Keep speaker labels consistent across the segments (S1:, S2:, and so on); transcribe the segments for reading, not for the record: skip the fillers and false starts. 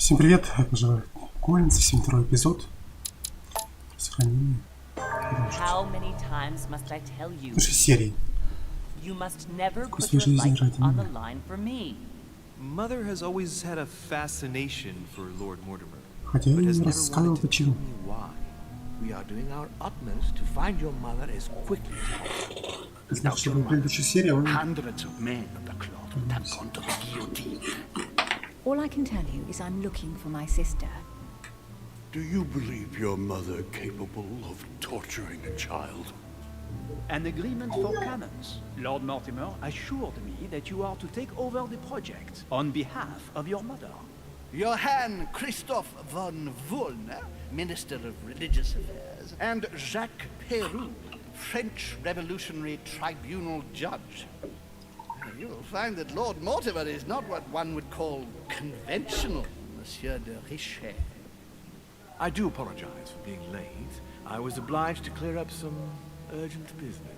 S1: Всем привет, я пожелаю Council, 72-й эпизод. Сохранение. Слушай, серии. Какой свежей жизни ради меня.
S2: Mother has always had a fascination for Lord Mortimer,
S1: Хотя я
S2: but has
S1: не
S2: never
S1: рассказывал
S2: wanted to
S1: почему.
S2: tell me why.
S3: We are doing our utmost to find your mother as quickly as possible.
S1: Значит, что в предыдущей серии он...
S3: Hundreds of men of the cloth would have gone to the guillotine.
S4: All I can tell you is I'm looking for my sister.
S5: Do you believe your mother capable of torturing a child?
S6: An agreement for cannons. Lord Mortimer assured me that you are to take over the project on behalf of your mother.
S3: Johann Christoph von Wollner, Minister of Religious Affairs, and Jacques Peroux, French Revolutionary Tribunal Judge. You will find that Lord Mortimer is not what one would call conventional, Monsieur de Richet.
S2: I do apologize for being late. I was obliged to clear up some urgent business.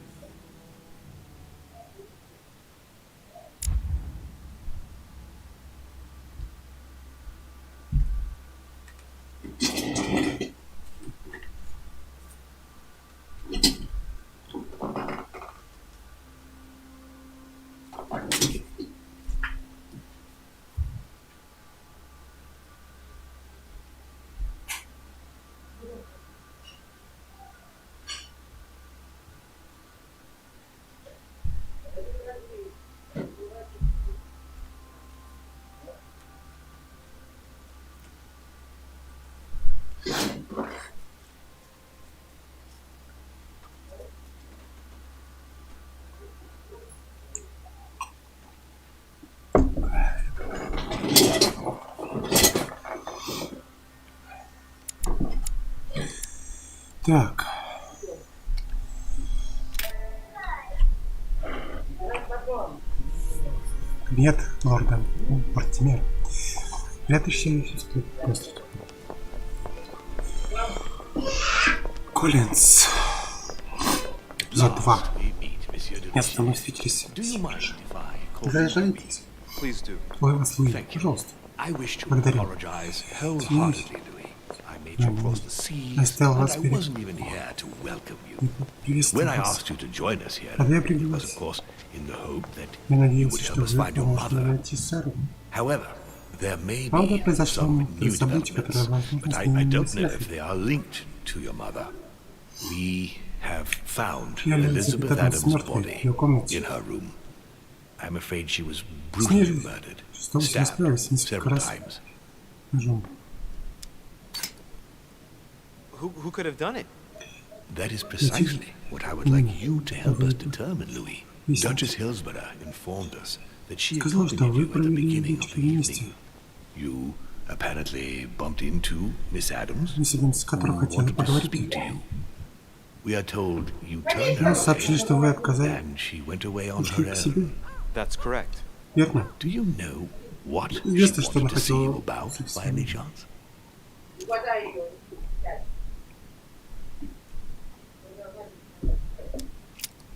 S1: Так. Кабинет лорда Мортимера. Прятаешься просто. Коллинз. Эпизод 2. Место мы встретились. Заезжайтесь. Ой, вас Луи, пожалуйста. Благодарю. Извините. Я оставил вас перед... Приветствую вас. Когда я пригласил вас, я надеялся, что вы поможете найти Сару. Правда, произошло событие, которое, возможно, с ними не связано. Я Элизабет Адамс мертвой в ее комнате. С ней же что-то расправились несколько раз ножом.
S2: Who could have done it?
S7: That is precisely what I would like you to help us determine, Louis. Duchess Hillsborough informed us that she accompanied you at the beginning of the evening. You apparently bumped into Miss Adams, who wanted to speak to you. We are told you turned her away, and she went away on her own.
S2: That's correct.
S1: Верно?
S7: Do you know what she wanted to see you about, by any chance?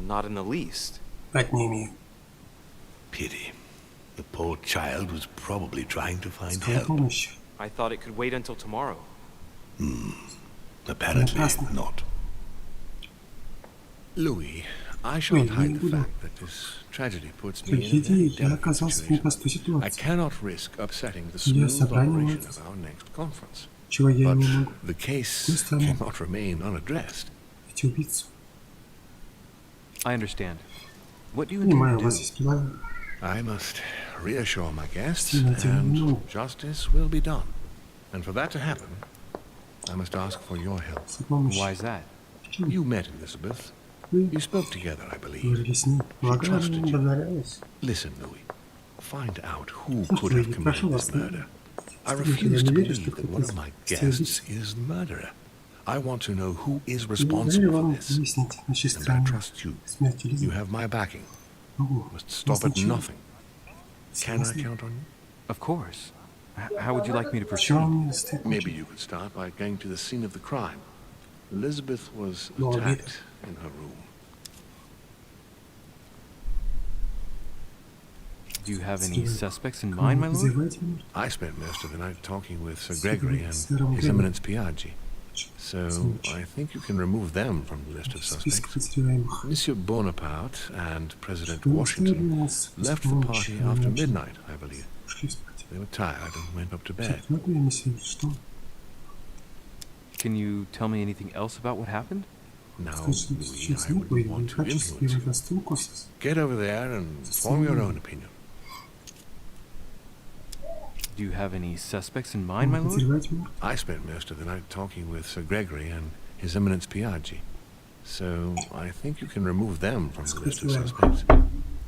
S2: Not in the least.
S1: Отними.
S7: Pity. The poor child was probably trying to find
S1: Скорая
S7: help.
S1: помощь.
S2: I thought it could wait until tomorrow.
S7: Apparently not. Louis, I shan't hide the fact that this tragedy puts me in a very
S1: Трагедия, я
S7: delicate
S1: оказался в
S7: situation.
S1: непростой
S7: I
S1: ситуации,
S7: cannot risk upsetting the
S1: Я
S7: smooth
S1: собрание
S7: operation of our next conference.
S1: чего я
S7: But
S1: не могу.
S7: the case
S1: Быстро.
S7: cannot remain unaddressed.
S1: Эти убийцы.
S2: I understand. What do you
S1: Понимаю,
S2: intend
S1: у
S2: to
S1: вас
S2: do?
S1: есть план.
S7: I must reassure my guests,
S1: Снимайте
S7: and
S1: вину.
S7: justice will be done. And for that to happen, I must ask for your help.
S1: За помощь.
S2: Why is that?
S7: You met Elizabeth.
S1: Вы
S7: You spoke together, I believe.
S1: говорили с ней. Полагаю,
S7: trusted
S1: она
S7: you.
S1: понравилась.
S7: Listen, Louis. Find out who
S1: Слушайте,
S7: could have
S1: Louis,
S7: committed
S1: прошу
S7: this
S1: вас,
S7: murder. I
S1: я
S7: refuse
S1: не
S7: to
S1: верю, что
S7: believe that
S1: кто-то
S7: one of my guests is the murderer. I want to know who is
S1: Не
S7: responsible for
S1: вам
S7: this.
S1: выяснить на чьей
S7: And I
S1: стороне
S7: trust you.
S1: смерть
S7: You
S1: Элизабет.
S7: have my backing.
S1: Могу.
S7: You must stop at
S1: ничего.
S7: nothing. Can I count on you?
S2: Of course. How would you like me to proceed?
S1: Почему мне не стоит
S7: Maybe you could start by going to the scene of the crime. Elizabeth was
S1: No, I
S7: attacked in her room.
S8: Do you have any suspects in mind, my lord?
S7: I spent most of the night talking with Sir Gregory and His Eminence Piaggi. So I think you can remove them from the list of suspects. Monsieur Bonaparte and President Washington left the party after midnight, I believe. They were tired and went up to bed.
S8: Can you tell me anything else about what happened?
S7: Now, Louis, I wouldn't want to influence you. Get over there and form your own opinion.
S8: Do you have any suspects in mind, my lord?
S7: I spent most of the night talking with Sir Gregory and His Eminence Piaggi. So I think you can remove them from the list of suspects.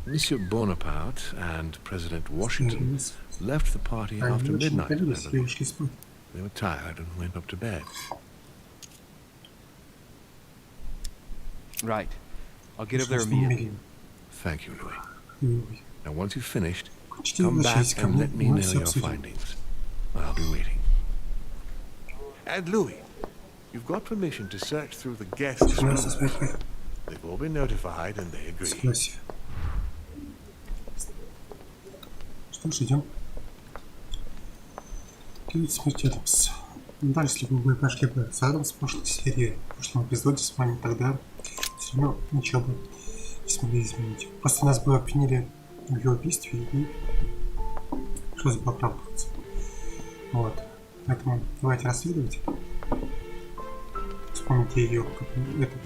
S7: Monsieur Bonaparte and President Washington left the party after midnight, I believe. They were tired and went up to bed.
S8: Right. I'll get over there immediately.
S7: Thank you, Louis. Now, once you've finished, come back and let me know your findings. I'll be waiting. And Louis, you've got permission to search through the guests' rooms. They've all been notified and they agree.
S1: Что ж, идем. Смерть Адамс. Да, если бы вы пошли бы за Адамс в прошлой серии, в прошлом эпизоде с вами, тогда все равно ничего бы не смогли изменить. Просто нас бы обвинили в ее убийстве и пришлось бы оправдываться. Вот. Поэтому давайте расследовать. Вспомните ее как этот.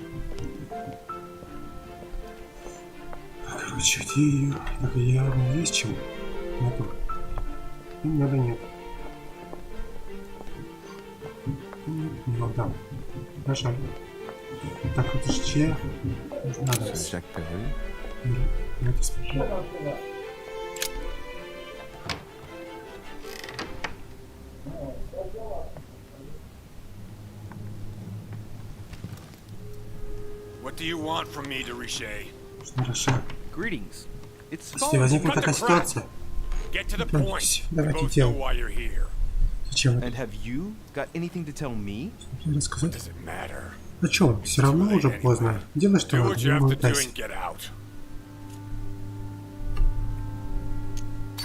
S1: Короче, где ее? Так я есть чего? Нету. И надо нет. Не отдам. Хорошо. Так, это же чья? Надо. Давайте смотрим.
S9: What do you want from me, Deriche?
S1: Хорошо.
S8: Greetings. It's
S1: Если возникнет такая ситуация, давайте делаем. Зачем это?
S8: And have you got anything to tell me?
S1: Рассказать? А чё, все равно уже поздно. Делай, что надо, не болтайся.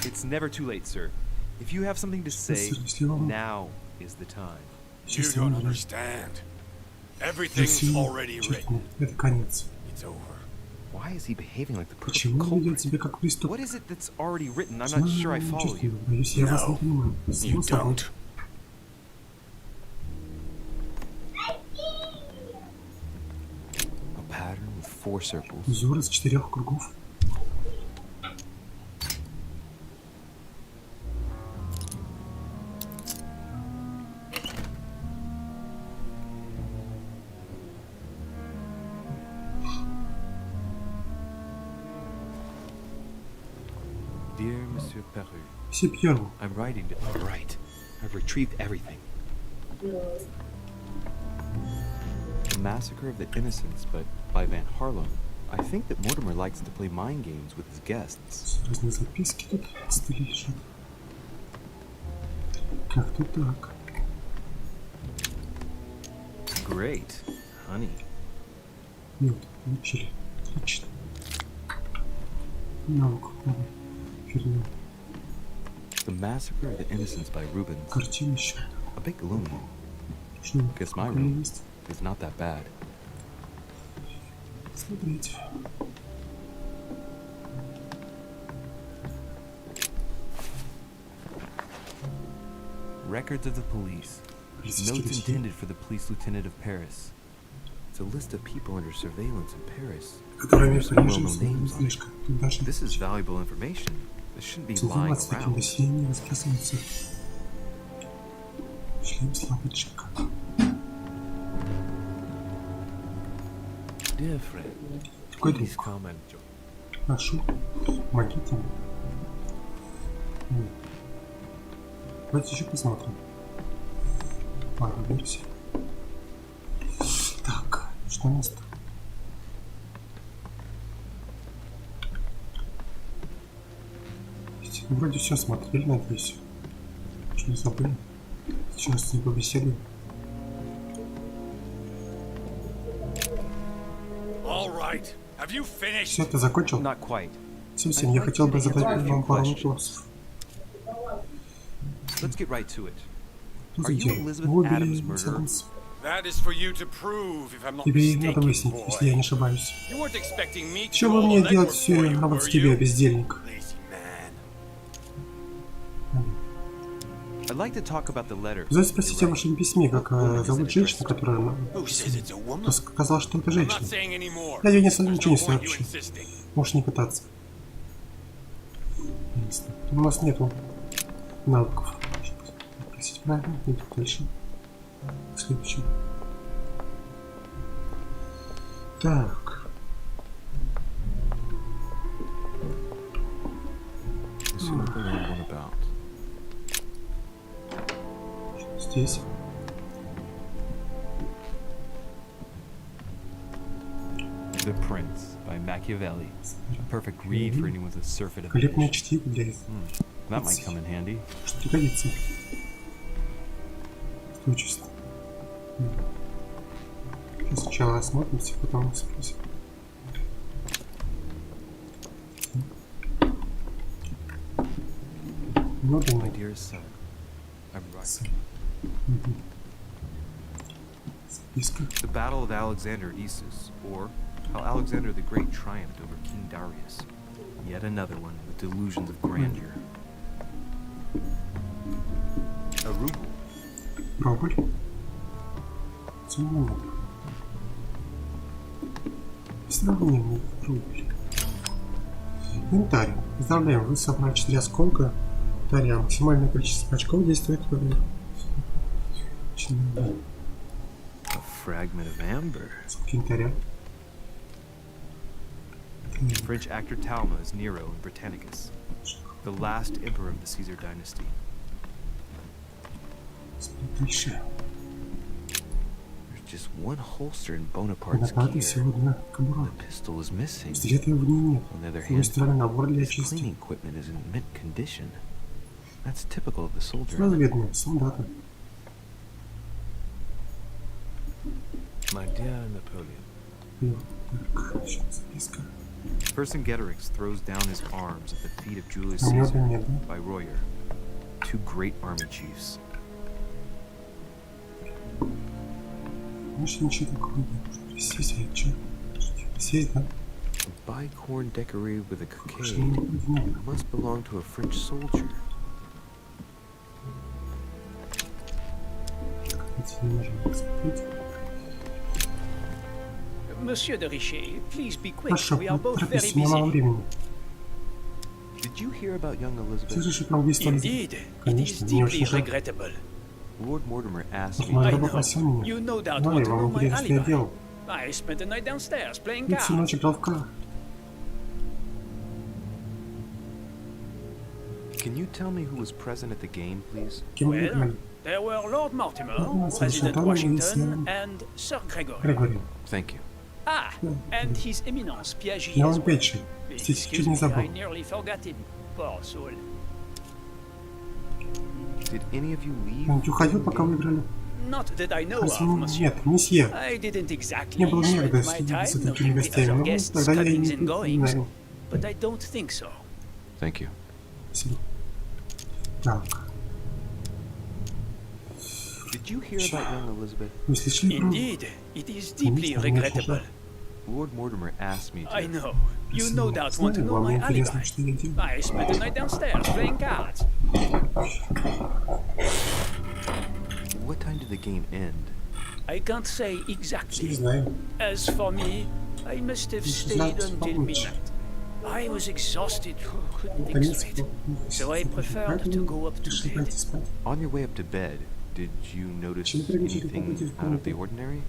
S8: It's never too late, sir. If you have something to say, now is the time.
S9: You don't understand. Everything's already written.
S1: Это конец.
S9: It's over.
S8: Why is he behaving like the perfect
S1: Почему он ведет
S8: culprit?
S1: себя как преступник?
S8: What is it that's already written? I'm not sure I follow you.
S1: Боюсь, я вас не понимаю.
S9: You don't.
S8: A pattern with 4 circles.
S1: Узор из 4 кругов.
S8: Dear Monsieur Peru,
S1: Все Пьеру.
S8: I'm writing to... All right. I've retrieved everything. The Massacre of the Innocents, but by Van Harlem. I think that Mortimer likes to play mind games with his guests.
S1: Разные записки тут на столе лежат. Как-то так.
S8: Great, honey.
S1: Нет, получили. Отлично. Наука, давай. Фигня.
S8: The Massacre of the Innocents by Rubens.
S1: Картина еще.
S8: A bit gloomy.
S1: Что?
S8: Guess my
S1: Какая
S8: room
S1: есть?
S8: is not that bad.
S1: Смотрите.
S8: Records of the police. Notes intended for the police lieutenant of Paris. It's a list of people under surveillance in Paris.
S1: Которыми
S8: Some well-known
S1: прижился
S8: names on it.
S1: слишком. Тут даже
S8: This is valuable information. This shouldn't be lying
S1: заниматься таким
S8: around.
S1: досье не расписывается. Шлем слабочка.
S2: Dear friend,
S1: Какой
S2: please
S1: друг?
S2: come and join.
S1: Прошу, помогите мне. Давайте еще посмотрим. Пару версий. Так, что у нас там? Вроде все смотрели, надеюсь. Что не забыли? Сейчас с ним побеседуем.
S9: All right. Have you finished?
S1: Все, ты закончил?
S8: Not quite.
S1: Совсем, я хотел бы задать вам пару вопросов.
S8: Let's get right to it.
S1: Что
S8: Are
S1: за
S8: you
S1: дело?
S8: Elizabeth
S1: Вы убили
S8: Adams' murderer?
S1: Адамс.
S9: That is for you to prove, if I'm not
S1: Тебе надо
S9: mistaken,
S1: выяснить, если я не
S9: boy.
S1: ошибаюсь.
S9: You weren't expecting me to
S1: Что
S9: do
S1: вы
S9: all
S1: мне
S9: the
S1: делать
S9: legwork
S1: всю
S9: for you,
S1: работу
S9: were
S1: тебе,
S9: you?
S1: бездельник?
S9: Lazy man.
S8: I'd like to talk about the letter.
S1: Позвольте спросить о вашем письме, как зовут женщину, которая
S9: Who says it's a woman?
S1: кто сказал, что это
S9: I'm not
S1: женщина.
S9: saying any more.
S1: Я
S9: There's
S1: ничего не
S9: no point you
S1: сообщу.
S9: insisting.
S1: Можешь не пытаться. Ясно. У нас нету навыков. Просить правильно, идем дальше. Следующий. Так.
S8: This one about.
S1: Здесь.
S8: The Prince by Machiavelli. A perfect read for anyone with a surfeit of
S1: Великолепное
S8: fish.
S1: чтиво для
S8: That might come in handy.
S1: что годится. Устойчивость. Сейчас сначала осмотримся, потом спросим. Ну да,
S8: My
S1: нет.
S8: dearest son, I'm right.
S1: Записка.
S8: The Battle of Alexander Issus, or how Alexander the Great triumphed over King Darius. Yet another one with delusions of grandeur. A ruble.
S1: Рубль. Цена нет. Сравнение рубль. Инвентарь. Поздравляем, вы собрали 4 осколка. Инвентаря. Максимальное количество очков действует в
S8: A fragment of amber.
S1: инвентаря.
S8: French actor Talma is Nero in Britannicus, the last emperor of the Caesar dynasty.
S1: Дальше.
S8: There's just one holster in Bonaparte's
S1: Нападки
S8: gear.
S1: всего одна кобура.
S8: The pistol is missing.
S1: Пистолета в ней нет.
S8: On the other
S1: С другой
S8: hand,
S1: стороны, набор для
S8: his
S1: очистки.
S8: cleaning equipment is in mint condition. That's typical of the soldier.
S1: Сразу видно, солдата.
S7: My dear Napoleon,
S1: Так, сейчас записка.
S8: Vercingetorix throws down his arms at the feet of Julius
S1: Намёта
S8: Caesar
S1: нет, да?
S8: by Royer, two great army chiefs.
S1: Больше ничего такого нет. Может присесть, а чё? Присесть, да?
S8: A bicorn decorated with a
S1: Больше не
S8: cockade
S1: надо.
S8: must belong to a French soldier.
S1: Эти не можем посмотреть.
S6: Monsieur de Richet, please be quick.
S1: Хорошо,
S6: We are both very
S1: торопись, у меня мало
S6: busy.
S1: времени.
S8: Did you hear about young Elizabeth?
S1: Слышишь про убийство Элизабет?
S6: Indeed, it
S1: Конечно,
S6: is
S1: мне
S6: deeply
S1: очень жаль.
S6: regrettable.
S8: Lord Mortimer asked
S1: Вот
S8: me.
S1: мой
S6: I
S1: друг
S6: know.
S1: попросил меня.
S6: You no doubt
S1: Да,
S6: want
S1: и
S6: to
S1: вам
S6: know my
S1: интересно, что я
S6: alibi.
S1: делал.
S6: I spent the night downstairs playing
S1: Я всю ночь
S6: cards.
S1: играл в карты.
S8: Can you tell me who was present at the game, please?
S1: Кем вы
S6: Well,
S1: играли?
S6: there were Lord Mortimer,
S1: Ну, совершенно
S6: President
S1: правильно,
S6: Washington,
S1: если-
S6: and Sir Gregory.
S1: Григорий.
S8: Thank you.
S6: Ah, and His Eminence Piaget
S1: Я
S6: as
S1: вам
S6: well.
S1: печень. Здесь чуть
S6: Excuse
S1: не
S6: me,
S1: забыл.
S6: I nearly forgot him. Poor soul.
S8: Did any of you leave?
S1: Он уходил, пока вы играли?
S6: Not that I know
S1: Разве
S6: of, monsieur.
S1: нет, месье.
S6: I didn't exactly
S1: Не было
S6: spend
S1: некогда
S6: my
S1: следить
S6: time
S1: за такими
S6: looking at the
S1: гостями.
S6: other
S1: Ну,
S6: guests'
S1: тогда я и
S6: comings
S1: не
S6: and goings,
S1: знаю.
S6: but I don't think so.
S8: Thank you.
S1: Спасибо. Так,
S8: Did you hear about young Elizabeth?
S1: вы слышали про...
S6: Indeed, it is deeply
S1: Конечно, мне очень
S6: regrettable.
S1: жаль.
S8: Lord Mortimer asked me to.
S6: I know. You no doubt want to
S1: Знаю,
S6: know
S1: вам
S6: my
S1: интересно,
S6: alibi.
S1: что я делал.
S6: I spent the night downstairs playing cards.
S8: What time did the game end?
S6: I can't say
S1: Не
S6: exactly.
S1: знаю.
S6: As for me, I must have stayed until midnight. I was exhausted, couldn't
S1: Наконец,
S6: explain. So I preferred to go up to
S1: Решили
S6: bed.
S1: пойти спать.
S8: On your way up to bed, did you notice
S1: Чем прилетели
S8: anything
S1: попади в
S8: out of the
S1: комнату?
S8: ordinary?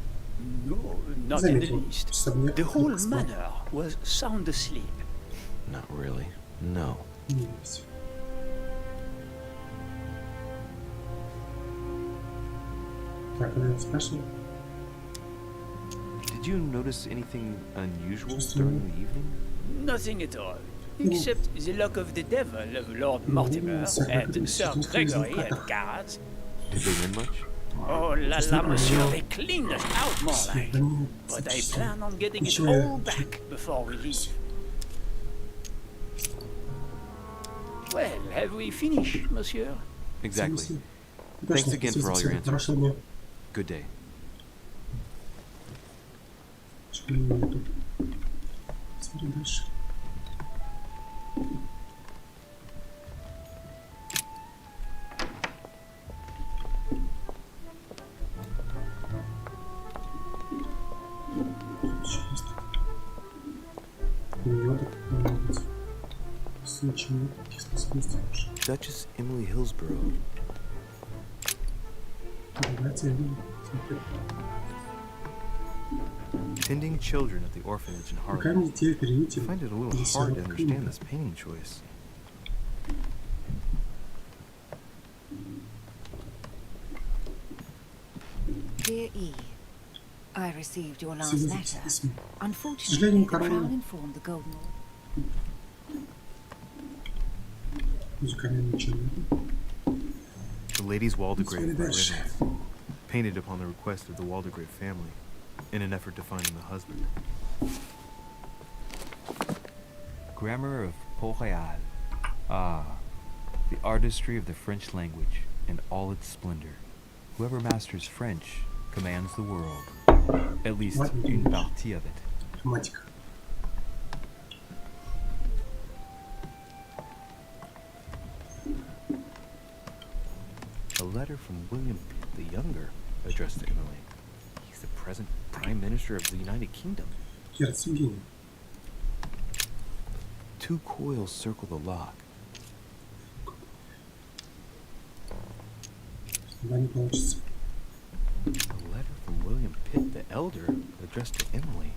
S6: No, not in the
S1: Заметил.
S6: least.
S1: Особняк
S6: The whole
S1: как спал.
S6: manor was sound asleep.
S8: Not really. No.
S1: Не есть. Так, я спрашиваю.
S8: Did you notice anything unusual
S1: Just
S8: during the evening?
S6: Nothing at all. Except the luck of the devil of Lord Mortimer and Sir Gregory at cards.
S8: Did they win much?
S6: Oh la la, monsieur, they cleaned us out more like.
S1: Они
S6: But I plan on getting it
S1: Ничего,
S6: all back before we leave. Well, have we finished, monsieur?
S8: Exactly. Thanks again for all your answers. Good day.
S1: Смотри дальше.
S8: Duchess Emily Hillsborough. Tending children at the orphanage in Harlem. I find it a little hard to understand this painting choice.
S4: Dear E, I received your last letter. Unfortunately, the Crown informed the Golden Order.
S8: The Ladies Waldegrave by Rivens, painted upon the request of the Waldegrave family, in an effort to find him a husband. Grammar of Port-Royal. Ah, the artistry of the French language and all its splendor. Whoever masters French commands the world, at least une partie of it. A letter from William Pitt the Younger, addressed to Emily. He's the present Prime Minister of the United Kingdom. 2 coils circle the lock. A letter from William Pitt the Elder, addressed to Emily.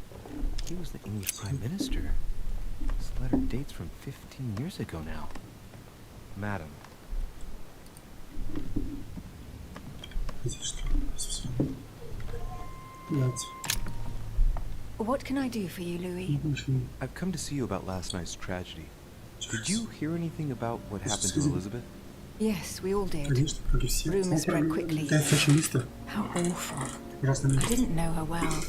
S8: He was the English Prime Minister. This letter dates from 15 years ago now. Madam.
S4: What can I do for you, Louis?
S8: I've come to see you about last night's tragedy. Did you hear anything about what happened to Elizabeth?
S4: Yes, we all did. Rumors spread quickly. How awful. I didn't know her well,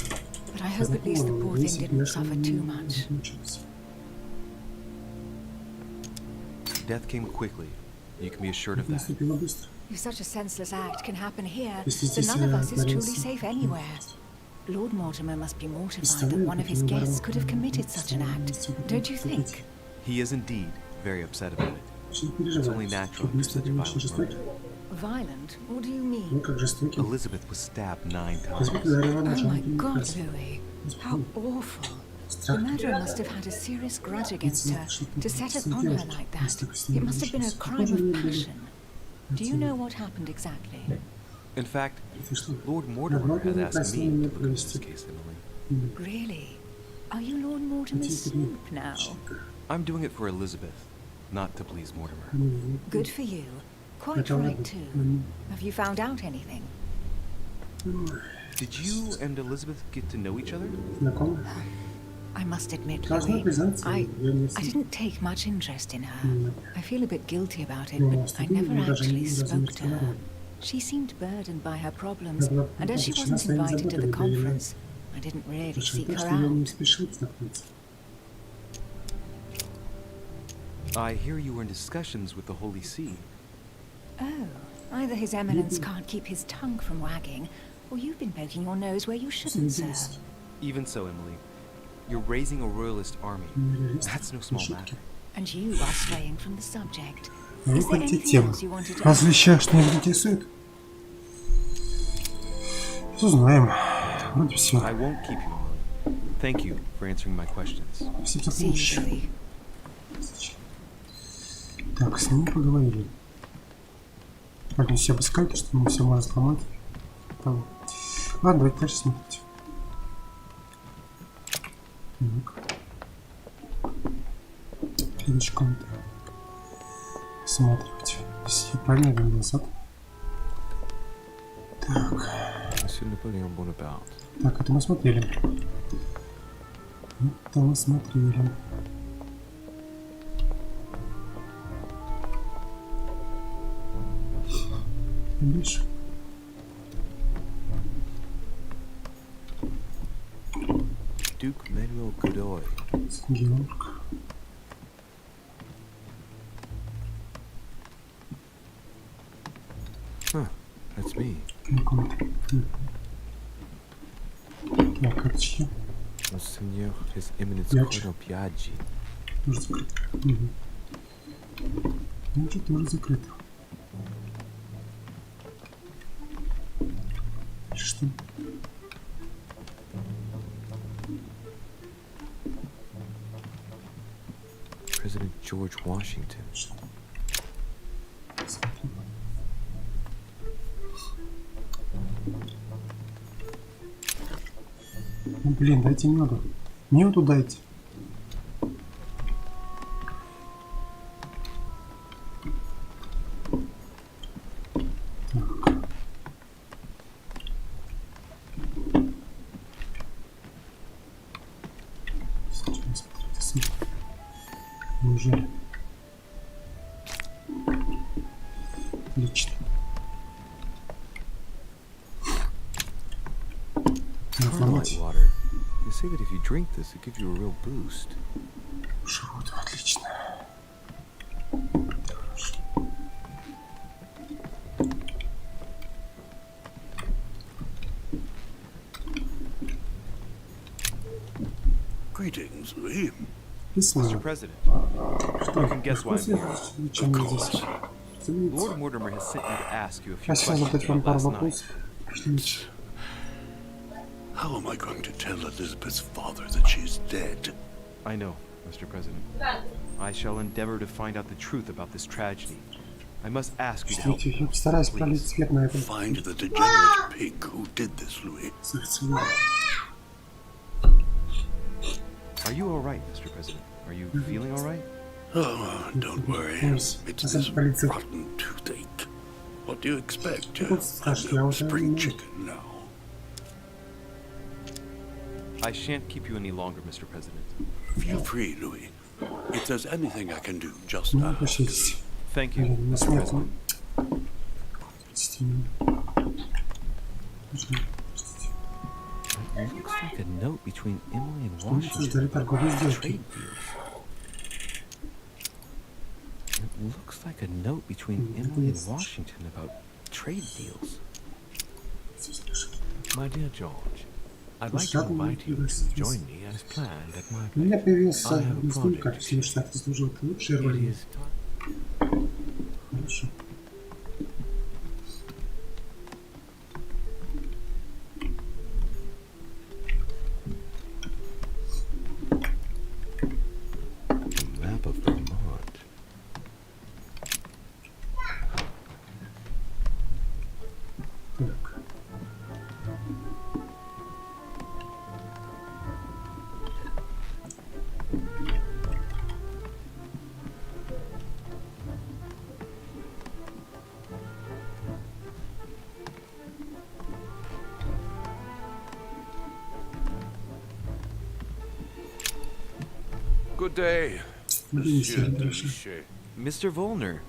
S4: but I hope at least the poor thing didn't suffer too much.
S8: Death came quickly. You can be assured of that.
S4: If such a senseless act can happen here, then none of us is truly safe anywhere. Lord Mortimer must be mortified that one of his guests could have committed such an act, don't you think?
S8: He is indeed very upset about it. It's only natural after such a violent murder.
S4: Violent? What do you mean?
S8: Elizabeth was stabbed 9 times.
S4: Oh my God, Louis. How awful. The murderer must have had a serious grudge against her to set upon her like that. It must have been a crime of passion. Do you know what happened exactly?
S8: In fact, Lord Mortimer has asked me to look into this case, Emily.
S4: Really? Are you Lord Mortimer's snoop now?
S8: I'm doing it for Elizabeth, not to please Mortimer.
S4: Good for you. Quite right, too. Have you found out anything?
S8: Did you and Elizabeth get to know each other?
S4: I must admit, Louis, I didn't take much interest in her. I feel a bit guilty about it, but I never actually spoke to her. She seemed burdened by her problems, and as she wasn't invited to the conference, I didn't really seek her out.
S8: I hear you were in discussions with the Holy See.
S4: Oh, either His Eminence can't keep his tongue from wagging, or you've been poking your nose where you shouldn't, sir.
S8: Even so, Emily, you're raising a royalist army. That's no small matter.
S4: And you are straying from the subject.
S1: Выходите тему. Разве еще что-нибудь интересует? Узнаем. Вроде все.
S8: I won't keep you, Emily. Thank you for answering my questions.
S1: Так, с ним поговорили. Вроде все обыскали, что мы все можно сломать. Ладно, давайте дальше смотреть. Следующий комнату. Осматривать. Здесь я правильно иду назад. Так. Так, это мы смотрели. Это мы смотрели. Дальше.
S8: Duke Manuel Godoy.
S1: Георг.
S7: Huh, that's me.
S1: Так, это чьи?
S7: Monsignor, His Eminence Cardinal Piaggi.
S1: Тоже закрыто. Угу. Это тоже закрыто. Что?
S7: President George Washington.
S1: Ну, блин, дайте меду. Меду дайте. Так. Сейчас смотрите, неужели? Отлично.
S7: Carmelite water. They say that if you drink this, it gives you a real boost.
S1: Вот, отлично.
S5: Greetings, Louis.
S8: Mr. President, you can guess why I'm here.
S5: Of course.
S8: Lord Mortimer has sent me to ask you a few
S1: Хотел задать вам
S8: questions
S1: пару
S8: about last night.
S1: вопросов.
S5: How am I going to tell Elizabeth's father that she is dead?
S8: I know, Mr. President. I shall endeavor to find out the truth about this tragedy. I must ask you to help
S1: Я
S8: me.
S1: постараюсь пролить
S8: Please.
S1: свет на это.
S5: Find the degenerate pig who did this, Louis.
S1: Совершенно.
S8: Are you all right, Mr. President? Are you feeling all right?
S5: Oh, don't worry. It's this rotten toothache. What do you expect? Spring chicken now.
S8: I shan't keep you any longer, Mr. President.
S5: Feel free, Louis. If there's anything I can do, just
S1: Не
S5: ask.
S1: обращайтесь.
S8: Thank you,
S1: На
S8: Mr.
S1: смерть.
S8: President.
S7: It looks like a note between Emily and
S1: Что мы создали
S7: Washington
S1: торговые
S7: about
S1: сделки?
S7: trade deals. It looks like a note between Emily and Washington about trade deals.
S2: My dear George, I'd like to invite you to join me as planned at my
S1: У меня
S2: place.
S1: появился
S2: I have a
S1: инструмент, как
S2: project.
S1: все штаты служил лучшей
S2: It
S1: роли.
S2: is time.
S1: Хорошо.
S7: Map of Vermont.
S1: Так.
S9: Good day,
S1: Блин,
S9: Monsieur
S1: все
S9: de
S1: хорошо.
S9: Richet.
S8: Mr. Volner,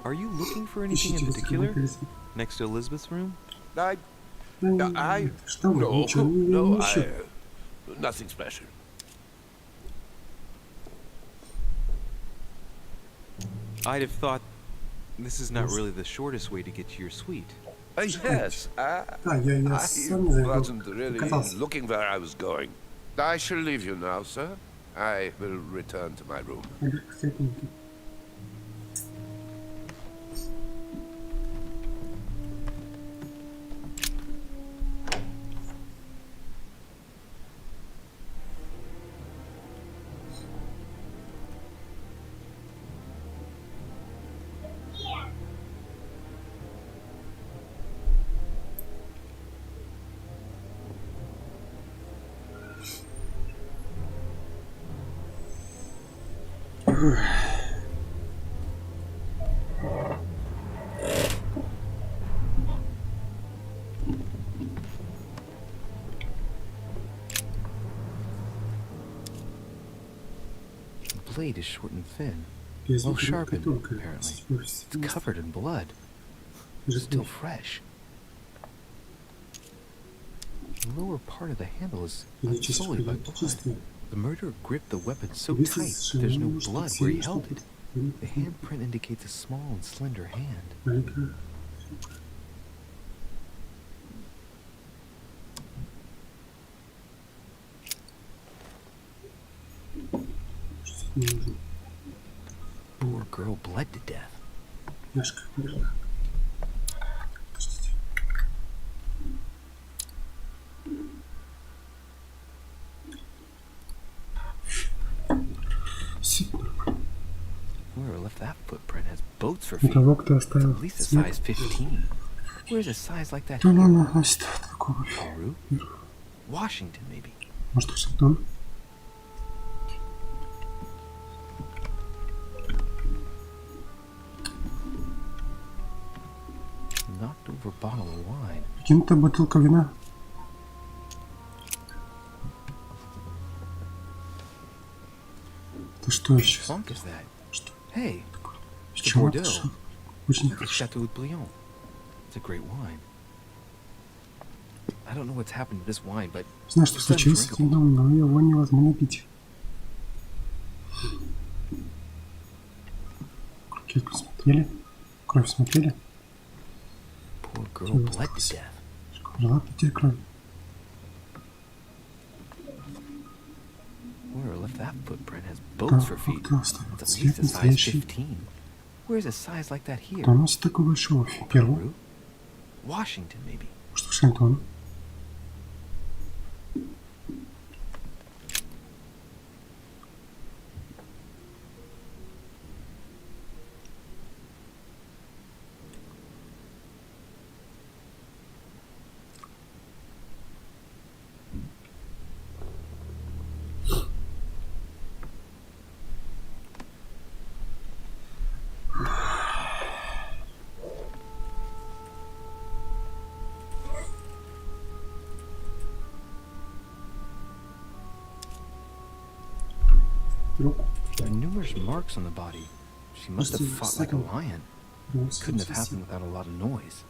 S8: are you looking for anything in
S1: Ищите
S8: particular?
S1: телескоп.
S8: Next to Elizabeth's room?
S9: I,
S1: Что вы, ничего не ищу.
S9: nothing special.
S8: I'd have thought this is not really the shortest way to get to your suite.
S9: Yes,
S1: Да, я сам не
S9: wasn't
S1: знаю,
S9: really
S1: оказался.
S9: looking where I was going. I shall leave you now, sir. I will return to my room.
S7: The blade is short and thin.
S1: Я
S7: Well
S1: знаю,
S7: sharpened,
S1: только
S7: apparently. It's covered in blood. Still fresh. The lower part of the handle is unsullied by blood. The murderer gripped the weapon so tight that there's no blood where he held it. The handprint indicates a small and slender hand.
S1: Что не нужно?
S8: Poor girl bled to death.
S1: Яшка умерла. Подождите.
S8: Whoever left that footprint has boats for feet.
S1: Того, кто
S8: It's
S1: оставил
S8: at least a
S1: след.
S8: size 15. Where's a size like that
S1: Да,
S8: here?
S1: носит такого.
S8: Peru? Washington, maybe.
S1: Может, Вашингтон?
S8: Knocked over bottle of wine.
S1: Кинута бутылка вина. Это что еще?
S8: Funk is that?
S1: Что?
S8: Hey,
S1: С чего
S8: Bordeaux.
S1: это шло? Очень
S8: it's
S1: хорошо.
S8: Chateau de Blion. It's a great wine. I don't know what's happened to this wine, but
S1: Знаю, что
S8: it's
S1: случилось с этим
S8: undrinkable.
S1: домом, но его невозможно пить. Кирку смотрели? Кровь смотрели?
S8: Poor girl bled to death.
S1: Жила потерь крови.
S8: Whoever left that footprint has
S1: Да,
S8: boats for feet.
S1: кто оставил
S8: It's at
S1: след
S8: least a size
S1: настоящий?
S8: 15. Where's a size like that here?
S1: Кто носит такой большой первый?
S8: Peru? Washington, maybe.
S1: Что Вашингтон? Руку.
S8: There are numerous marks on the body. She must have fought like a lion. Couldn't have happened without a lot of noise.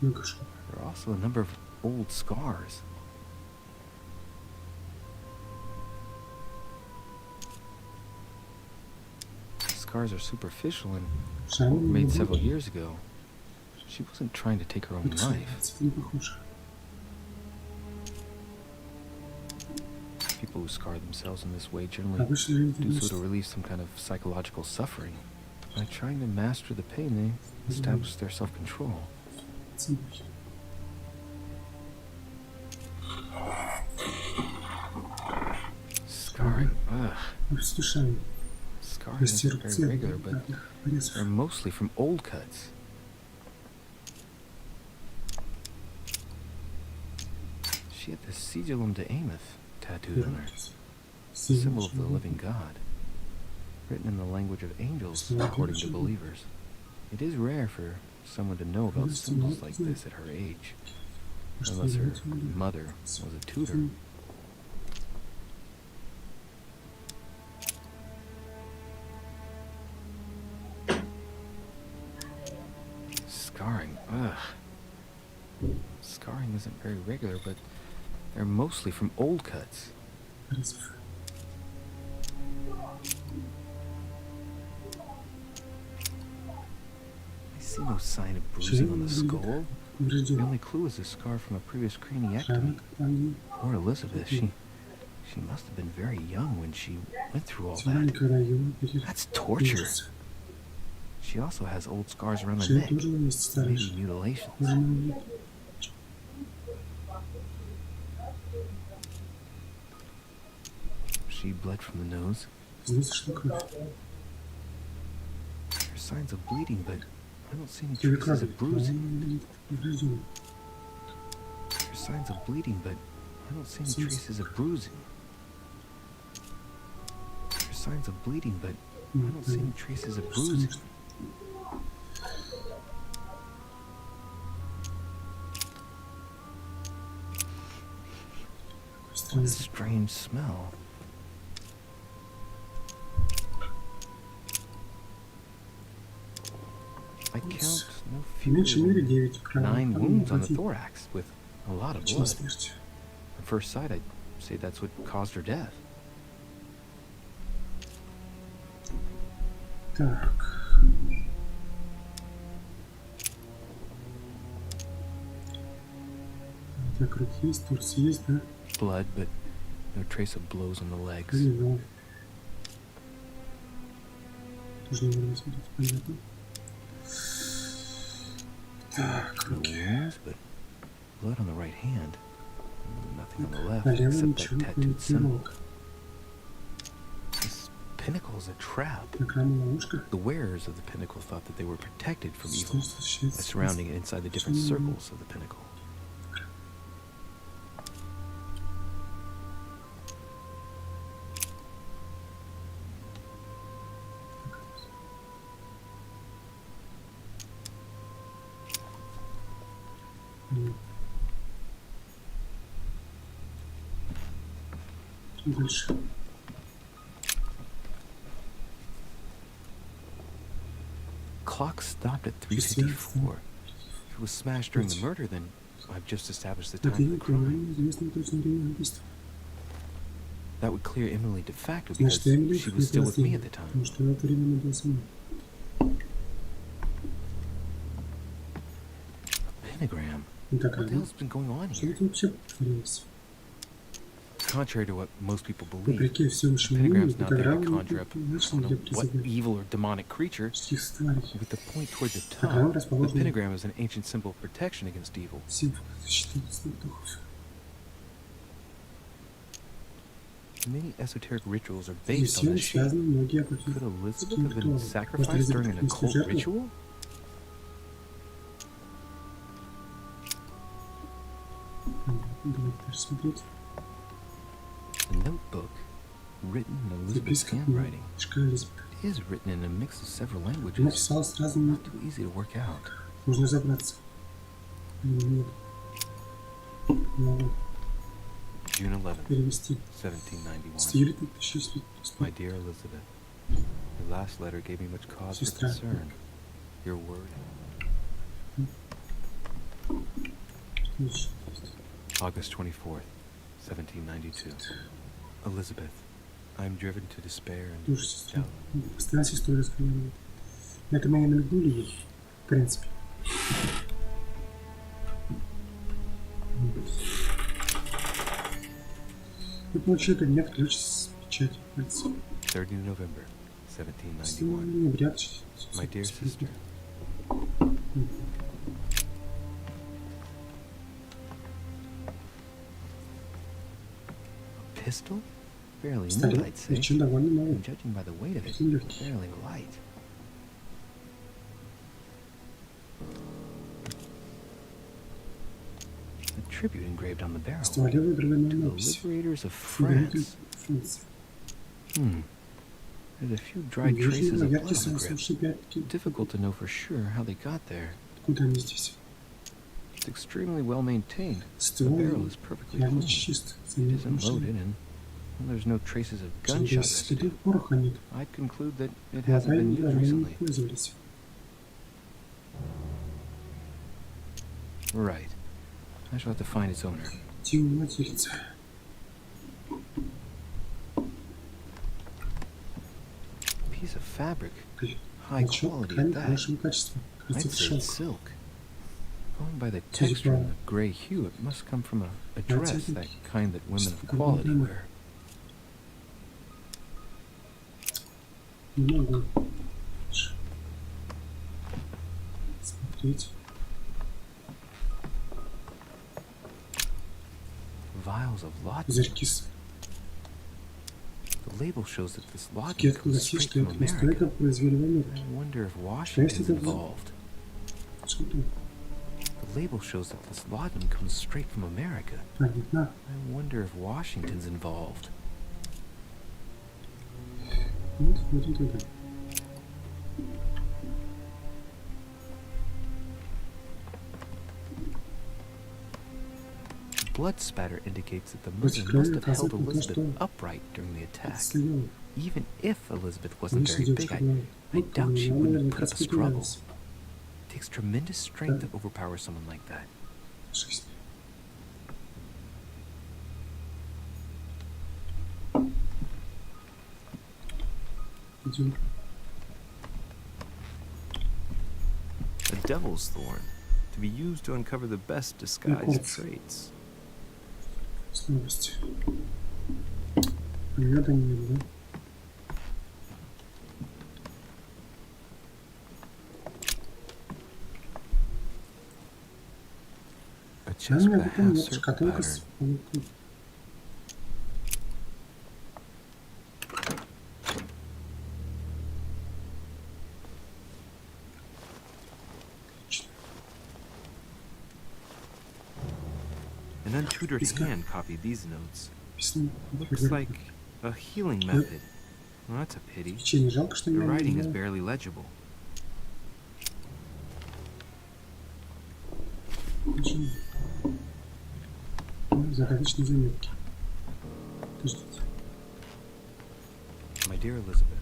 S1: Ну, конечно.
S8: There are also a number of old scars. The scars are superficial and were made several years ago. She wasn't trying to take her own
S1: Это
S8: life.
S1: это не похоже.
S8: People who scar themselves in this way generally
S1: Обычно люди
S8: do so to
S1: думают,
S8: relieve some kind of psychological suffering. By trying to master the pain, they establish their self-control.
S1: что
S8: Scarring, ugh.
S1: Слушай,
S8: Scarring isn't very
S1: растирцы,
S8: regular, but they're mostly from old cuts. She had the Sigillum de Ameth tattooed on her, symbol of the living God, written in the language of angels, according to believers. It is rare for someone to know about symbols like this at her age, unless her mother was a tutor. Scarring, ugh. Scarring isn't very regular, but they're mostly from old cuts. I see no sign of bruising on the skull. The only clue is a scar from a previous craniectomy. Poor Elizabeth, she must have been very young when she went through all that. That's torture. She also has old scars around the neck, maybe mutilations. She bled from the nose. There are signs of bleeding, but I don't see any traces of bruising. There are signs of bleeding, but I don't see any traces of bruising. There are signs of bleeding, but I don't see any traces of bruising. What a strange smell. I count no fewer than 9 wounds on the thorax, with a lot of blood. At first sight, I'd say that's what caused her death.
S1: Так. Так, кровь есть, торс есть, да?
S8: Blood, but no trace of blows on the legs.
S1: Блин, ну, Тоже не могу смотреть, понятно. Так,
S7: No
S1: руки.
S7: wounds, but blood on the right hand. Nothing on the left
S1: На левом
S7: except
S1: ничего
S7: that
S1: не
S7: tattooed symbol.
S1: тревог.
S7: This pinnacle is a trap.
S1: Экран ловушка.
S7: The wearers of the pinnacle thought that they were protected from
S1: Что
S7: evil by
S1: случается?
S7: surrounding it inside the different circles of the pinnacle.
S1: Дальше.
S7: Clock stopped at 3:54. If it was smashed during the murder, then I've just established the time of the
S1: Будильник, но
S7: crime.
S1: неизвестно точное время убийства.
S7: That would clear Emily de facto
S1: Значит,
S7: because
S1: Эмили
S7: she was still with me at the
S1: потому
S7: time.
S1: что в это время она была со мной.
S7: Pentagram.
S1: Ну так,
S7: What the hell's been going on
S1: что
S7: here?
S1: это вообще повторилось?
S7: Contrary to what most people believe,
S1: Вопреки всему
S7: the
S1: мнению,
S7: pentagram's not there to
S1: пентаграмма
S7: conjure up
S1: начал для
S7: what
S1: призывать
S7: evil or demonic creature.
S1: всех тварей.
S7: With the point toward the
S1: Пентаграмма
S7: top, the
S1: расположена
S7: pentagram is an ancient symbol of protection against evil.
S1: символ защиты злых духов.
S7: Many esoteric rituals are
S1: И
S7: based
S1: с
S7: on
S1: ним
S7: this shape.
S1: связаны многие
S7: Could
S1: апокрифы.
S7: Elizabeth have been
S1: Может,
S7: sacrificed during an
S1: Элизабет
S7: occult
S1: жертва?
S7: ritual?
S1: Давайте дальше смотреть.
S7: The notebook, written in Elizabeth's
S1: Записка
S7: handwriting,
S1: книжка Элизабет.
S7: is written in a mix of several languages.
S1: Написал с разными.
S7: Not too easy to work out.
S1: Нужно разобраться. Нет. Надо
S7: June 11th,
S1: перевести.
S7: 1791.
S1: С июля 2000.
S7: My dear Elizabeth, your last letter gave me much cause for
S1: Сестра.
S7: concern. Your word. August 24th, 1792. Elizabeth, I am driven to despair and
S1: Тоже сестра.
S7: doubt.
S1: Постоянно с сестрой разговаривает. Это мы и намекнули ей, в принципе. Вы получили предмет ключ с печатью пальца.
S7: 30 November, 1791.
S1: Ноября
S7: My dear sister, pistol? Fairly new,
S1: Пистолет,
S7: I'd say.
S1: причем довольно новый.
S7: And judging by the weight of it,
S1: Очень легкий.
S7: fairly light. The tribute engraved on the barrel.
S1: В стволе выгравирована
S7: To the
S1: надпись.
S7: liberators of
S1: Liberators
S7: France.
S1: Франции.
S7: There's a few dry
S1: Вижу
S7: traces of blood
S1: наверное,
S7: on the grip.
S1: засушившие пятки.
S7: Difficult to know for sure how they got there.
S1: Откуда они здесь?
S7: It's extremely well maintained. The
S1: Ствол
S7: barrel is perfectly
S1: реально
S7: clean.
S1: чист.
S7: It isn't loaded, and there's no traces of gunshot residue.
S1: Следов пороха нет.
S7: I'd conclude that it hasn't been used
S1: Давно не
S7: recently.
S1: пользовались.
S7: Right. I shall have to find its owner.
S1: Тим владельца.
S7: Piece of fabric.
S1: Блин,
S7: High
S1: ничего,
S7: quality
S1: ткань
S7: at that.
S1: хорошего качества.
S7: I'd
S1: Кажется, это
S7: say
S1: шелк.
S7: it's silk. Going by the
S1: Судя
S7: texture and
S1: по
S7: the gray hue, it must come from a dress,
S1: оттенку,
S7: that kind that women of
S1: что-то
S7: quality
S1: подобное.
S7: wear.
S1: Не могу. Смотреть.
S7: Vials of laudanum.
S1: Пузырьки с
S7: The label shows that this laudanum
S1: этикетка
S7: comes
S1: гласит,
S7: straight
S1: что
S7: from
S1: это настойка
S7: America.
S1: произвели в Америке.
S7: I wonder if
S1: Что если
S7: Washington's
S1: это
S7: involved.
S1: что-то
S7: The label shows that this laudanum comes straight from America.
S1: понятно.
S7: I wonder if Washington's involved.
S1: Ну, смотрим тогда.
S7: Blood spatter indicates that the
S1: Эти
S7: murder must
S1: крови
S7: have held
S1: указывают на то,
S7: Elizabeth
S1: что
S7: upright during the attack.
S1: следовало.
S7: Even if Elizabeth wasn't
S1: Если
S7: very big,
S1: девушка
S7: I
S1: была
S7: doubt she
S1: она
S7: wouldn't
S1: наверняка
S7: put up a struggle.
S1: сопротивлялась.
S7: It takes tremendous strength to overpower someone like that.
S1: Жизнь. Идем.
S10: A devil's thorn, to be used to uncover the best disguised
S1: Quartz.
S10: traits.
S1: Слабость. Меда нет, да?
S10: chest with a half circle pattern. An untutored hand copied these notes. Looks like a healing method. Well, that's a pity. The writing is barely legible. My dear Elizabeth,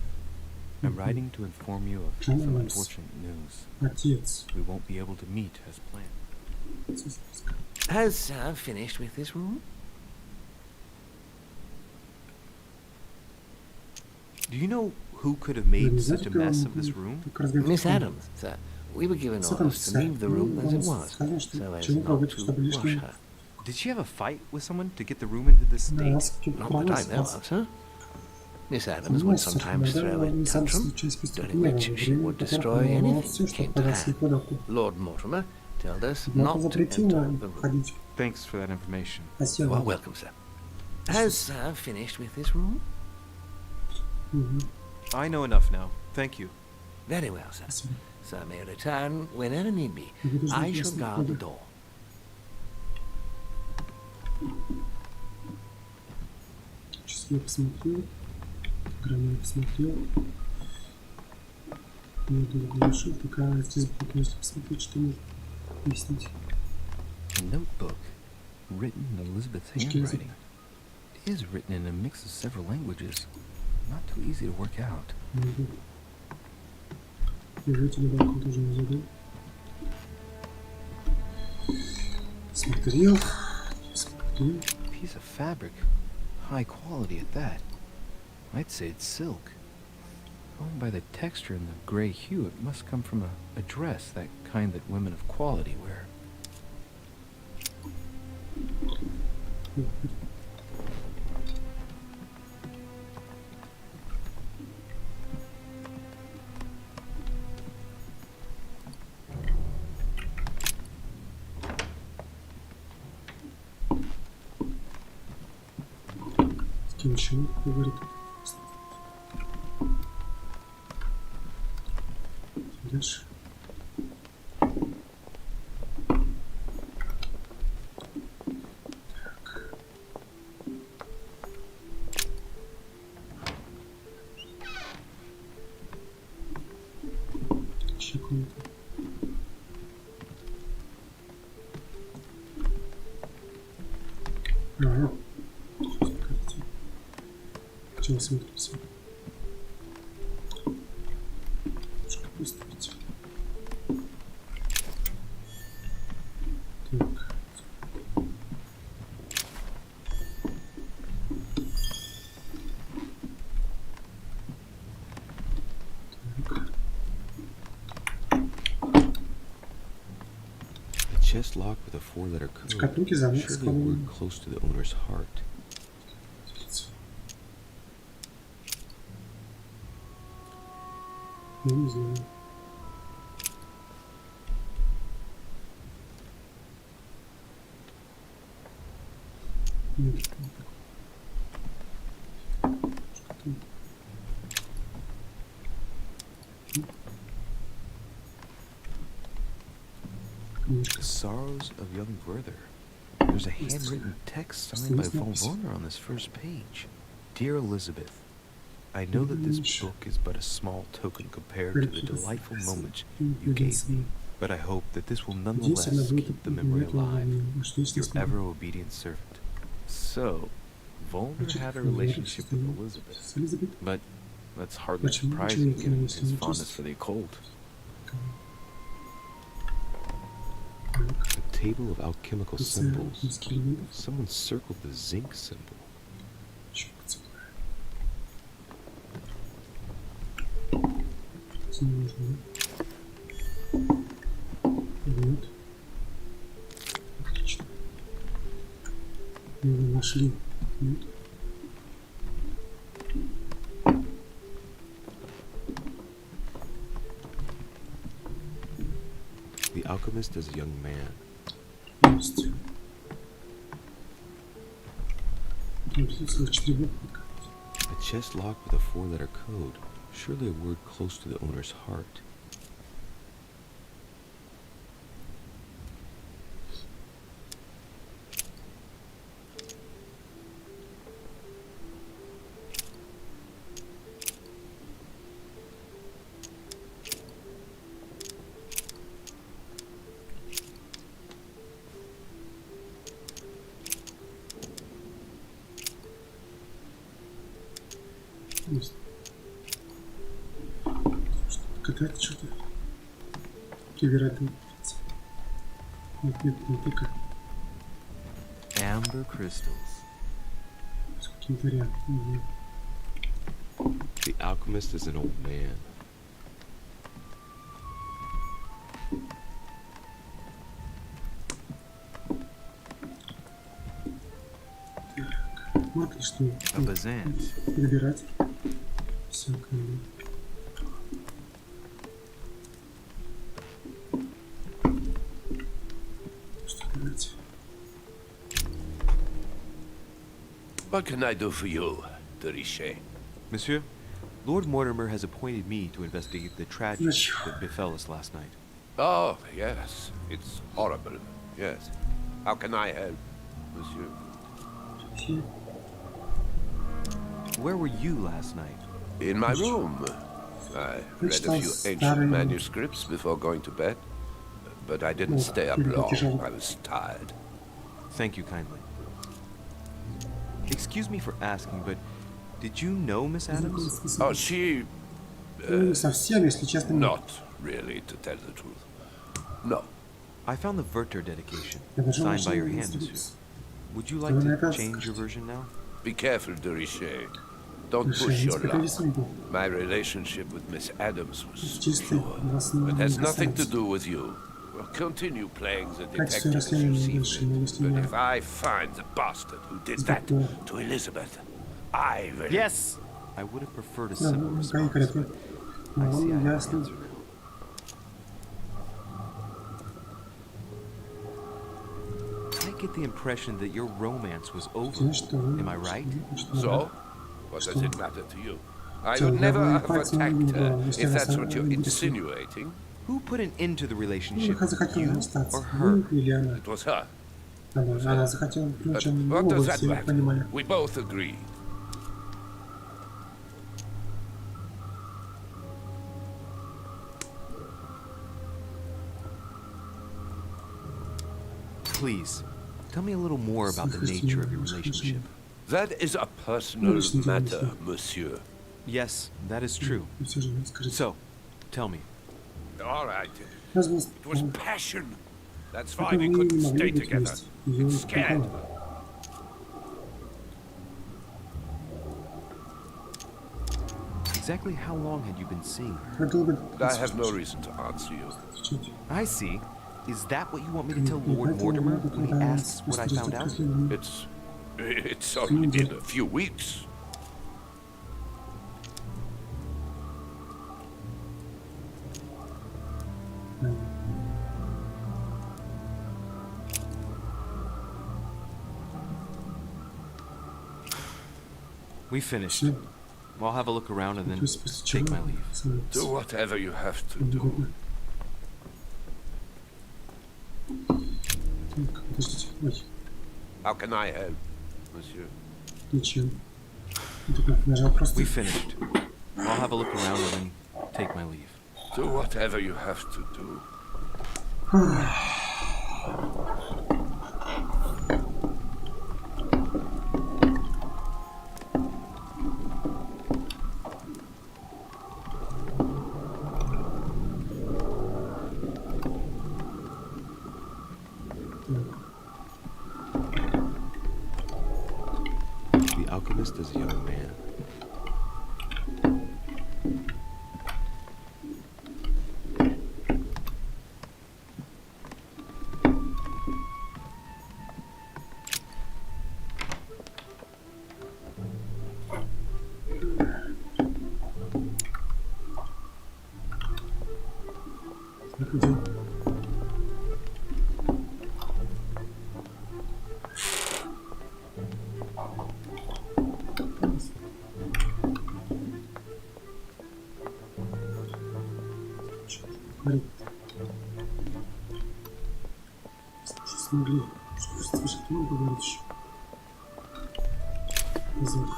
S10: I'm writing to inform you of some unfortunate news. We won't be able to meet as planned.
S7: Has Sam finished with this room?
S10: Do you know who could have made such a mess of this room?
S7: Miss Adams, sir. We were given orders to leave the room as it was, so as not to rush her.
S10: Did she have a fight with someone to get the room into this state?
S7: Not that I know of, sir. Miss Adams would sometimes throw a tantrum, during which she would destroy anything that came to hand. Lord Mortimer told us not to enter the room.
S10: Thanks for that information.
S7: You are welcome, sir. Has Sam finished with this room?
S10: I know enough now. Thank you.
S7: Very well, sir. Sir may return whenever need be. I shall guard the door.
S1: Сейчас я посмотрю. Программу посмотрел. Я долго решил, пока здесь будет можно посмотреть, что мне объяснить.
S10: A notebook, written in Elizabeth's handwriting, is written in a mix of several languages. Not too easy to work out.
S1: Смотрел.
S10: Piece of fabric, high quality at that. I'd say it's silk. Going by the texture and the gray hue, it must come from a dress, that kind that women of quality wear.
S1: Ничего не говорит. Дальше. Так. Еще комната. Ага. Чего смотрится? Немножко выставить. Так.
S10: A chest locked with a four-letter code.
S1: Шкатулки, замок,
S10: Surely a word close to the owner's heart.
S1: Я не знаю. Нет.
S10: The Sorrows of Young Werther. There's a handwritten text signed by von Werner on this first page. Dear Elizabeth, I know that this book is but a small token compared to the delightful moments you gave me, but I hope that this will nonetheless keep the memory alive. Your ever obedient servant. So, Volner had a relationship with Elizabeth, but that's hardly surprising given his fondness for the occult. A table of alchemical symbols. Someone circled the zinc symbol.
S1: Вот. Отлично. Мы его нашли. Вот.
S10: The alchemist is a young man.
S1: Есть.
S10: A chest locked with a 4-letter code. Surely a word close to the owner's heart.
S1: Катать что-то. Вероятно. Нет, не только.
S8: Amber crystals.
S1: С каким-то рядом.
S10: The alchemist is an old man.
S1: Так, вот что.
S8: A bazant.
S1: Выбирать. Всякое.
S9: What can I do for you, de Richet?
S10: Monsieur, Lord Mortimer has appointed me to investigate the tragedy that befell us last night.
S9: Oh, yes. It's horrible. Yes. How can I help, monsieur?
S10: Where were you last night?
S9: In my room. I read a few ancient manuscripts before going to bed, but I didn't stay up long. I was tired.
S10: Thank you kindly. Excuse me for asking, but did you know Miss Adams?
S9: Oh, she... not really, to tell the truth. No.
S10: I found the Werther dedication, signed by your hand, monsieur. Would you like to change your version now?
S9: Be careful, de Richet. Don't push your luck. My relationship with Miss Adams was pure. It has nothing to do with you. Well, continue playing the detective as you see fit. But if I find the bastard who did that to Elizabeth, I will...
S10: Yes! I would have preferred a simple response, but I see I have an answer now. I get the impression that your romance was over. Am I right?
S9: So? What does it matter to you? I would never have attacked her, if that's what you're insinuating.
S10: Who put an end to the relationship, you or her?
S9: It was her. But what does that matter? We both agree.
S10: Please, tell me a little more about the nature of your relationship.
S9: That is a personal matter, monsieur.
S10: Yes, that is true. So, tell me.
S9: All right. It was passion. That's why we couldn't stay together. Scared.
S10: Exactly how long had you been seeing her?
S9: I have no reason to answer you.
S10: I see. Is that what you want me to tell Lord Mortimer when he asks what I found out?
S9: It's only been a few weeks.
S10: We finished. I'll have a look around and then take my leave.
S9: Do whatever you have to do. How can I help, monsieur?
S10: We finished. I'll have a look around and then take my leave.
S9: Do whatever you have to do.
S10: The alchemist is a young man.
S1: говорит. Что смогли. Что слышать, ну, поговорить еще. Звук.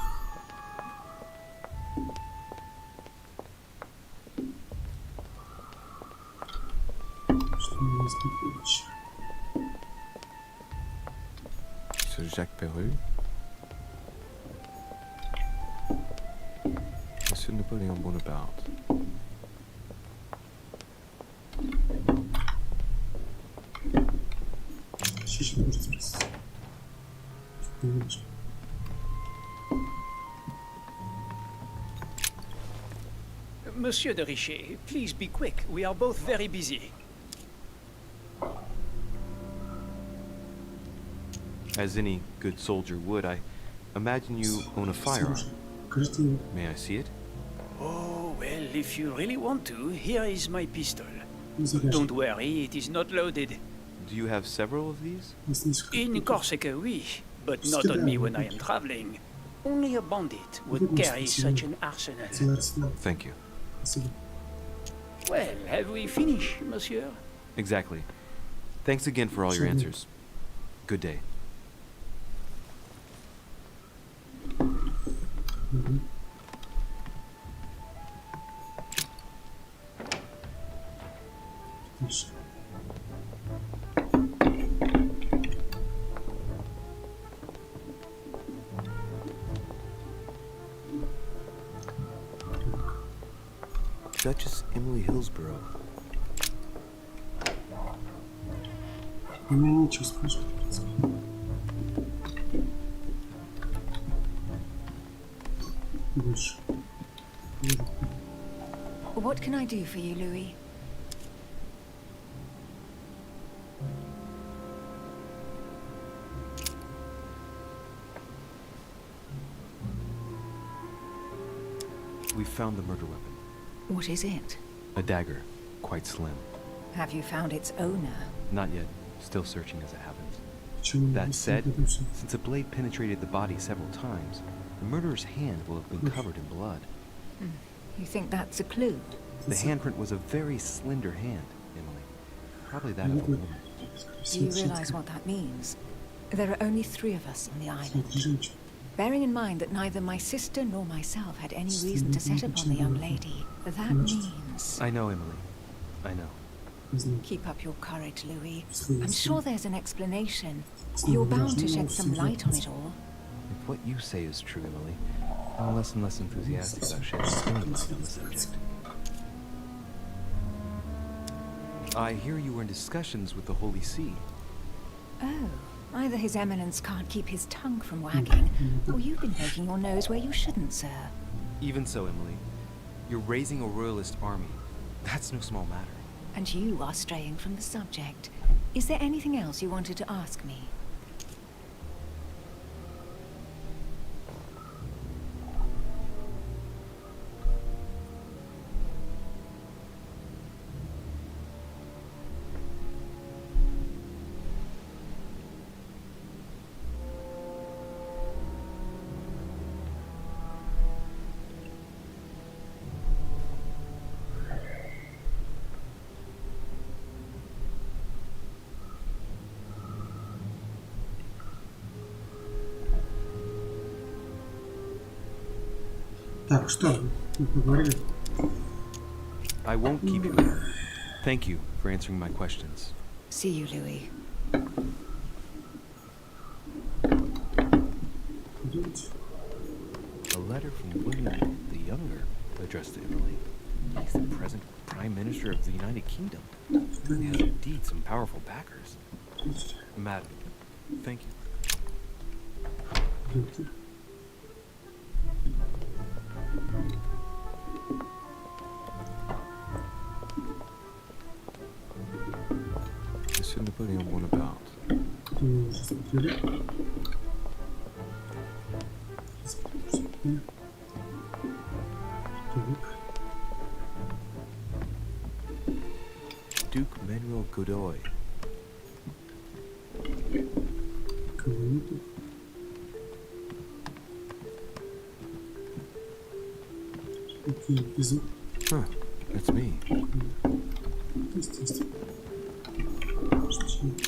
S1: Что мы не смотрели еще.
S10: Ce Jacques Perru. Monsieur Napoléon Bonaparte.
S1: Еще может спросить. Что немножко.
S6: Monsieur de Richet, please be quick. We are both very busy.
S10: As any good soldier would, I imagine you own a firearm. May I see it?
S6: Oh, well, if you really want to, here is my pistol. Don't worry, it is not loaded.
S10: Do you have several of these?
S6: In Corsica, oui, but not on me when I am traveling. Only a bandit would carry such an arsenal.
S10: Thank you.
S6: Well, have we finished, monsieur?
S10: Exactly. Thanks again for all your answers. Good day. Duchess Emily Hillsborough.
S1: У меня нечего спрашивать. Больше.
S4: What can I do for you, Louis?
S10: We found the murder weapon.
S4: What is it?
S10: A dagger, quite slim.
S4: Have you found its owner?
S10: Not yet. Still searching as it happens.
S1: Почему
S10: That
S1: не
S10: said,
S1: следующий?
S10: since a blade penetrated the body several times, the murderer's hand will have been covered in blood.
S4: You think that's a clue?
S10: The handprint was a very slender hand, Emily. Probably that of a woman.
S4: Do you realize what that means? There are only 3 of us on the island. Bearing in mind that neither my sister nor myself had any reason to set upon the young lady, that means...
S10: I know, Emily. I know.
S4: Keep up your courage, Louis. I'm sure there's an explanation. You're bound to shed some light on it all.
S10: If what you say is true, Emily, I'm less and less enthusiastic about shedding any light on the subject. I hear you were in discussions with the Holy See.
S4: Oh, either His Eminence can't keep his tongue from wagging, or you've been poking your nose where you shouldn't, sir.
S10: Even so, Emily, you're raising a royalist army. That's no small matter.
S4: And you are straying from the subject. Is there anything else you wanted to ask me?
S1: Так, что? Мы поговорили.
S10: I won't keep you here. Thank you for answering my questions.
S4: See you, Louis.
S1: Идемте.
S10: A letter from William the Younger addressed to Emily. He's the present Prime Minister of the United Kingdom. He has indeed some powerful backers. Madam, thank you.
S1: Идемте.
S10: Monsieur Napoléon Bonaparte.
S1: Мы уже смотрели. Смотрели. Так.
S10: Duke Manuel Godoy.
S1: Кого нету? Какие эпизоды?
S10: Huh. That's me.
S1: Естественно.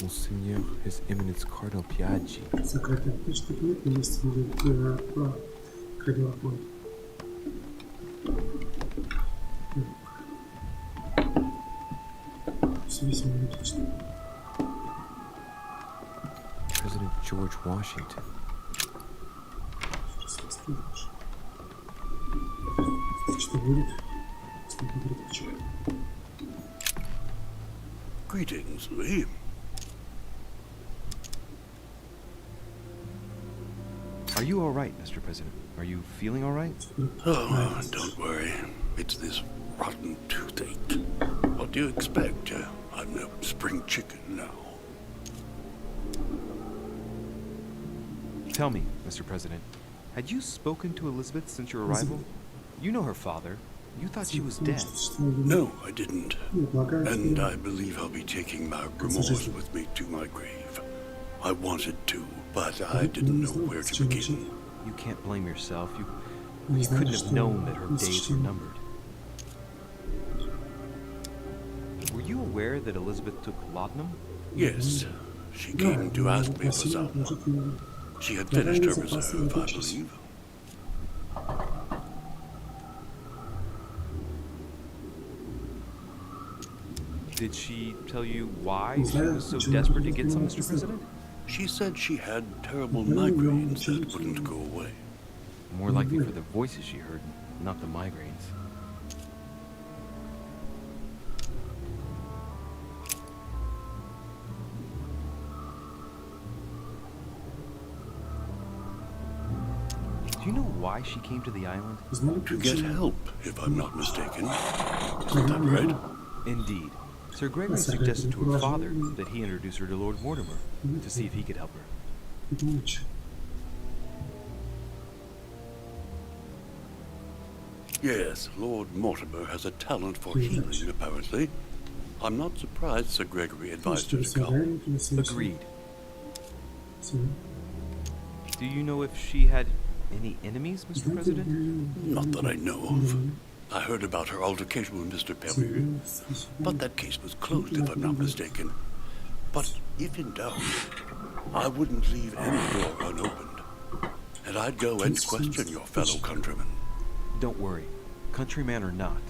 S10: Monseigneur, His Eminence Cardinal Piaggi.
S1: Закрытая почта нет, но есть про кредитор. Все весьма логично.
S10: President George Washington.
S1: Что будет?
S5: Greetings, Louis.
S8: Are you all right, Mr. President? Are you feeling all right?
S5: Oh, don't worry. It's this rotten toothache. What do you expect? I'm no spring chicken now.
S8: Tell me, Mr. President, had you spoken to Elizabeth since your arrival? You know her father. You thought she was dead.
S5: No, I didn't. And I believe I'll be taking my grimoires with me to my grave. I wanted to, but I didn't know where to begin.
S8: You can't blame yourself. You couldn't have known that her days were numbered. Were you aware that Elizabeth took laudanum?
S5: Yes, she came to ask me for some. She had finished her reserve, I believe.
S8: Did she tell you why she was so desperate to get some, Mr. President?
S5: She said she had terrible migraines that wouldn't go away.
S8: More likely for the voices she heard, not the migraines. Do you know why she came to the island?
S5: To get help, if I'm not mistaken. Isn't that right?
S8: Indeed. Sir Gregory suggested to her father that he introduce her to Lord Mortimer to see if he could help her.
S5: Yes, Lord Mortimer has a talent for healing, apparently. I'm not surprised Sir Gregory advised her to come.
S8: Agreed. Do you know if she had any enemies, Mr. President?
S5: Not that I know of. I heard about her altercation with Mr. Perry, but that case was closed, if I'm not mistaken. But if in doubt, I wouldn't leave any door unopened, and I'd go and question your fellow countrymen.
S8: Don't worry, countryman or not,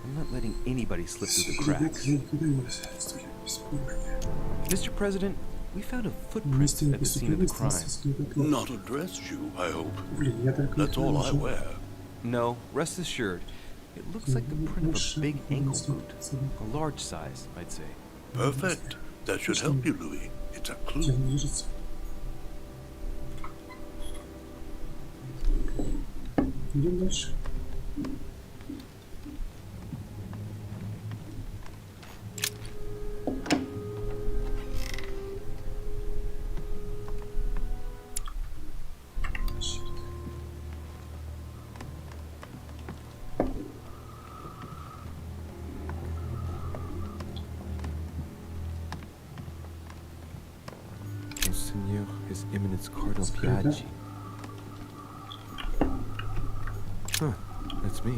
S8: I'm not letting anybody slip through the cracks. Mr. President, we found a footprint at the scene of the crime.
S5: Not a dress shoe, I hope. That's all I wear.
S8: No, rest assured. It looks like the print of a big ankle boot. A large size, I'd say.
S5: Perfect. That should help you, Louis. It's a clue.
S1: Идем дальше.
S10: Monseigneur, His Eminence Cardinal Piaggi. Huh, that's me.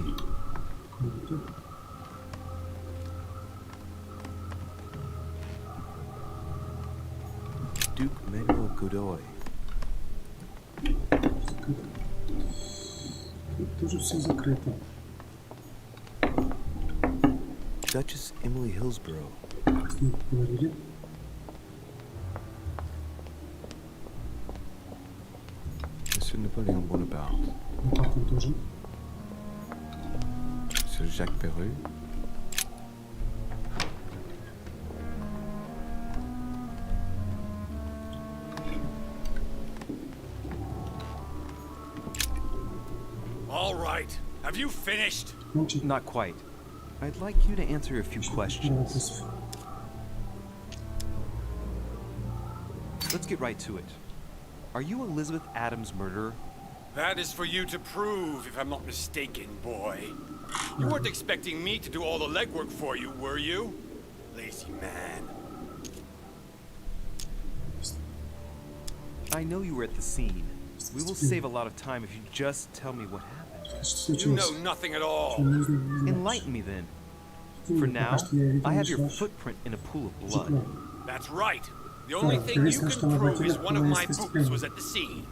S10: Duke Manuel Godoy.
S1: Тут тоже все закрыто.
S10: Duchess Emily Hillsborough.
S1: С ней поговорили.
S10: Monsieur Napoléon Bonaparte.
S1: Потом тоже.
S10: Monsieur Jacques Perru.
S11: All right. Have you finished?
S8: Not quite. I'd like you to answer a few questions. Let's get right to it. Are you Elizabeth Adams' murderer?
S11: That is for you to prove, if I'm not mistaken, boy. You weren't expecting me to do all the legwork for you, were you? Lazy man.
S8: I know you were at the scene. We will save a lot of time if you just tell me what happened.
S11: You know nothing at all.
S8: Enlighten me then. For now, I have your footprint in a pool of blood.
S11: That's right. The only thing you can prove is one of my boots was at the scene.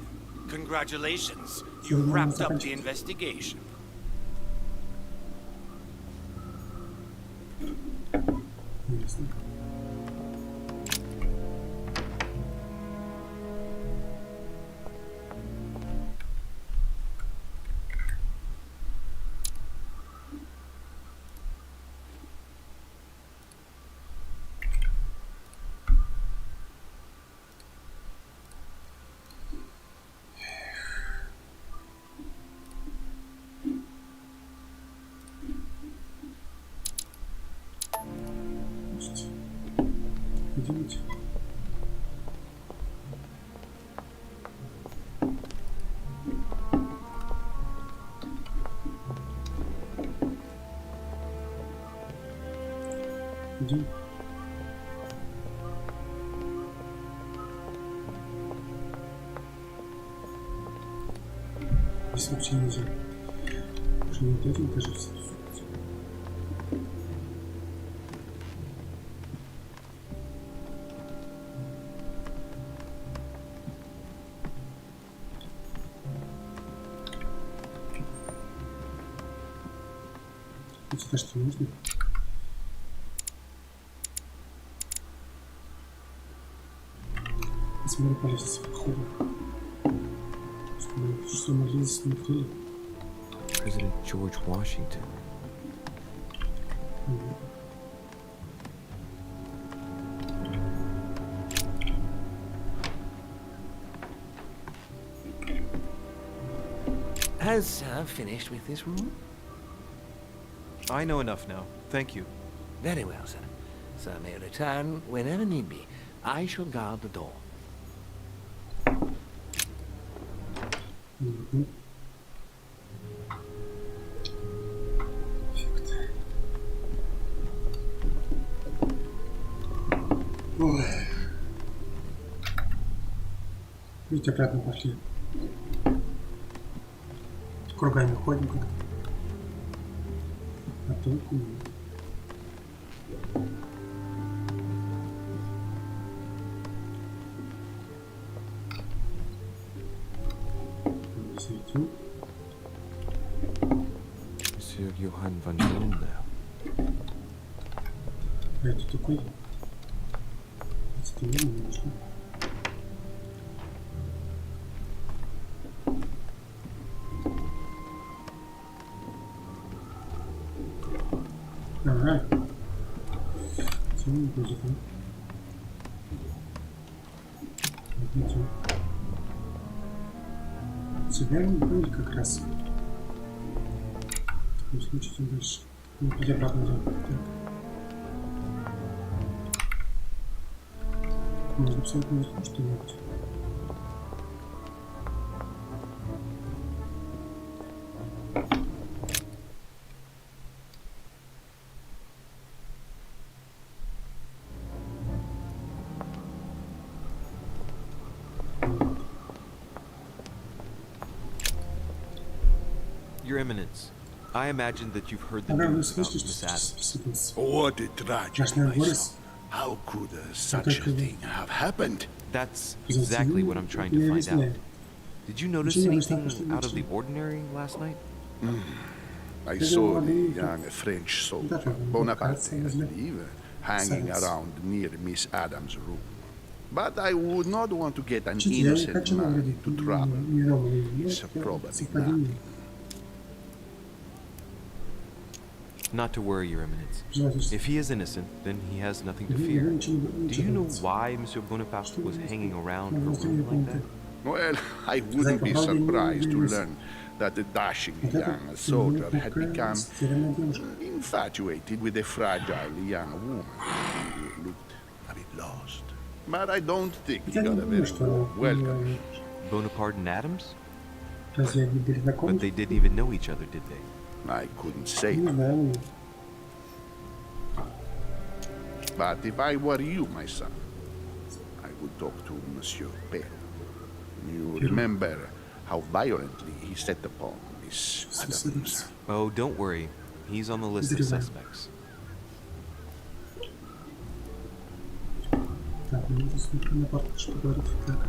S11: Congratulations. You wrapped up the investigation.
S1: Идемте. Идем. Здесь вообще нельзя. Уже не этим даже все. Сюда что нужно? Посмотри по лестнице подхода. Что мы здесь смотрели?
S10: President George Washington.
S9: Has Sir finished with this room?
S8: I know enough now. Thank you.
S9: Very well, sir. Sir may return whenever need be. I shall guard the door.
S1: Ой. Видите, обратно пошли. Кругами ходим как-то. А толку нет. Зайдем.
S10: Monsieur Johann van Volner.
S1: А это такой? Это не нужно. Ага. Тем не будет, да? Идем. Тебя не были как раз. В таком случае идем дальше. Ну, пойди обратно идем. Так. Можно абсолютно не что-нибудь.
S8: Your Eminence, I imagine that you've heard the news about Miss Adams.
S5: What a tragedy, my son. How could such a thing have happened?
S8: That's exactly what I'm trying to find out. Did you notice anything out of the ordinary last night?
S5: I saw the young French soldier, Bonaparte, I believe, hanging around near Miss Adams' room. But I would not want to get an innocent man to trouble. It's probably nothing.
S8: Not to worry, Your Eminence. If he is innocent, then he has nothing to fear. Do you know why Monsieur Bonaparte was hanging around her room like that?
S5: Well, I wouldn't be surprised to learn that the dashing young soldier had become infatuated with a fragile young woman. He looked a bit lost. But I don't think he got a very warm welcome.
S8: Bonaparte and Adams? But they didn't even know each other, did they?
S5: I couldn't say that. But if I were you, my son, I would talk to Monsieur Perrault. You remember how violently he set upon Miss Adams.
S8: Oh, don't worry. He's on the list of suspects.
S1: Так, ну здесь на парке что говорит. Так.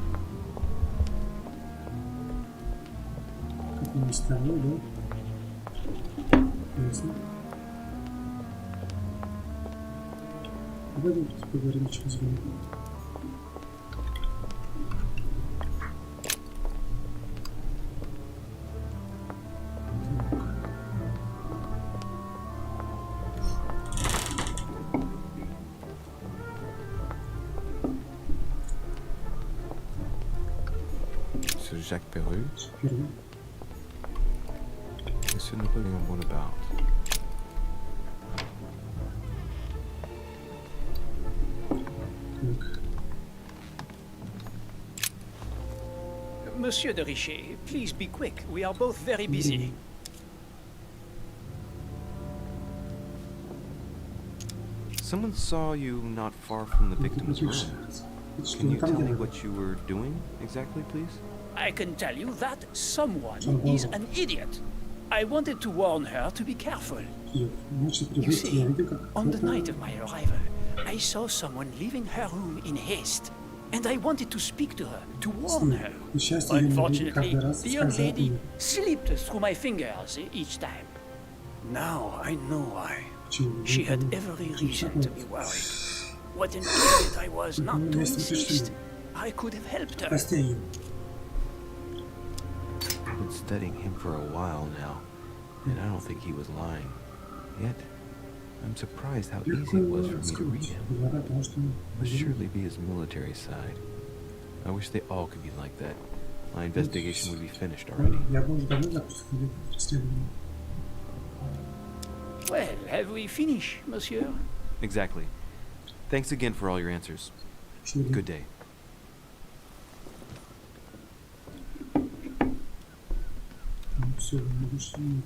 S1: Как мы ставим, да? Ясно. Давай поговорим, чем звоним.
S10: Jacques Perru, Monsieur Napoléon Bonaparte.
S6: Monsieur de Richet, please be quick. We are both very busy.
S10: Someone saw you not far from the victim's room. Can you tell me what you were doing exactly, please?
S6: I can tell you that someone is an idiot. I wanted to warn her to be careful. You see, on the night of my arrival, I saw someone leaving her room in haste, and I wanted to speak to her, to warn her. Unfortunately, the young lady slipped through my fingers each time. Now I know why. She had every reason to be worried. What an idiot I was not to insist. I could have helped her.
S10: I've been studying him for a while now, and I don't think he was lying. Yet, I'm surprised how easy it was for me to read him. Must surely be his military side. I wish they all could be like that. My investigation would be finished already.
S6: Well, have we finished, monsieur?
S10: Exactly. Thanks again for all your answers. Good day.
S1: Все, могу что-нибудь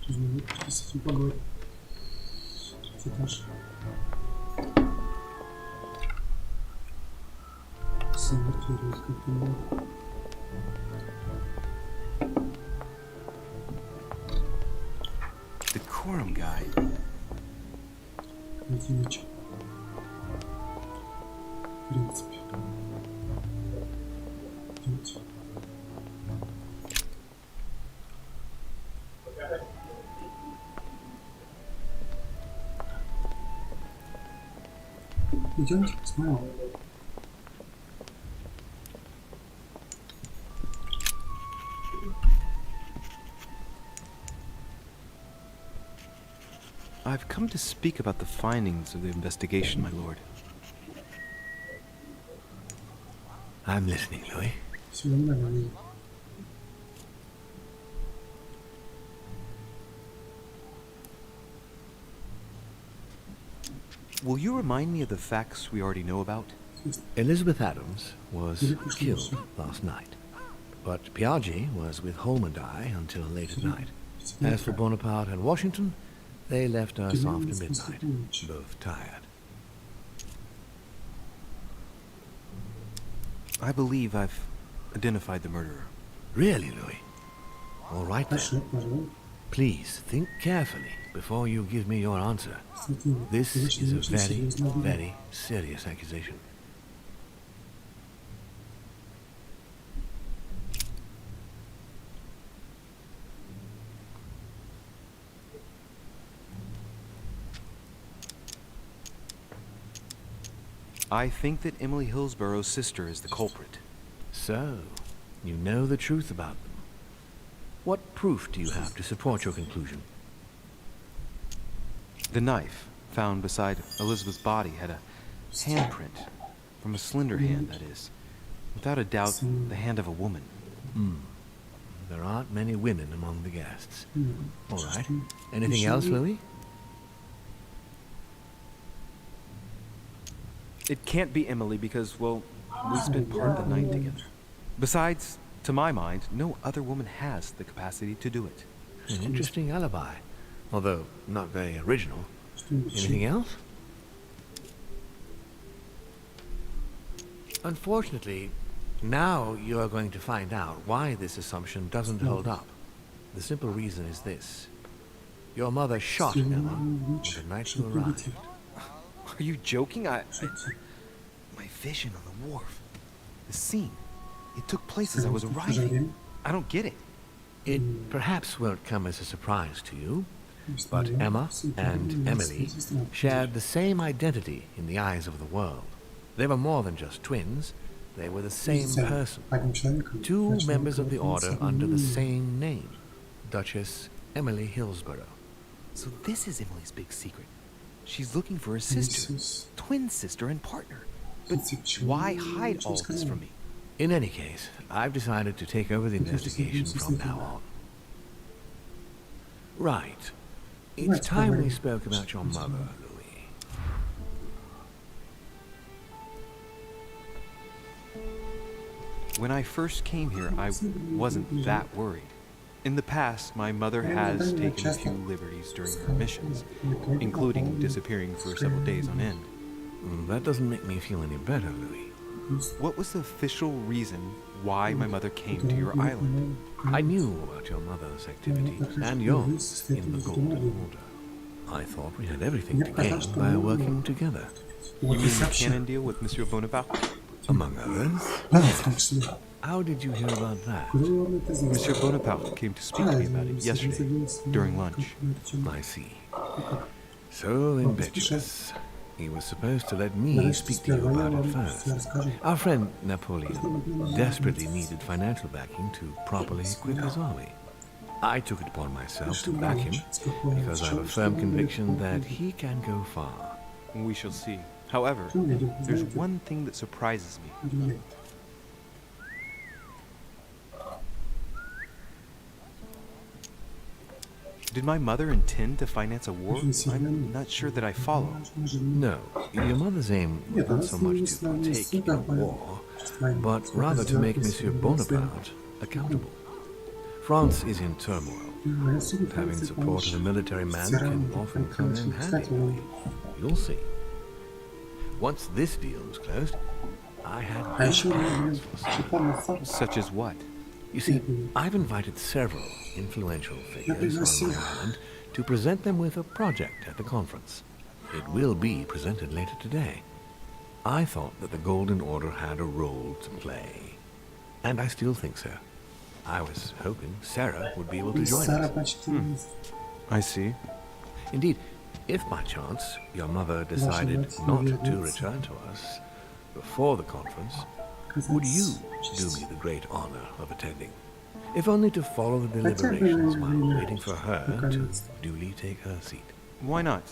S1: узнавать, подписываться, поговорить. Этаж. Самортировать как-то надо.
S10: Decorum guide.
S1: Одиночек. В принципе. Идемте посмотрим.
S10: I've come to speak about the findings of the investigation, my lord.
S7: I'm listening, Louis.
S1: Все нормально.
S10: Will you remind me of the facts we already know about?
S7: Elizabeth Adams was killed last night, but Piaggi was with Holm and I until late at night. As for Bonaparte and Washington, they left us after midnight, both tired.
S10: I believe I've identified the murderer.
S7: Really, Louis? All right then. Please think carefully before you give me your answer. This is a very, very serious accusation.
S10: I think that Emily Hillsborough's sister is the culprit.
S7: So, you know the truth about them. What proof do you have to support your conclusion?
S10: The knife found beside Elizabeth's body had a handprint, from a slender hand, that is. Without a doubt, the hand of a woman.
S7: There aren't many women among the guests. All right. Anything else, Louis?
S10: It can't be Emily because, well, we spent part of the night together. Besides, to my mind, no other woman has the capacity to do it.
S7: An interesting alibi, although not very original. Anything else? Unfortunately, now you are going to find out why this assumption doesn't hold up. The simple reason is this. Your mother shot Emma on the night you arrived.
S10: Are you joking? vision on the wharf. The scene. It took place as I was arriving. I don't get it.
S9: It perhaps won't come as a surprise to you, but Emma and Emily shared the same identity in the eyes of the world. They were more than just twins. They were the same person. Two members of the order under the same name, Duchess Emily Hillsborough.
S10: So this is Emily's big secret. She's looking for a sister, twin sister and partner. But why hide all this from me?
S9: In any case, I've decided to take over the investigation from now on. Right. It's time we spoke about your mother, Louis.
S10: When I first came here, I wasn't that worried. In the past, my mother has taken a few liberties during her missions, including disappearing for several days on end.
S9: That doesn't make me feel any better, Louis.
S10: What was the official reason why my mother came to your island?
S9: I knew about your mother's activities and yours in the Golden Order. I thought we had everything to gain by working together.
S10: You mean the canon deal with Monsieur Bonaparte?
S9: Among others. How did you hear about that?
S10: Monsieur Bonaparte came to speak to me about it yesterday, during lunch.
S9: I see. So impetuous. He was supposed to let me speak to you about it first. Our friend Napoleon desperately needed financial backing to properly equip his army. I took it upon myself to back him because I have a firm conviction that he can go far.
S10: We shall see. However, there's one thing that surprises me. Did my mother intend to finance a war? I'm not sure that I follow.
S9: No, your mother's aim was not so much to partake in a war, but rather to make Monsieur Bonaparte accountable. France is in turmoil, and having the support of a military man can often come in handy. You'll see. Once this deal was closed, I had big plans for Sarah.
S10: Such as what?
S9: You see, I've invited several influential figures on my island to present them with a project at the conference. It will be presented later today. I thought that the Golden Order had a role to play, and I still think so. I was hoping Sarah would be able to join us.
S10: I see.
S9: Indeed, if by chance your mother decided not to return to us before the conference, would you do me the great honor of attending? If only to follow the deliberations while waiting for her to duly take her seat.
S10: Why not?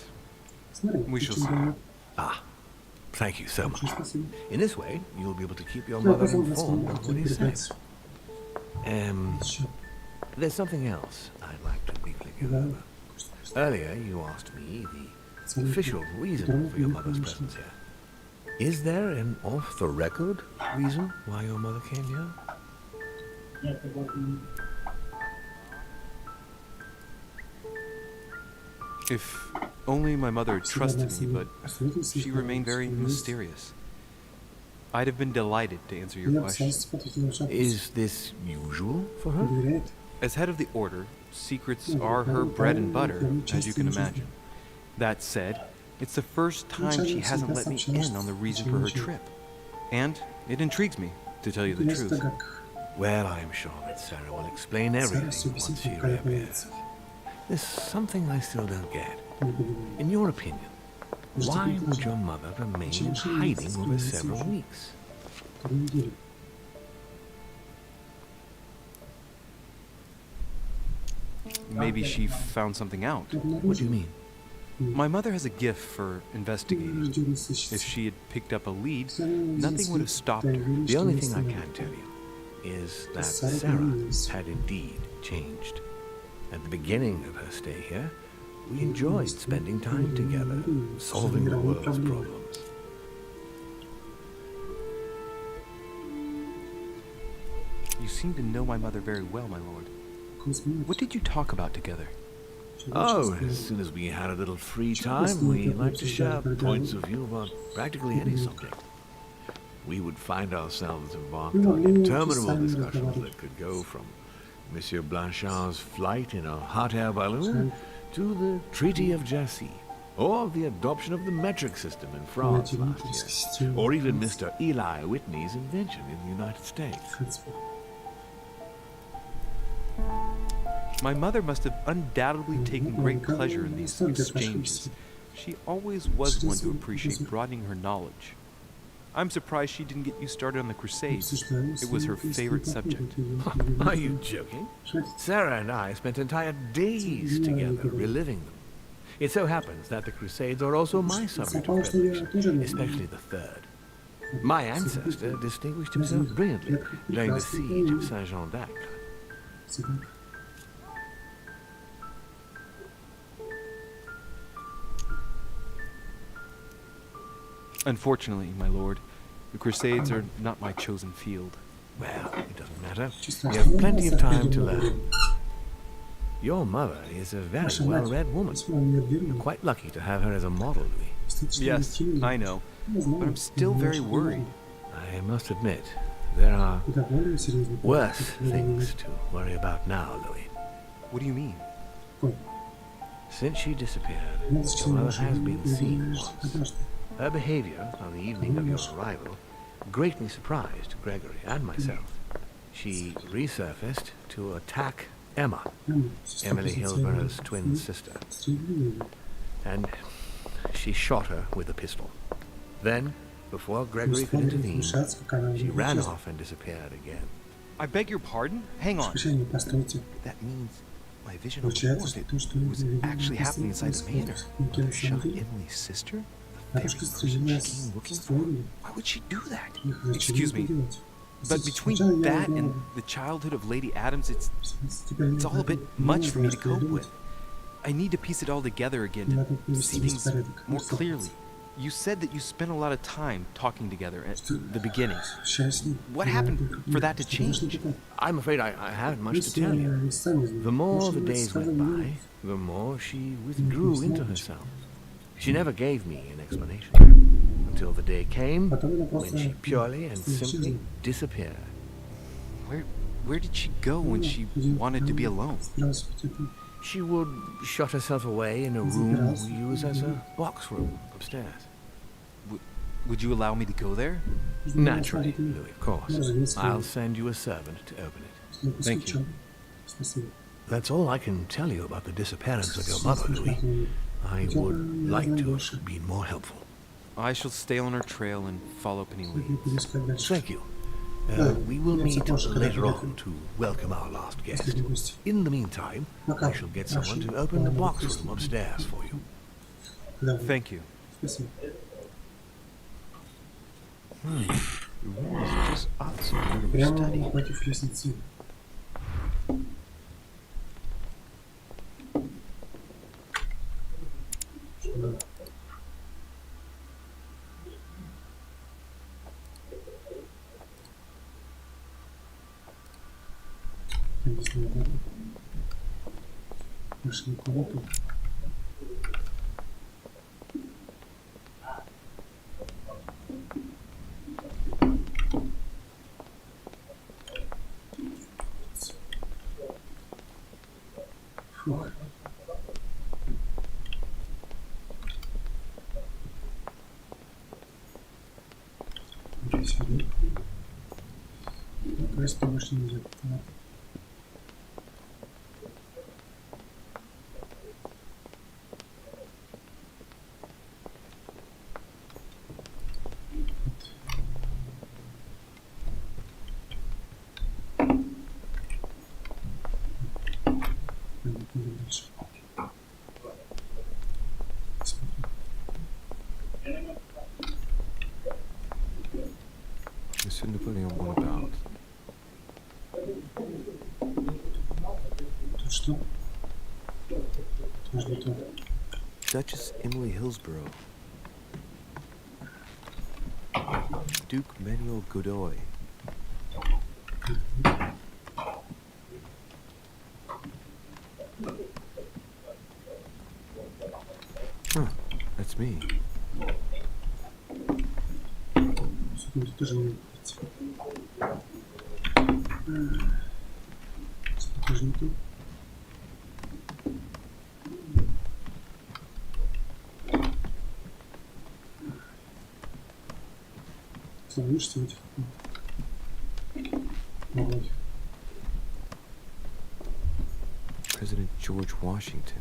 S10: We shall see.
S9: Ah, thank you so much. In this way, you'll be able to keep your mother informed of what he says. There's something else I'd like to briefly go over. Earlier, you asked me the official reason for your mother's presence here. Is there an off-the-record reason why your mother came here?
S10: If only my mother trusted me, but she remained very mysterious. I'd have been delighted to answer your question.
S9: Is this usual for her?
S10: As head of the Order, secrets are her bread and butter, as you can imagine. That said, it's the first time she hasn't let me in on the reason for her trip. And it intrigues me, to tell you the truth.
S9: Well, I'm sure that Sarah will explain everything once she reappears. There's something I still don't get. In your opinion, why would your mother remain in hiding over several weeks?
S10: Maybe she found something out.
S9: What do you mean?
S10: My mother has a gift for investigating. If she had picked up a lead, nothing would have stopped her.
S9: The only thing I can tell you is that Sarah had indeed changed. At the beginning of her stay here, we enjoyed spending time together, solving the world's problems.
S10: You seem to know my mother very well, my lord. What did you talk about together?
S9: Oh, as soon as we had a little free time, we liked to share points of view about practically any subject. We would find ourselves embarked on interminable discussions that could go from Monsieur Blanchard's flight in a hot air balloon to the Treaty of Jassy,
S2: Or the adoption of the metric system in France last year. Or even Mr. Eli Whitney's invention in the United States.
S8: My mother must have undoubtedly taken great pleasure in these exchanges. She always was one to appreciate broadening her knowledge. I'm surprised she didn't get you started on the Crusades. It was her favorite subject.
S2: Are you joking? Sarah and I spent entire days together reliving them. It so happens that the Crusades are also my subject of predilection, especially the third. My ancestor distinguished himself brilliantly during the siege of Saint-Jean d'Acre.
S8: Unfortunately, my lord, the Crusades are not my chosen field.
S2: Well, it doesn't matter. We have plenty of time to learn. Your mother is a very well-read woman. You're quite lucky to have her as a model, Louis.
S8: Yes, I know, but I'm still very worried.
S2: I must admit, there are worse things to worry about now, Louis.
S8: What do you mean?
S2: Since she disappeared, your mother has been seen once. Her behavior on the evening of your arrival greatly surprised Gregory and myself. She resurfaced to attack Emma, Emily Hillsborough's twin sister, and she shot her with a pistol. Then, before Gregory could intervene, she ran off and disappeared again.
S8: I beg your pardon? Hang on.
S10: That means my vision of the war was actually happening inside the manor. Mother shot Emily's sister? The very person she came looking for? Why would she do that?
S8: Excuse me, but between that and the childhood of Lady Adams, it's all a bit much for me to cope with. I need to piece it all together again to see things more clearly. You said that you spent a lot of time talking together at the beginning. What happened for that to change?
S2: I'm afraid I haven't much to tell you. The more the days went by, the more she withdrew into herself. She never gave me an explanation, until the day came when she purely and simply disappeared.
S8: Where did she go when she wanted to be alone?
S2: She would shut herself away in a room we use as a box room upstairs.
S8: Would you allow me to go there?
S2: Naturally, Louis, of course. I'll send you a servant to open it.
S8: Thank you.
S2: That's all I can tell you about the disappearance of your mother, Louis. I would like to have been more helpful.
S8: I shall stay on her trail and follow up any leads.
S2: Thank you. We will meet later on to welcome our last guest. In the meantime, I shall get someone to open the box room upstairs for you.
S8: Thank you.
S10: The room is just opposite her study. Monsieur Napoléon Bonaparte. Duchess Emily Hillsborough. Duke Manuel Godoy. Huh, that's me.
S1: Становишься в этих дороги.
S10: President George Washington.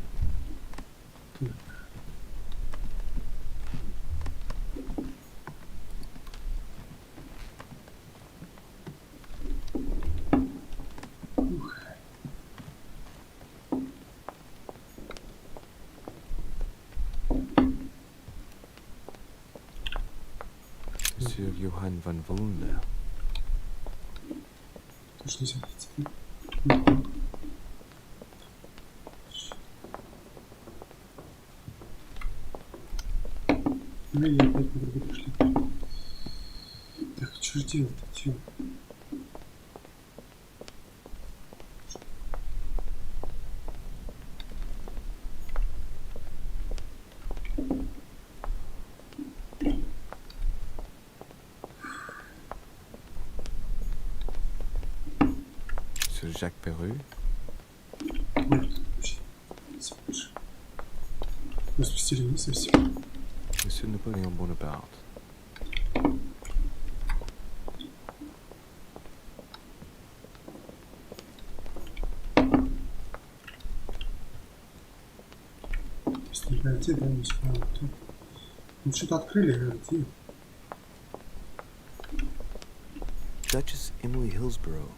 S10: Monsieur Johann von Volner.
S1: Точно взять. Ну и опять на другой пошли. Так, что же делать-то? Чё?
S10: Monsieur Jacques Perru.
S1: Распустили не совсем.
S10: Monsieur Napoléon Bonaparte.
S1: Если не пройти, да, не справа, то... Ну, что-то открыли, где?
S10: Duchess Emily Hillsborough.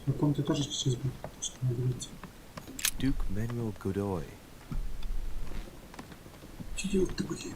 S1: В каком-то тоже сейчас будет, что надо говорить.
S10: Duke Manuel Godoy.
S1: Что делать-то будем?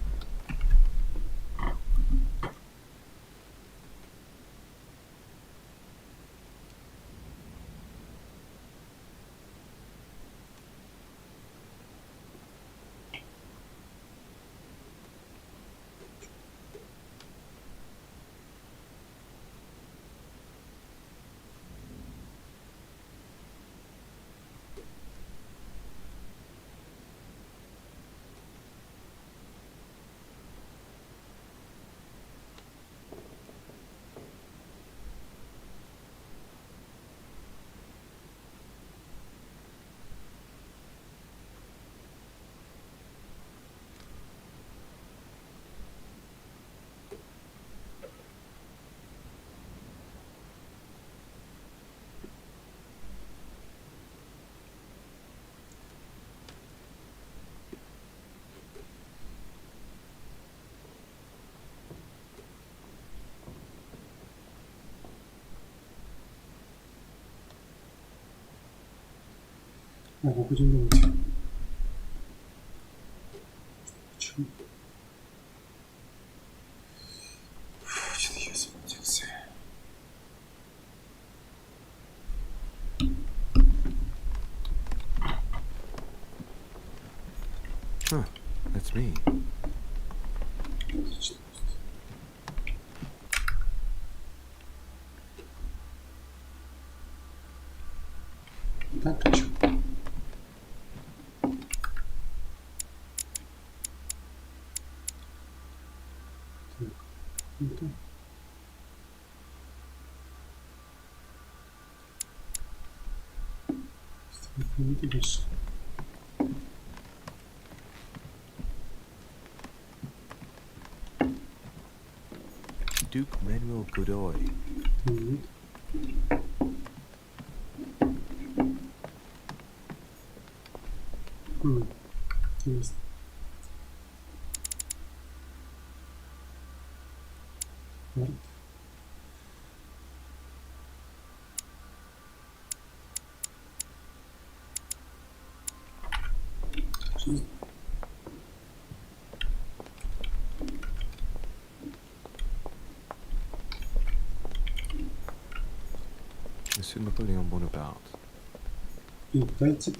S1: Ого, будем думать. Почему? Что-то я заблудился.
S10: Huh, that's me.
S1: Отлично. Так, а что? Это. Не видишь.
S10: Duke Manuel Godoy.
S1: Интересно. Вот. Жизнь.
S10: Monsieur Napoléon Bonaparte.
S1: И дайте.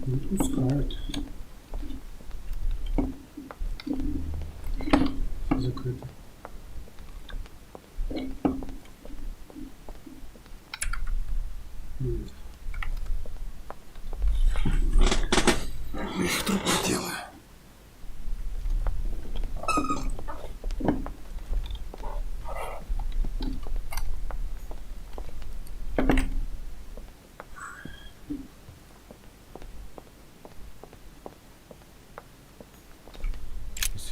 S1: Не пускают. Закрыто. Нет. Их трудно дело.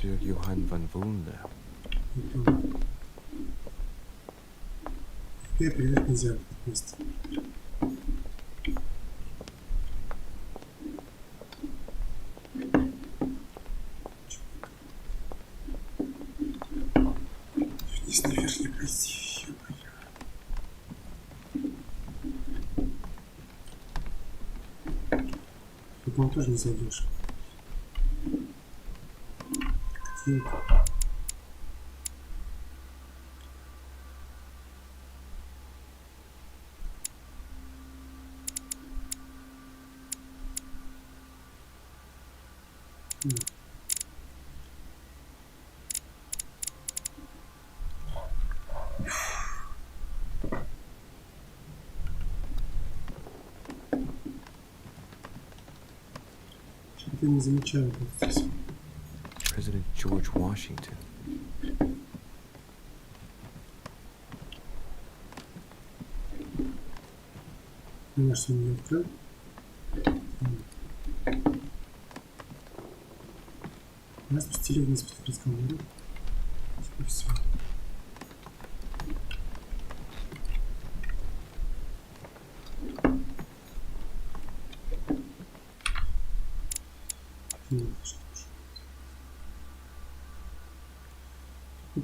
S10: Sir Johann van Vulner.
S1: Теперь передать нельзя в это место. Вниз наверх не пройти. Тут он тоже не зайдешь. Где это? Что-то я не замечаю вот здесь.
S10: President George Washington.
S1: Конечно, не открыл. Нас спустили вниз после разговора. Теперь все.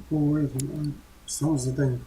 S1: По этому само задание.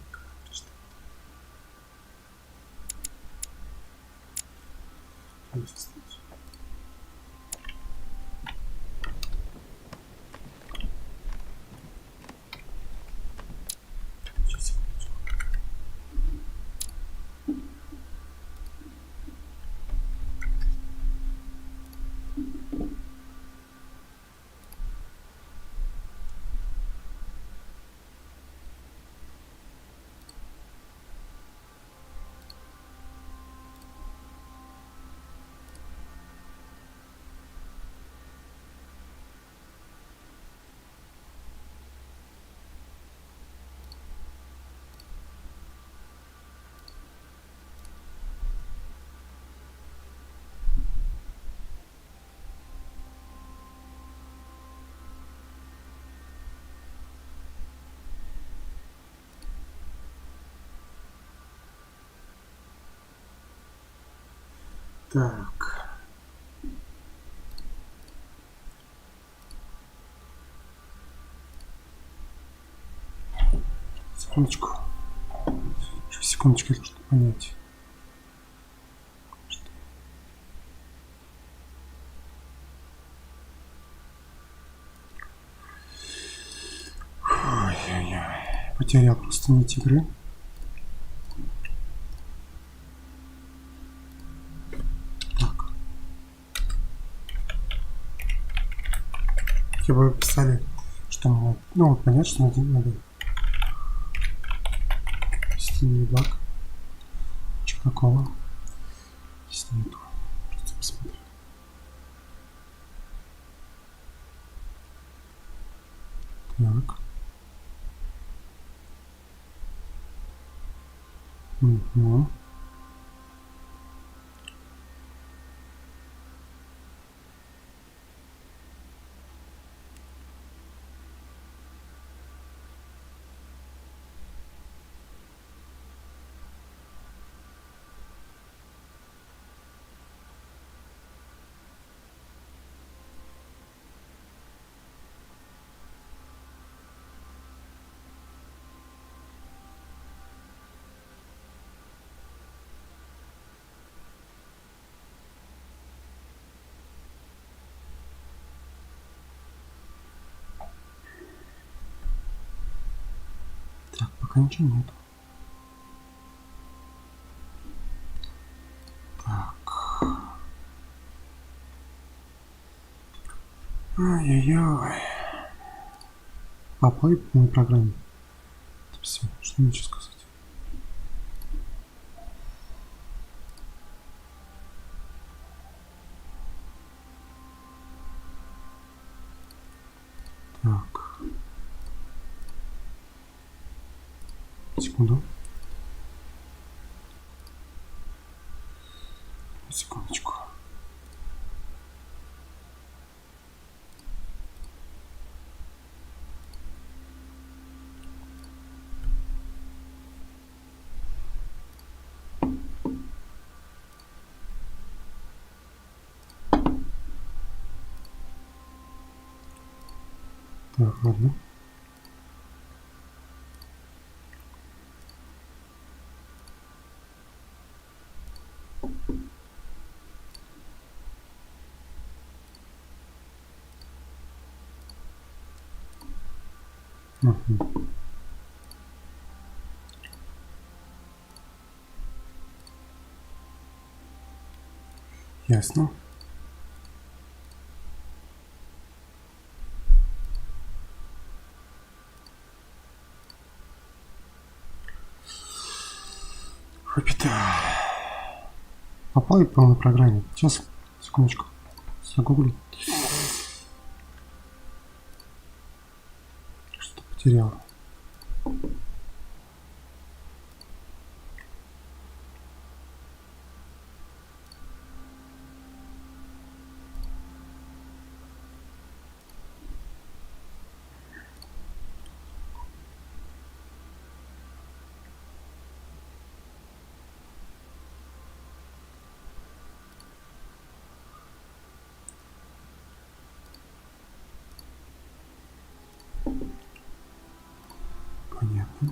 S1: Так. Секундочку. Сейчас, секундочку, я должен понять. Ой-ой-ой. Потерял просто нить игры. Хотя бы писали, что мы, ну вот понятно, что надо системный баг. Ничего такого здесь нету. Просто посмотрим. Так. Угу. Так, пока ничего нет. Так. Ай-яй-яй. Поплыть по моей программе. Все, что мне еще сказать? Так. Секунду. Секундочку. Так, ладно. Угу. Ясно. Капитан. Попал я по полной программе. Сейчас, секундочку. Загуглю. Что-то потерял. Понятно.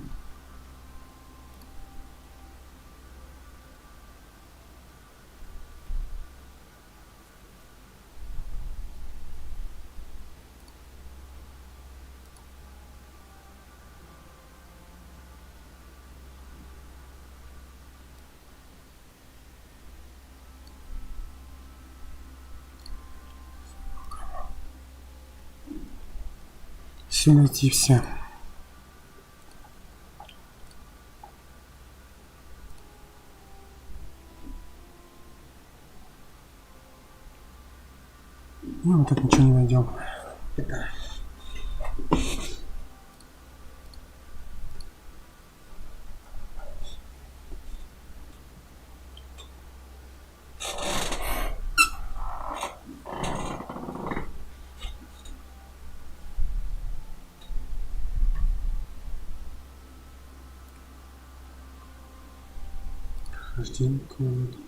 S1: Все найти, все. Ну, мы так ничего не найдем. Прохождение какого-то.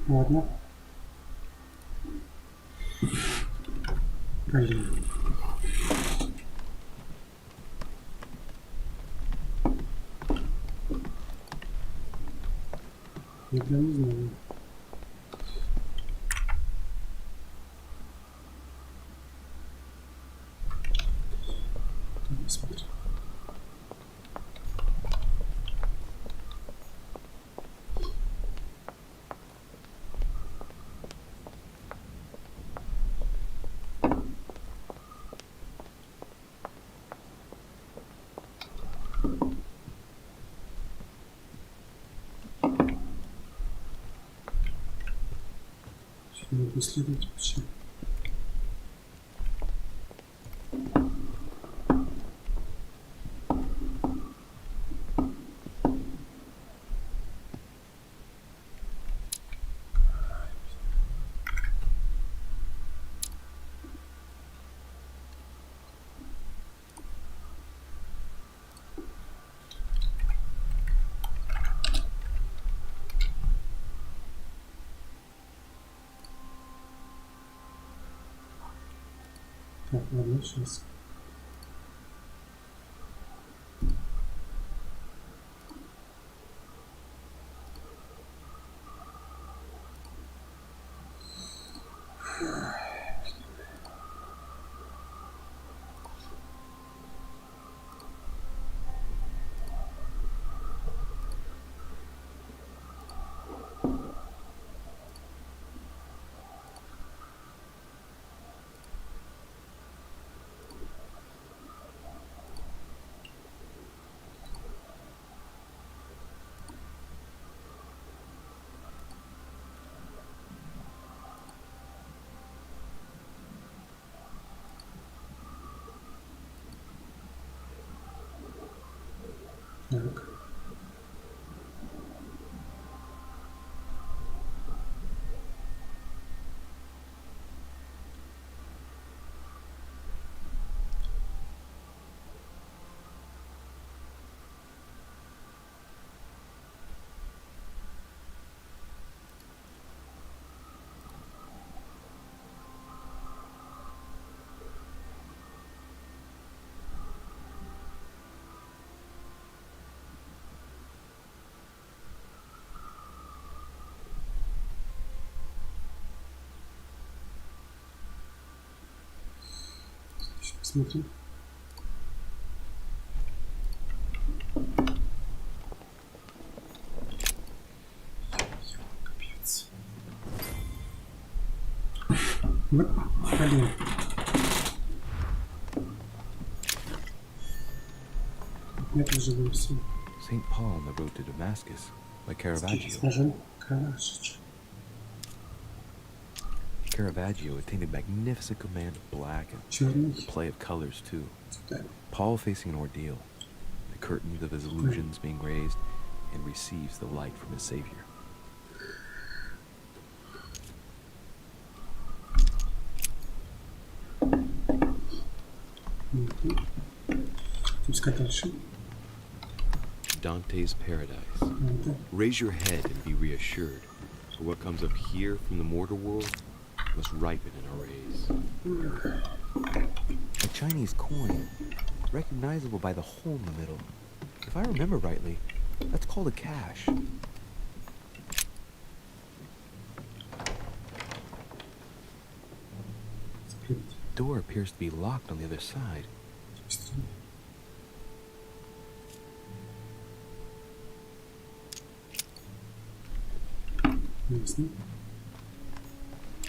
S1: Ладно. Блин. Я прям не знаю. Посмотрим. Могу исследовать почему. Так, ладно, сейчас. Так. Посмотрим. Капец. Вот, блин. Я тоже был все.
S10: St. Paul on the road to Damascus by Caravaggio.
S1: Сражен Караваджо.
S10: Caravaggio attained a magnificent command of black and
S1: Черный.
S10: the play of colors too.
S1: Да.
S10: Paul facing an ordeal, the curtains of his illusions being raised, and receives the light from his Savior.
S1: Пускай дальше.
S10: Dante's Paradise.
S1: Да.
S10: Raise your head and be reassured, for what comes up here from the mortal world must ripen in our rays. A Chinese coin, recognizable by the hole in the middle. If I remember rightly, that's called a cash. The door appears to be locked on the other side.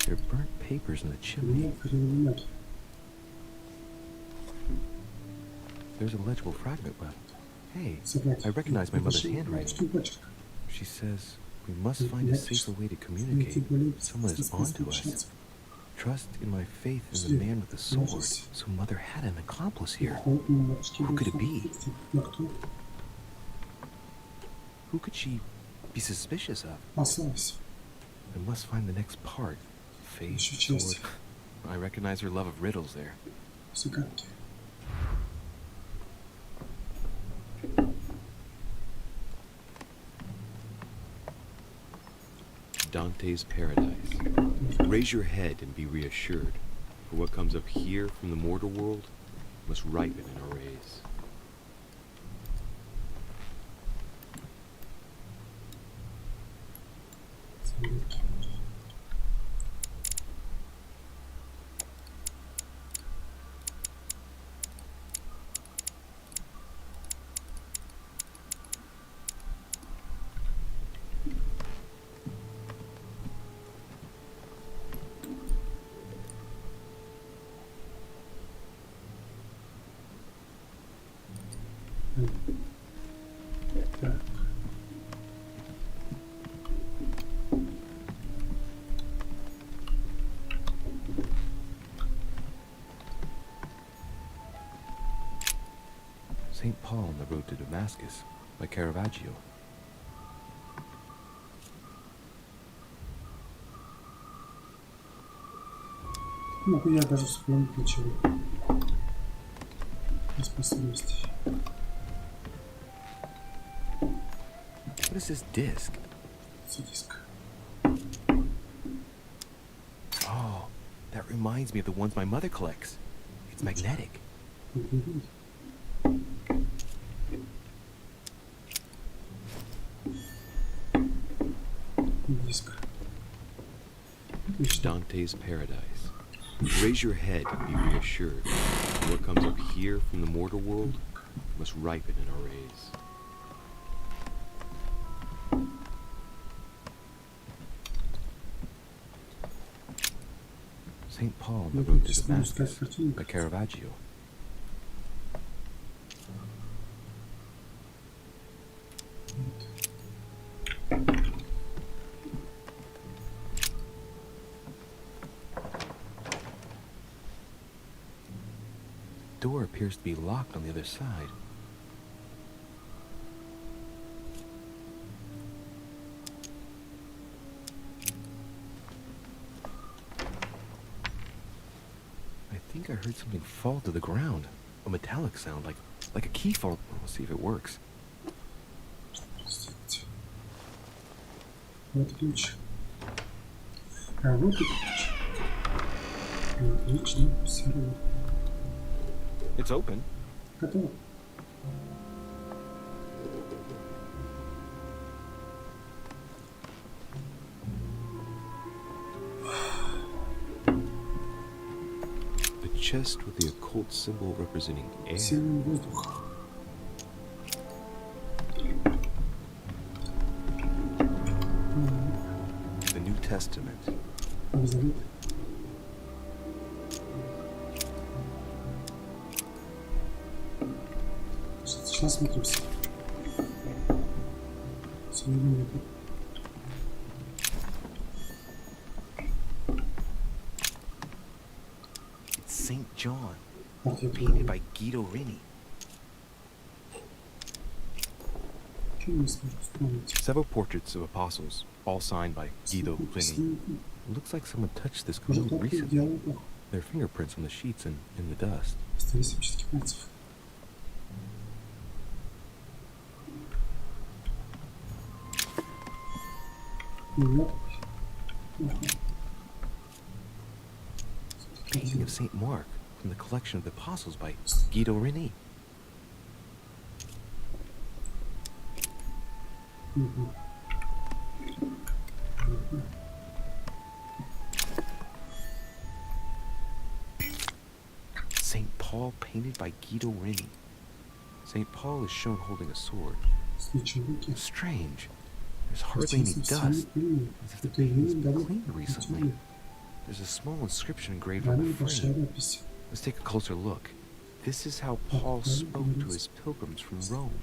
S10: There are burnt papers in the chimney. There's a legible fragment, but hey, I recognize my mother's handwriting. She says we must find a safer way to communicate. Someone is onto us. Trust in my faith in the man with the sword. So mother had an accomplice here. Who could it be? Who could she be suspicious of? I must find the next part. Faith, sword. I recognize her love of riddles there. Dante's Paradise. Raise your head and be reassured, for what comes up here from the mortal world must ripen in our rays. St. Paul on the Road to Damascus by Caravaggio.
S1: Могу я даже вспомнить ничего. Без способностей.
S10: What is this disc?
S1: Диск.
S10: Oh, that reminds me of the ones my mother collects. It's magnetic.
S1: Диск.
S10: Dante's Paradise. Raise your head and be reassured. What comes up here from the mortal world must ripen in our rays. St. Paul on the Road to Damascus by Caravaggio. The door appears to be locked on the other side. I think I heard something fall to the ground. A metallic sound, like a key fall. We'll see if it works.
S1: Вот ключ. А вот и ключ. Отлично, все равно.
S10: It's open.
S1: Готово.
S10: The chest with the occult symbol representing air.
S1: Сильный воздух.
S10: The New Testament.
S1: Завет. Сейчас смотримся. Сегодня
S10: It's St. John,
S1: портрет
S10: painted by Guido Reni.
S1: Чего не смогу вспомнить?
S10: Several portraits of apostles, all signed by Guido Reni. Looks like someone touched this
S1: Может,
S10: code
S1: только
S10: recently.
S1: диалогах.
S10: There are fingerprints on the sheets and in the dust.
S1: Остались отпечатки пальцев. Нет.
S10: Painting of St. Mark from the collection of the apostles by Guido Reni. St. Paul painted by Guido Reni. St. Paul is shown holding a sword.
S1: Свечевики.
S10: Strange. There's hardly any dust, as if the paint has been cleaned recently. There's a small inscription engraved on the
S1: Большая
S10: frame.
S1: надпись.
S10: Let's take a closer look. This is how Paul spoke to his pilgrims from Rome.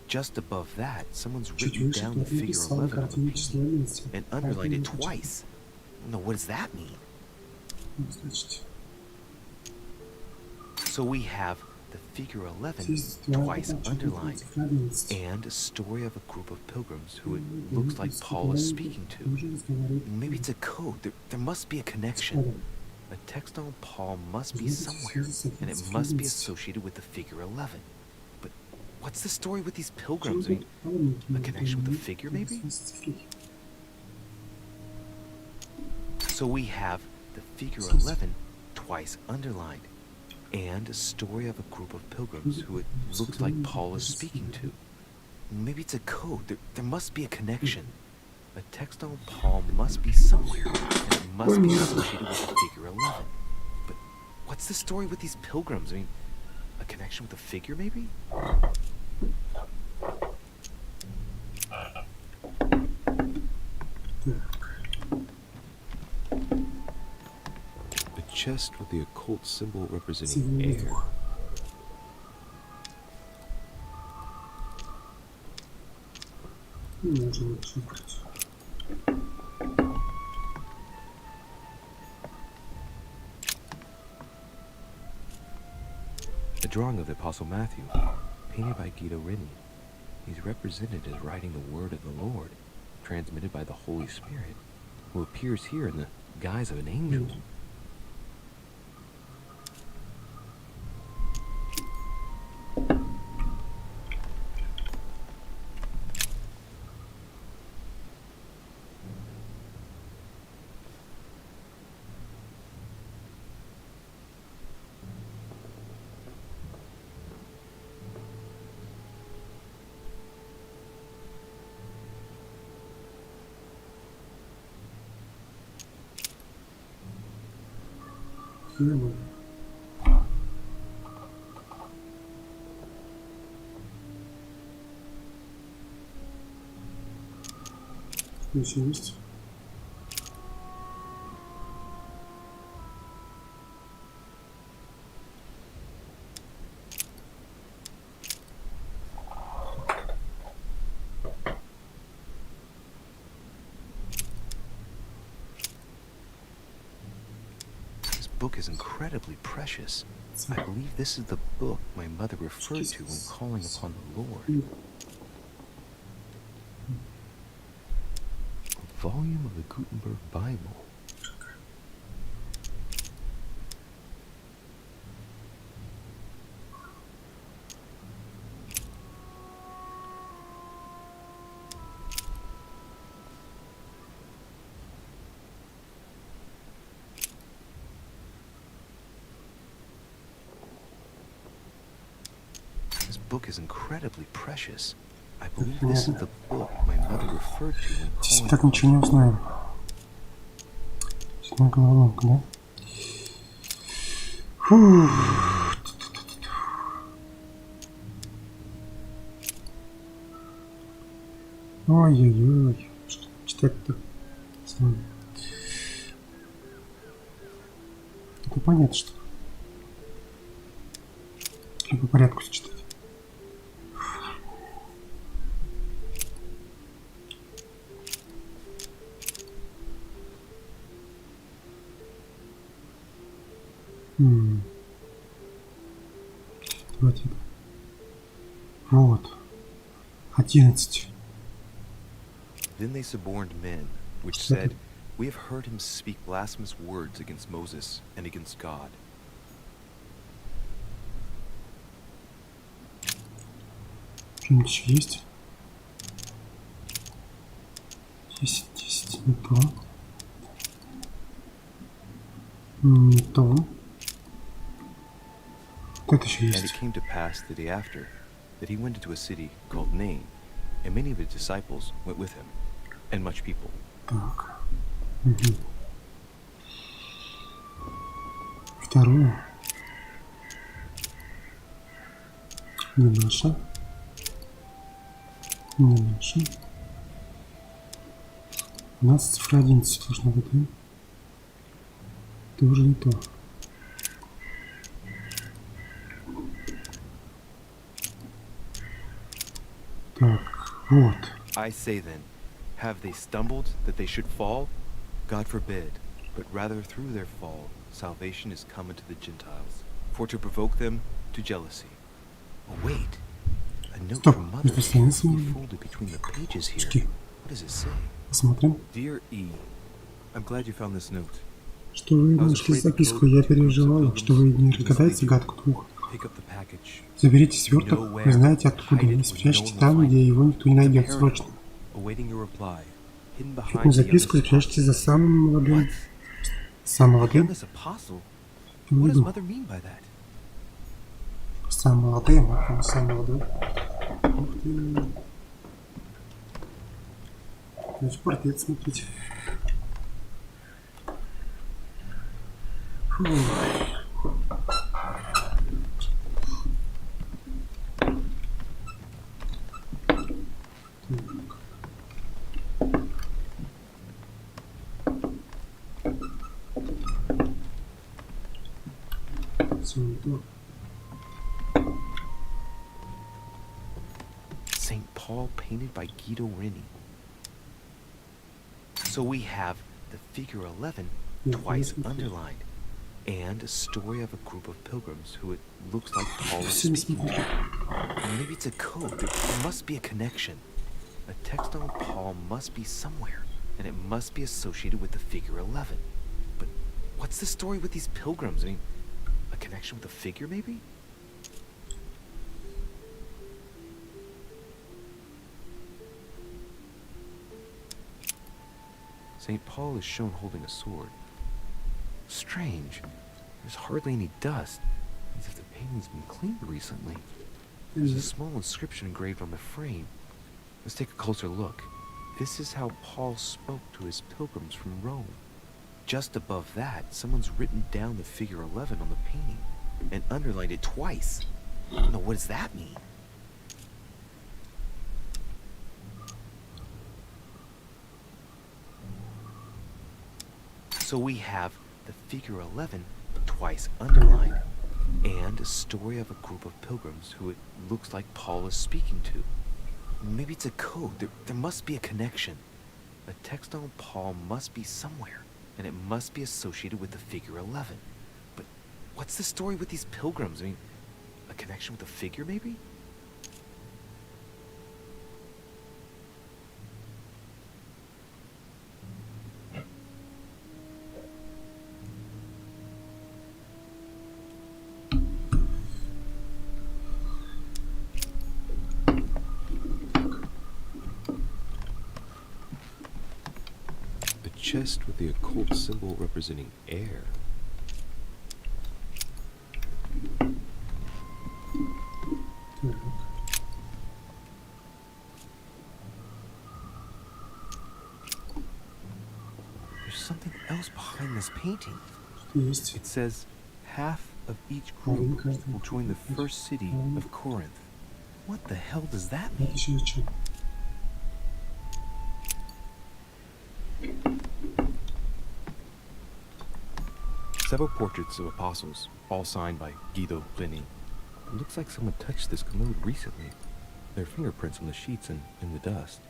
S10: Just above that, someone's
S1: Чуть
S10: written
S1: выше
S10: down the
S1: тот
S10: figure
S1: написал
S10: 11 on the
S1: картине число
S10: painting
S1: 11.
S10: and underlined it twice. No, what does that mean?
S1: Значит,
S10: So we have the figure 11
S1: здесь
S10: twice
S1: два
S10: underlined,
S1: цифра 11.
S10: and a story of a group of pilgrims who it looks like Paul is speaking to. Maybe it's a code. There must be a connection. A text on Paul must be somewhere, and it must be associated with the figure 11. But what's the story with these pilgrims? I mean, a connection with the figure, maybe? So we have the figure 11 twice underlined, and a story of a group of pilgrims who it looks like Paul is speaking to. Maybe it's a code. There must be a connection. A text on Paul must be somewhere, and it must be associated with the figure 11. But what's the story with these pilgrims? I mean, a connection with the figure, maybe? The chest with the occult symbol representing
S1: Сильный
S10: air.
S1: воздух. Не можем ничего брать.
S10: A drawing of the Apostle Matthew, painted by Guido Reni. He's represented as writing the word of the Lord, transmitted by the Holy Spirit, who appears here in the guise of an angel.
S1: Ну, что еще есть?
S10: Book is incredibly precious. I believe this is the book my mother referred to when calling upon the Lord. A volume of the Gutenberg Bible. Book is incredibly precious. I believe this is the book my mother referred to when
S1: Здесь мы
S10: calling
S1: так ничего не узнаем. Седьмая головоломка, да? Фух. Ой-ой-ой. Что читать-то? Это понятно, что ли по порядку читать. Давайте. Вот. 11.
S10: Then they suborned men, which said, "We have heard him speak blasphemous words against Moses and against God."
S1: Что-нибудь еще есть? 10, не то. Не то. Вот это еще
S10: And
S1: есть.
S10: it came to pass the day after that he went into a city called Nain, and many of his disciples went with him, and much people.
S1: Так. Угу. Второе. Не наша. Не наша. У нас цифра 11 должна быть, да? Это уже не то. Так, вот.
S10: I say then, have they stumbled that they should fall? God forbid, but rather through their fall, salvation is come unto the Gentiles, for to provoke them to jealousy. Oh, wait. A note from Mother is folded between the pages here. What does it say?
S1: Посмотрим.
S10: Dear E, I'm glad you found this note.
S1: Что вы нашли записку, я переживал, что вы не разгадаете гадку двух. Заберите сверток, вы знаете откуда, и спрячьте там, где его никто не найдет срочно. Эту записку спрячьте за самым молодым. Самым молодым? Самым молодым, самым молодым. Ух ты. Значит, портрет смотрите. Фух.
S10: St. Paul painted by Guido Reni. So we have the figure 11 twice underlined. and a story of a group of pilgrims who it looks like Paul is speaking to. Maybe it's a code. There must be a connection. A text on Paul must be somewhere, and it must be associated with the figure 11. But what's the story with these pilgrims? I mean, a connection with a figure, maybe? St. Paul is shown holding a sword. Strange. There's hardly any dust, as if the painting's been cleaned recently. There's a small inscription engraved on the frame. Let's take a closer look. This is how Paul spoke to his pilgrims from Rome. Just above that, someone's written down the figure 11 on the painting and underlined it twice. I don't know, what does that mean? So we have the figure 11 twice underlined, and a story of a group of pilgrims who it looks like Paul is speaking to. Maybe it's a code. There must be a connection. A text on Paul must be somewhere, and it must be associated with the figure 11. But what's the story with these pilgrims? I mean, a connection with a figure, maybe? Chest with the occult symbol representing air. There's something else behind this painting. It says, half of each group will join the first city of Corinth. What the hell does that mean? Several portraits of apostles, all signed by Guido Pliny. It looks like someone touched this commode recently. There are fingerprints on the sheets and in the dust.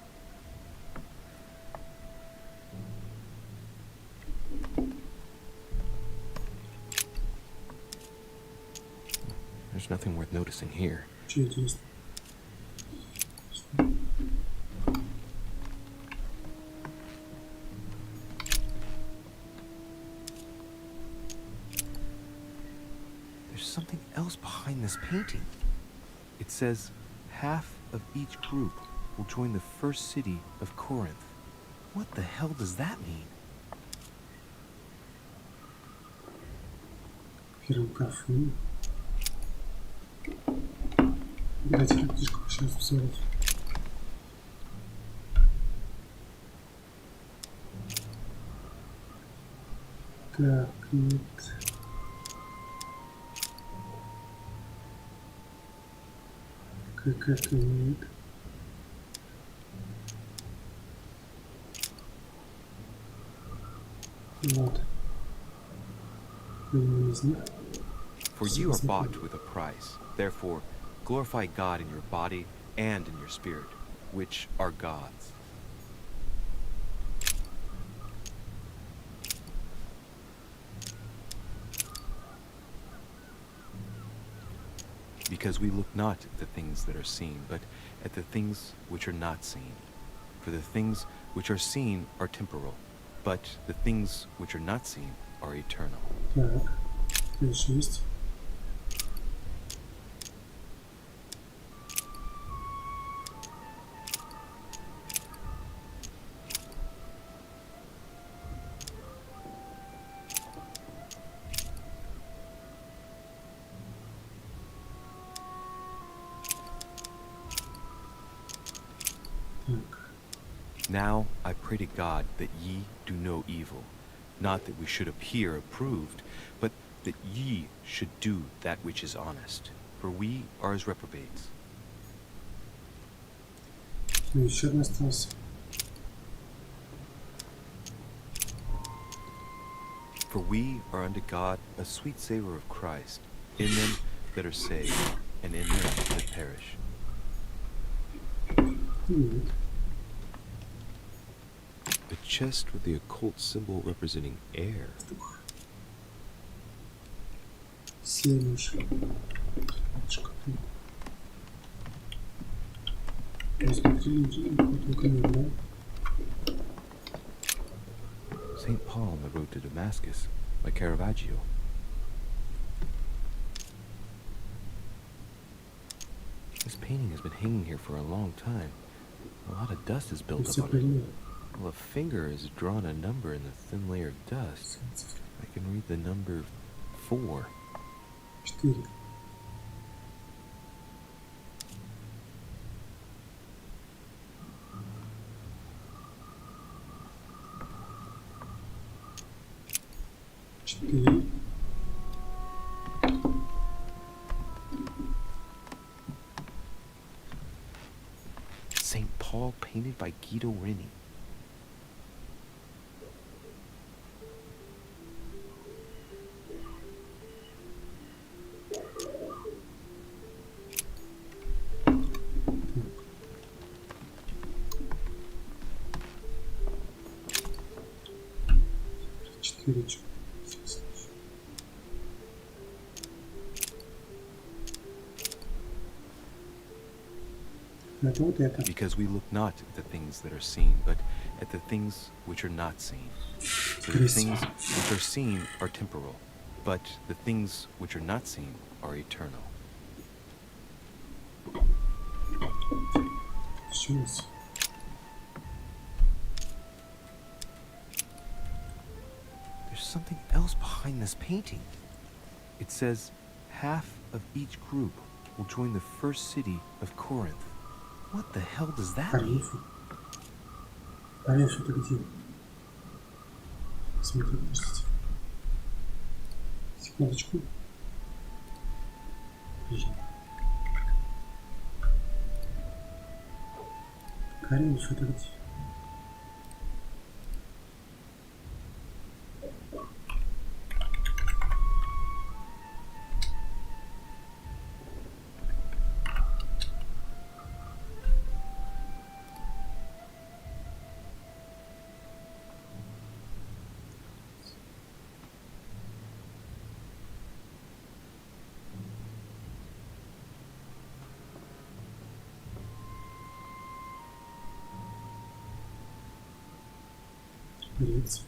S10: There's nothing worth noticing here. Something else behind this painting. It says, half of each group will join the first city of Corinth. What the hell does that mean?
S1: Так, нет. Как это нет? Вот.
S10: For you are bought with a price. Therefore, glorify God in your body and in your spirit, which are God's. Because we look not at the things that are seen, but at the things which are not seen. For the things which are seen are temporal, but the things which are not seen are eternal.
S1: Так, здесь есть.
S10: Now I pray to God that ye do no evil, not that we should appear approved, but that ye should do that which is honest, for we are as reprobates.
S1: Еще один остался.
S10: For we are unto God a sweet savor of Christ, in them that are saved, and in them that perish. The chest with the occult symbol representing air.
S1: 7 уже. Посмотрели, только не, да?
S10: St. Paul on the road to Damascus by Caravaggio. This painting has been hanging here for a long time. A lot of dust is built up on it. Well, a finger has drawn a number in the thin layer of dust. I can read the number 4.
S1: 4.
S10: St. Paul painted by Guido Reni. Because we look not at the things that are seen, but at the things which are not seen. For the things which are seen are temporal, but the things which are not seen are eternal. There's something else behind this painting. It says, half of each group will join the first city of Corinth. What the hell does that mean?
S1: Париж это где? Смотри, подождите. Секундочку. Париж это где? Лица.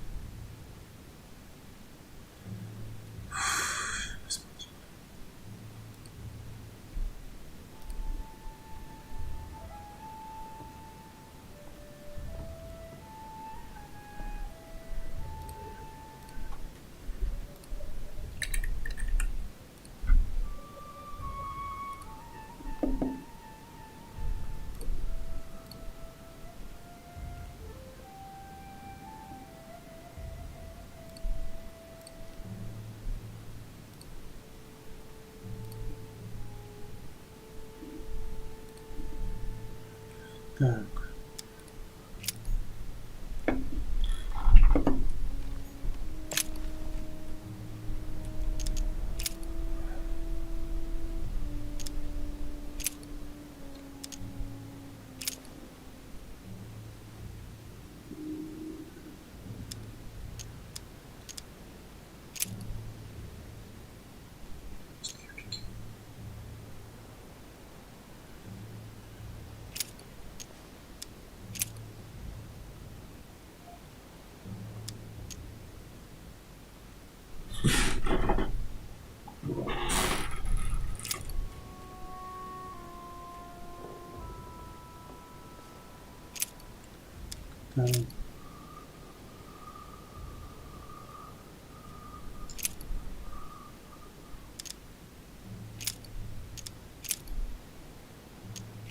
S1: Так.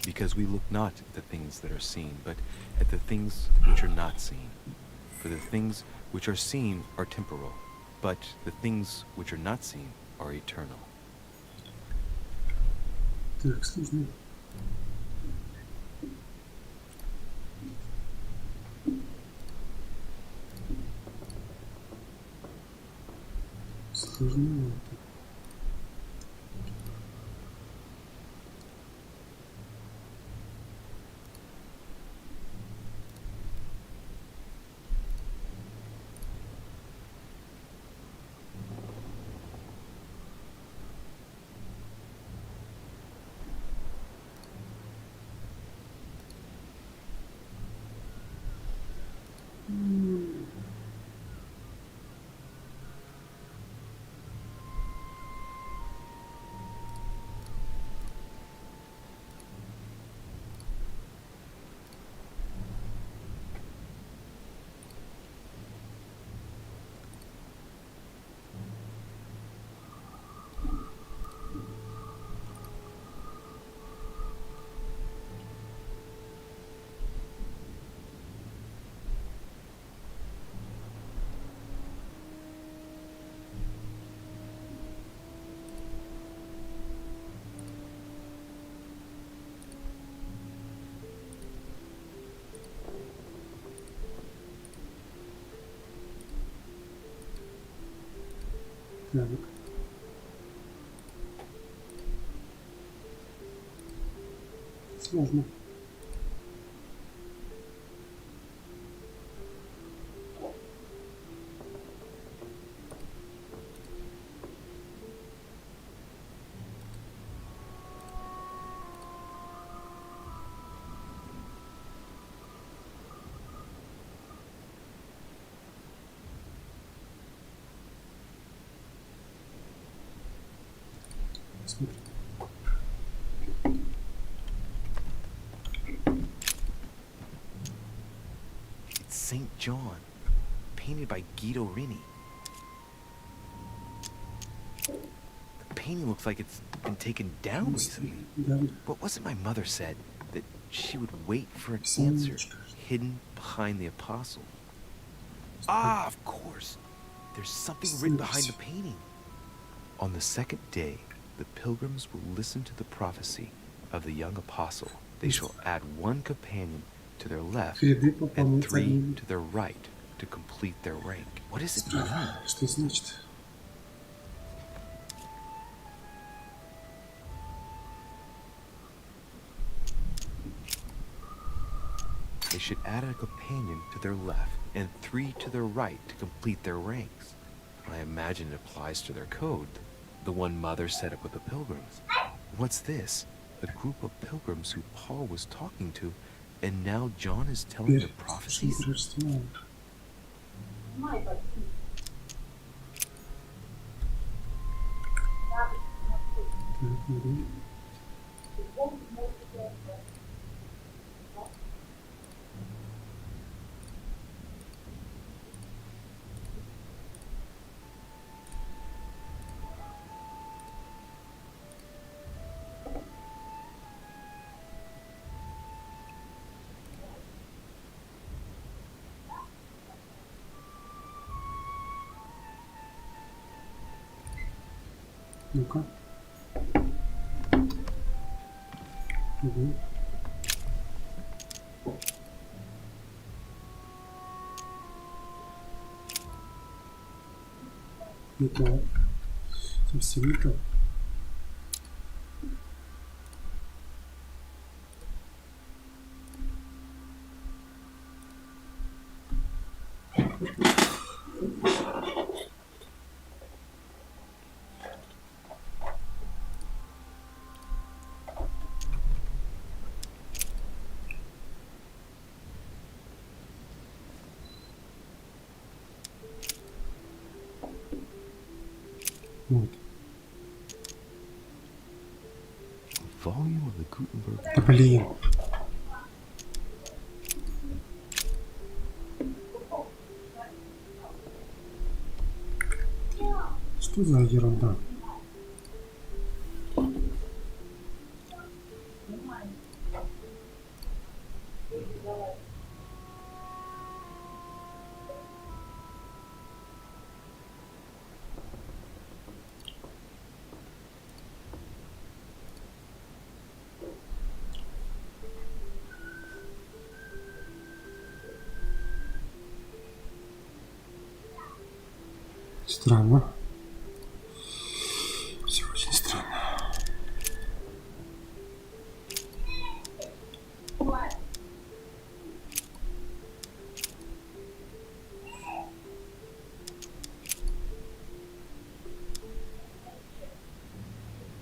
S10: Because we look not at the things that are seen, but at the things which are not seen. For the things which are seen are temporal, but the things which are not seen are eternal.
S1: Так, сложно. Сложновато. Так. Сложно. Смотри.
S10: It's St. John, painted by Guido Rini. The painting looks like it's been taken down recently. But wasn't my mother said that she would wait for an answer hidden behind the apostle? Ah, of course. There's something written behind the painting. On the second day, the pilgrims will listen to the prophecy of the young apostle. They shall add one companion to their left and 3 to their right to complete their rank. What does it mean?
S1: Что значит?
S10: They should add a companion to their left and 3 to their right to complete their ranks. I imagine it applies to their code, the one Mother set up with the pilgrims. What's this? A group of pilgrims who Paul was talking to, and now John is telling the prophecies?
S1: Ну-ка. Угу. Не то. Совсем не то. Вот.
S10: Volume of the Gutenberg.
S1: Да блин. Что за ерунда? Странно. Все очень странно.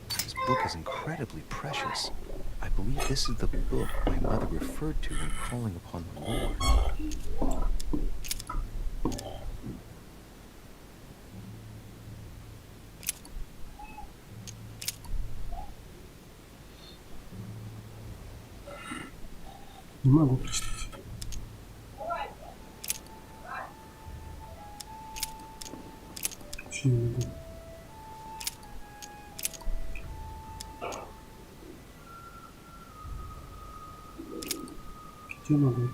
S10: This book is incredibly precious. I believe this is the book my mother referred to when calling upon the Lord.
S1: Не могу прочитать. Вообще не могу. Я могу.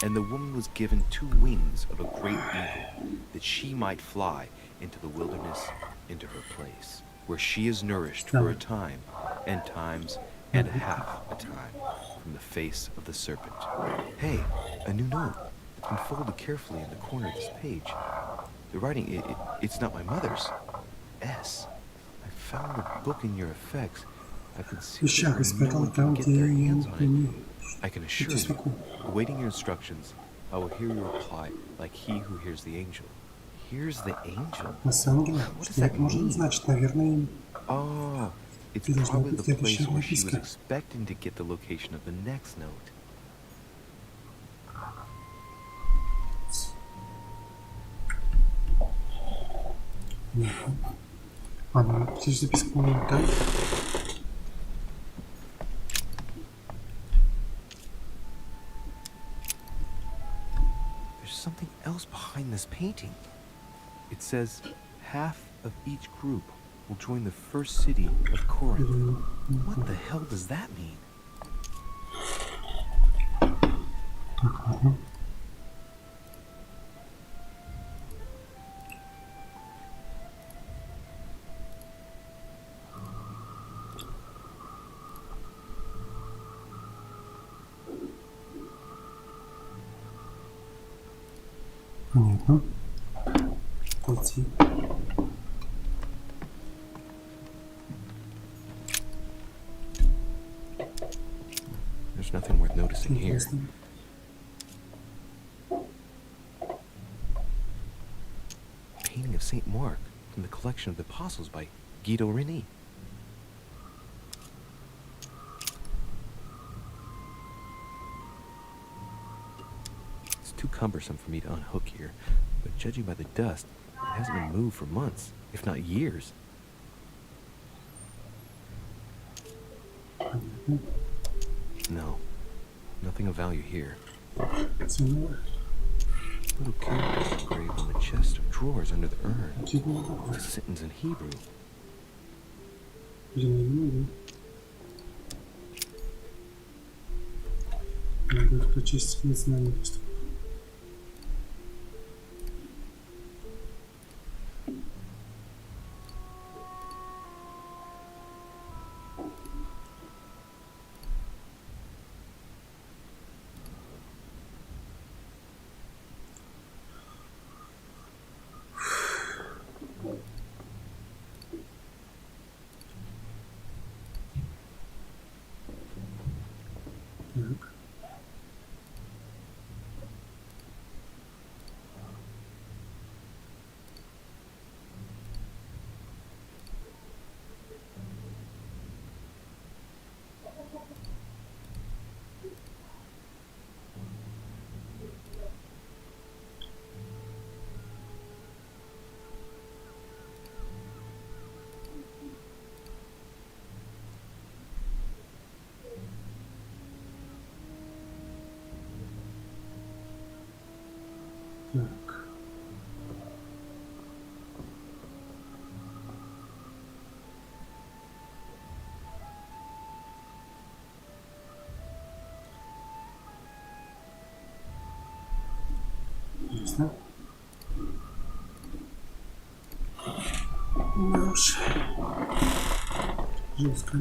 S10: And the woman was given 2 wings of a great eagle, that she might fly into the wilderness, into her place, where she is nourished for a time, and times, and half a time, from the face of the serpent. Hey, a new note. It's been folded carefully in the corner of this page. The writing, it's not my mother's. Ed, Yes. I found the book in your effects. I could see
S1: Вещах
S10: that no
S1: испытал
S10: one
S1: там,
S10: can get
S1: где
S10: their
S1: не
S10: hands on it.
S1: умею.
S10: I can assure you, awaiting your instructions, I will hear your reply like he who hears the angel. Hears the angel?
S1: На самом деле,
S10: What does
S1: что
S10: that
S1: это может
S10: mean?
S1: значить, наверное,
S10: Oh, it's
S1: Ты должна
S10: probably
S1: быть
S10: the
S1: следующая
S10: place where she was
S1: прописка.
S10: expecting to get the location of the next note.
S1: Ладно, здесь записка, по-моему, так.
S10: There's something else behind this painting. It says, half of each group will join the first city of Corinth. What the hell does that mean?
S1: Так, ладно. Понятно. Пойти.
S10: There's nothing worth noticing here.
S1: Интересно.
S10: Painting of St. Mark from the collection of the Apostles by Guido Reni. It's too cumbersome for me to unhook here, but judging by the dust, it hasn't been moved for months, if not years. No, nothing of value here.
S1: Цена.
S10: Little characters engraved on the chest of drawers under the urn.
S1: Типа вот
S10: With
S1: такое.
S10: a sentence in Hebrew.
S1: Блин, я не могу. Надо их прочесть национальный доступ. Так. Так. Ясно. Ну уж. Жестко.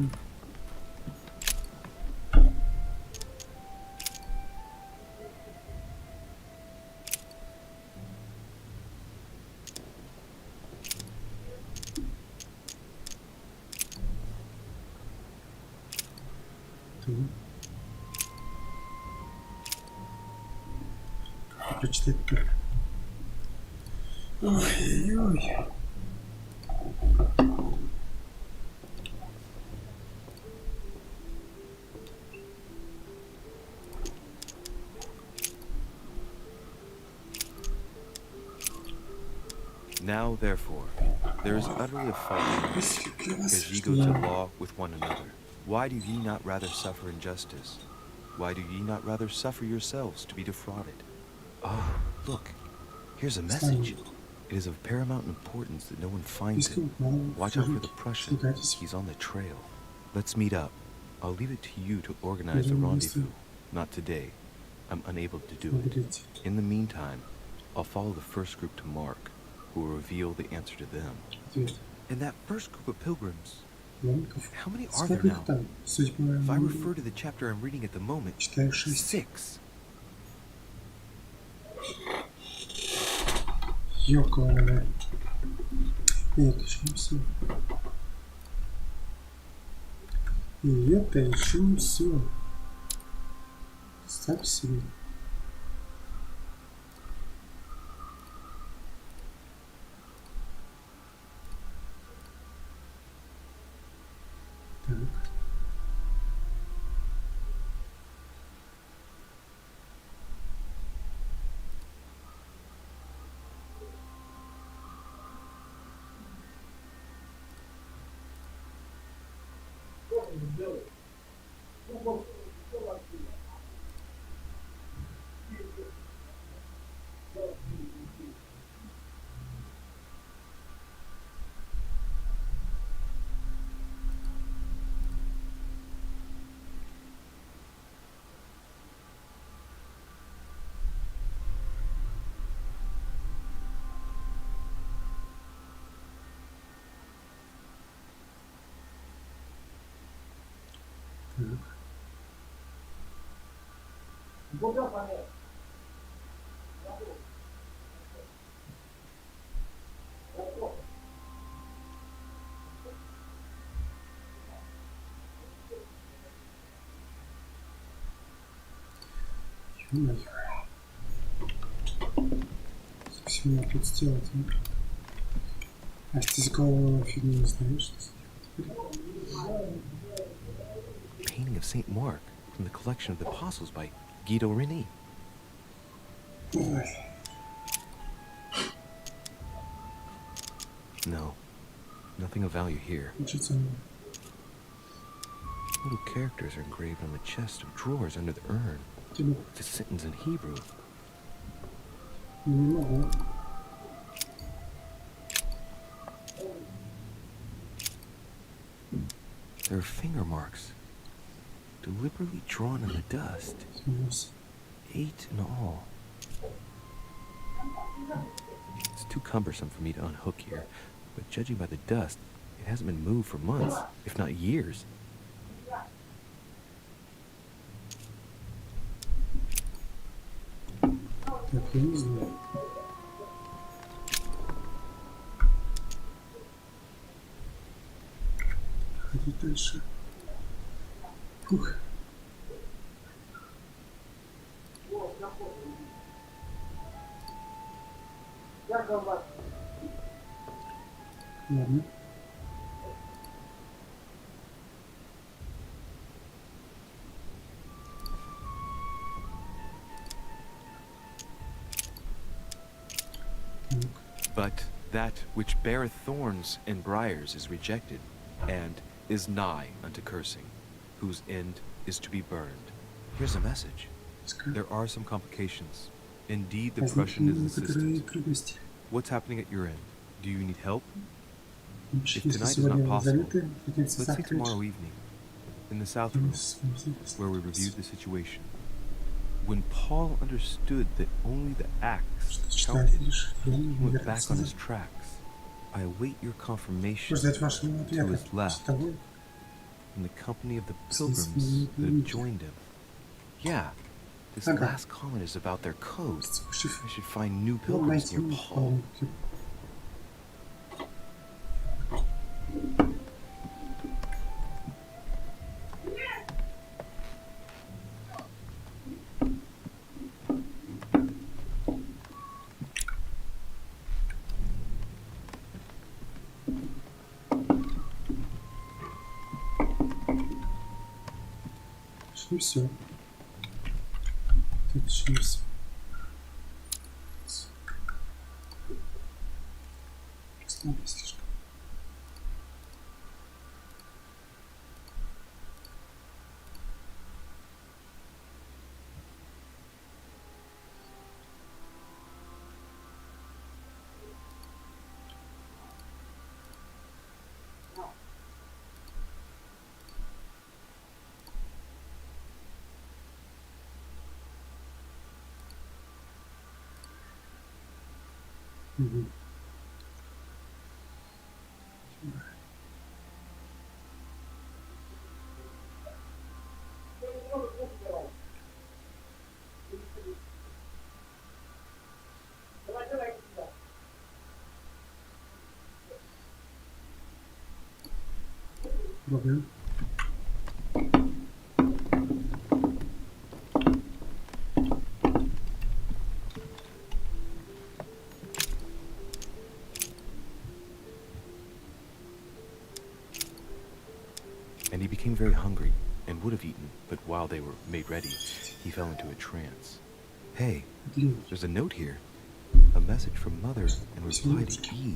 S1: Прочитать так. Ой-ой-ой.
S10: Now, therefore, there is utterly a fault in you, because ye go to law with one another. Why do ye not rather suffer injustice? Why do ye not rather suffer yourselves to be defrauded? Oh, look, here's a message. It is of paramount importance that no one finds it. Watch out for the Prussian. He's on the trail. Let's meet up. I'll leave it to you to organize the rendezvous. Not today. I'm unable to do it. In the meantime, I'll follow the first group to Mark, who will reveal the answer to them. And that first group of pilgrims, how many are there now? If I refer to the chapter I'm reading at the moment, 6.
S1: Ёкала. И это еще не все. И это еще не все. Ставь себе. Так. Совсем не тут сделать, а? А если ты голову фигню не знаешь?
S10: Painting of Saint Mark from the collection of the Apostles by Guido Reni. No, nothing of value here. Little characters are engraved on the chest of drawers under the urn. It's a sentence in Hebrew. There are finger marks, deliberately drawn in the dust. 8 in all. It's too cumbersome for me to unhook here, but judging by the dust, it hasn't been moved for months, if not years.
S1: Так, я не знаю. Ходи дальше. Фух. Ладно.
S10: But that which beareth thorns and briars is rejected, and is nigh unto cursing, whose end is to be burned. Here's a message. There are some complications. Indeed, the Prussian is insistent. What's happening at your end? Do you need help? If tonight is not possible, let's see tomorrow evening, in the South Room, where we reviewed the situation. When Paul understood that only the axe counted, he went back on his tracks. I await your confirmation to his left, in the company of the pilgrims that have joined him. Yeah, this last comment is about their code. I should find new pilgrims near Paul.
S1: И все. Это еще не все. Слабо слишком. проблем.
S10: And he became very hungry and would have eaten, but while they were made ready, he fell into a trance. Hey, there's a note here. A message from Mother in reply to E.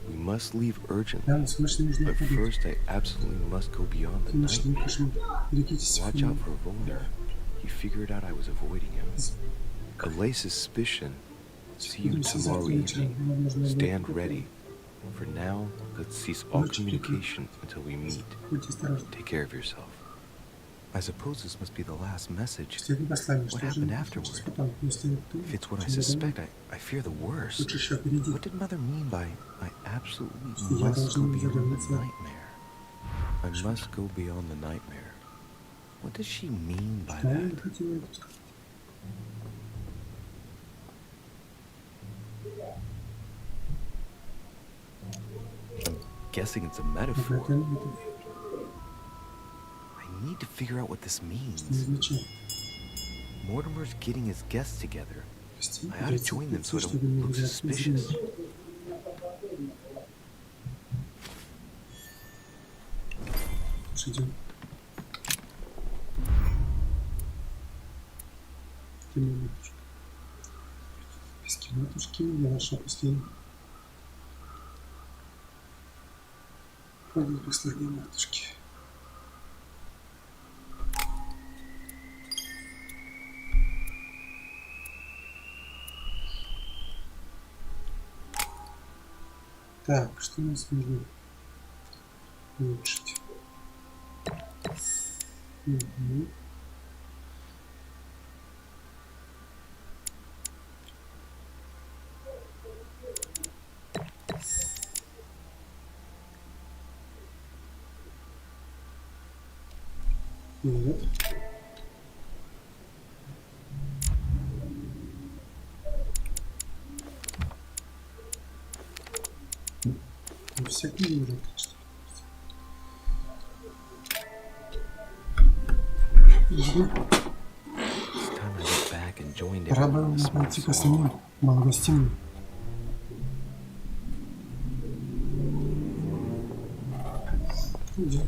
S10: We must leave urgently, but first I absolutely must go beyond the nightmare. Watch out for Volner. He figured out I was avoiding him. Allay suspicion. See you tomorrow evening. Stand ready. For now, let's cease all communication until we meet. Take care of yourself. I suppose this must be the last message. What happened afterward? If it's what I suspect, I fear the worst. What did Mother mean by, I absolutely must go beyond the nightmare? I must go beyond the nightmare. What does she mean by that? I'm guessing it's a metaphor. I need to figure out what this means. Mortimer's getting his guests together. I ought to join them so I don't look suspicious.
S1: Матушки, я нашел последний. Ходит послание матушки. Так, что нас нужно улучшить? Угу. Нет. Всякие уже, пора бы пойти к остальным малогостиным. Идем.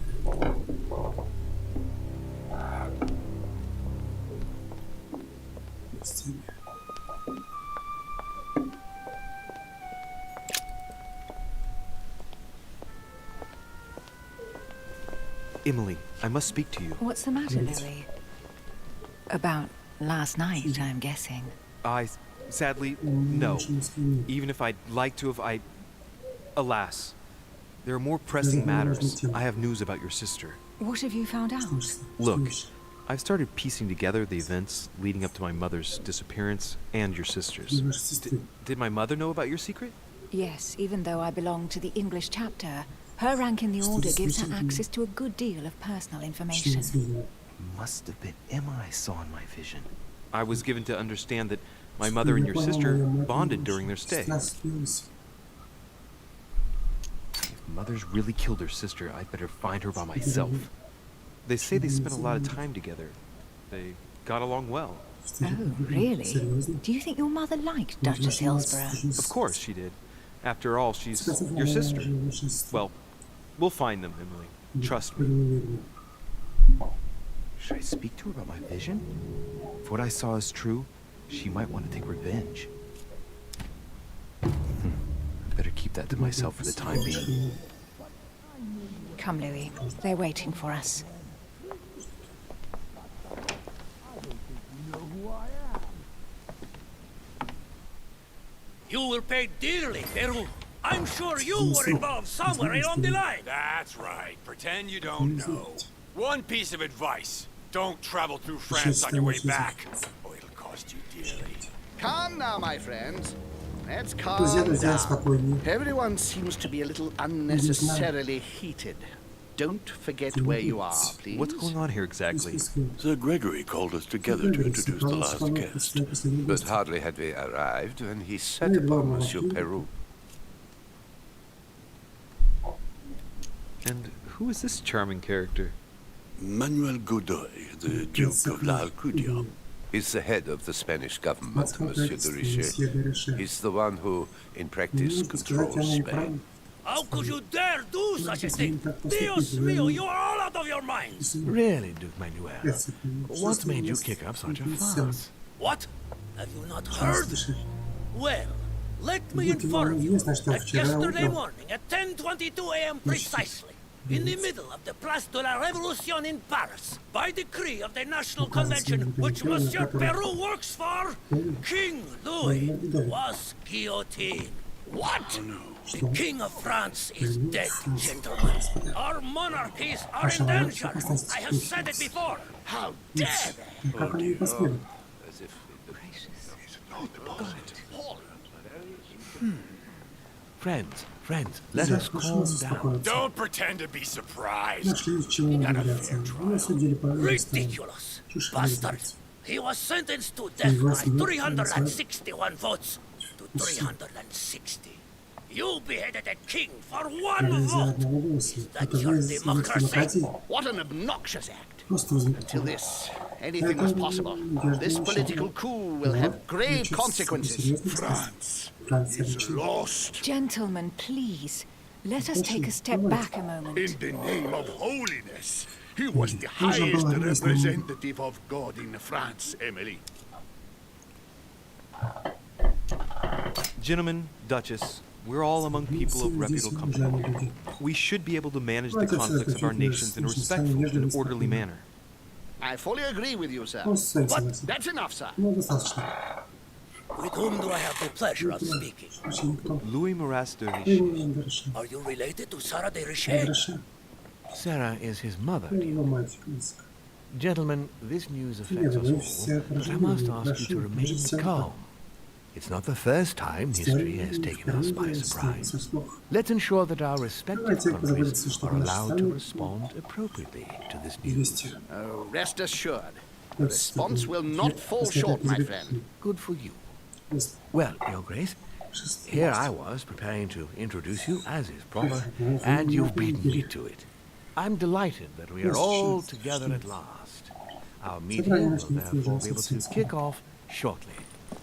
S10: Emily, I must speak to you.
S4: What's the matter, Louis? About last night, I'm guessing.
S10: Sadly, no. Even if I'd like to have, alas. There are more pressing matters. I have news about your sister.
S4: What have you found out?
S10: Look, I've started piecing together the events leading up to my mother's disappearance and your sister's. Did my mother know about your secret?
S4: Yes, even though I belong to the English chapter, her rank in the Order gives her access to a good deal of personal information.
S10: Must have been Emma I saw in my vision. I was given to understand that my mother and your sister bonded during their stay. If Mother's really killed her sister, I'd better find her by myself. They say they spent a lot of time together. They got along well.
S4: Oh, really? Do you think your mother liked Duchess Hillsborough?
S10: Of course she did. After all, she's your sister. Well, we'll find them, Emily. Trust me. Should I speak to her about my vision? If what I saw is true, she might want to take revenge. I better keep that to myself for the time being.
S4: Come, Louis. They're waiting for us.
S12: You will pay dearly, Peru. I'm sure you were involved somewhere along the line.
S11: That's right. Pretend you don't know. One piece of advice. Don't travel through France on your way back, or it'll cost you dearly.
S3: Calm now, my friends. Let's calm down. Everyone seems to be a little unnecessarily heated. Don't forget where you are, please.
S10: What's going on here exactly?
S5: Sir Gregory called us together to introduce the last guest.
S9: But hardly had we arrived when he set upon Monsieur Peru.
S8: And who is this charming character?
S5: Manuel Godoy, the Duke of La Alcudia.
S9: He's the head of the Spanish government, Monsieur de Richet. He's the one who, in practice, controls Spain.
S12: How could you dare do such a thing? Dios mío, you are all out of your minds!
S2: Really, Duke Manuel? What made you kick up such a fuss?
S12: What? Have you not heard? Well, let me inform you that yesterday morning at 10:22 a.m. precisely, in the middle of the Place de la Révolution in Paris, by decree of the National Convention which Monsieur Peru works for, King Louis was guillotined. What? The King of France is dead, gentlemen. Our monarchies are in danger. I have said it before. How dare they?
S9: As if
S2: Friends, let us calm down.
S11: Don't pretend to be surprised.
S12: Ridiculous. Bastard. He was sentenced to death by 361 votes to 360. You beheaded a king for one vote. Is that your democracy?
S3: What an obnoxious act. Until anything was possible. This political coup will have grave consequences.
S11: France is lost.
S4: Gentlemen, please, let us take a step back a moment.
S11: In the name of holiness, he was the highest representative of God in France, Emily.
S8: Gentlemen, Duchess, we're all among people of reputable company. We should be able to manage the conflicts of our nations in a respectful and orderly manner.
S3: I fully agree with you, sir. But that's enough, sir.
S12: With whom do I have the pleasure of speaking?
S8: Louis Maras de Richet.
S12: Are you related to Sarah de Richet?
S2: Sarah is his mother, dear. Gentlemen, this news affects us all, but I must ask you to remain calm. It's not the first time history has taken us by surprise. Let's ensure that our respective countries are allowed to respond appropriately to this news.
S3: Rest assured, the response will not fall short, my friend.
S2: Good for you. Well, Your Grace, here I was preparing to introduce you as is proper, and you've beaten me to it. I'm delighted that we are all together at last. Our meeting will therefore be able to kick off shortly.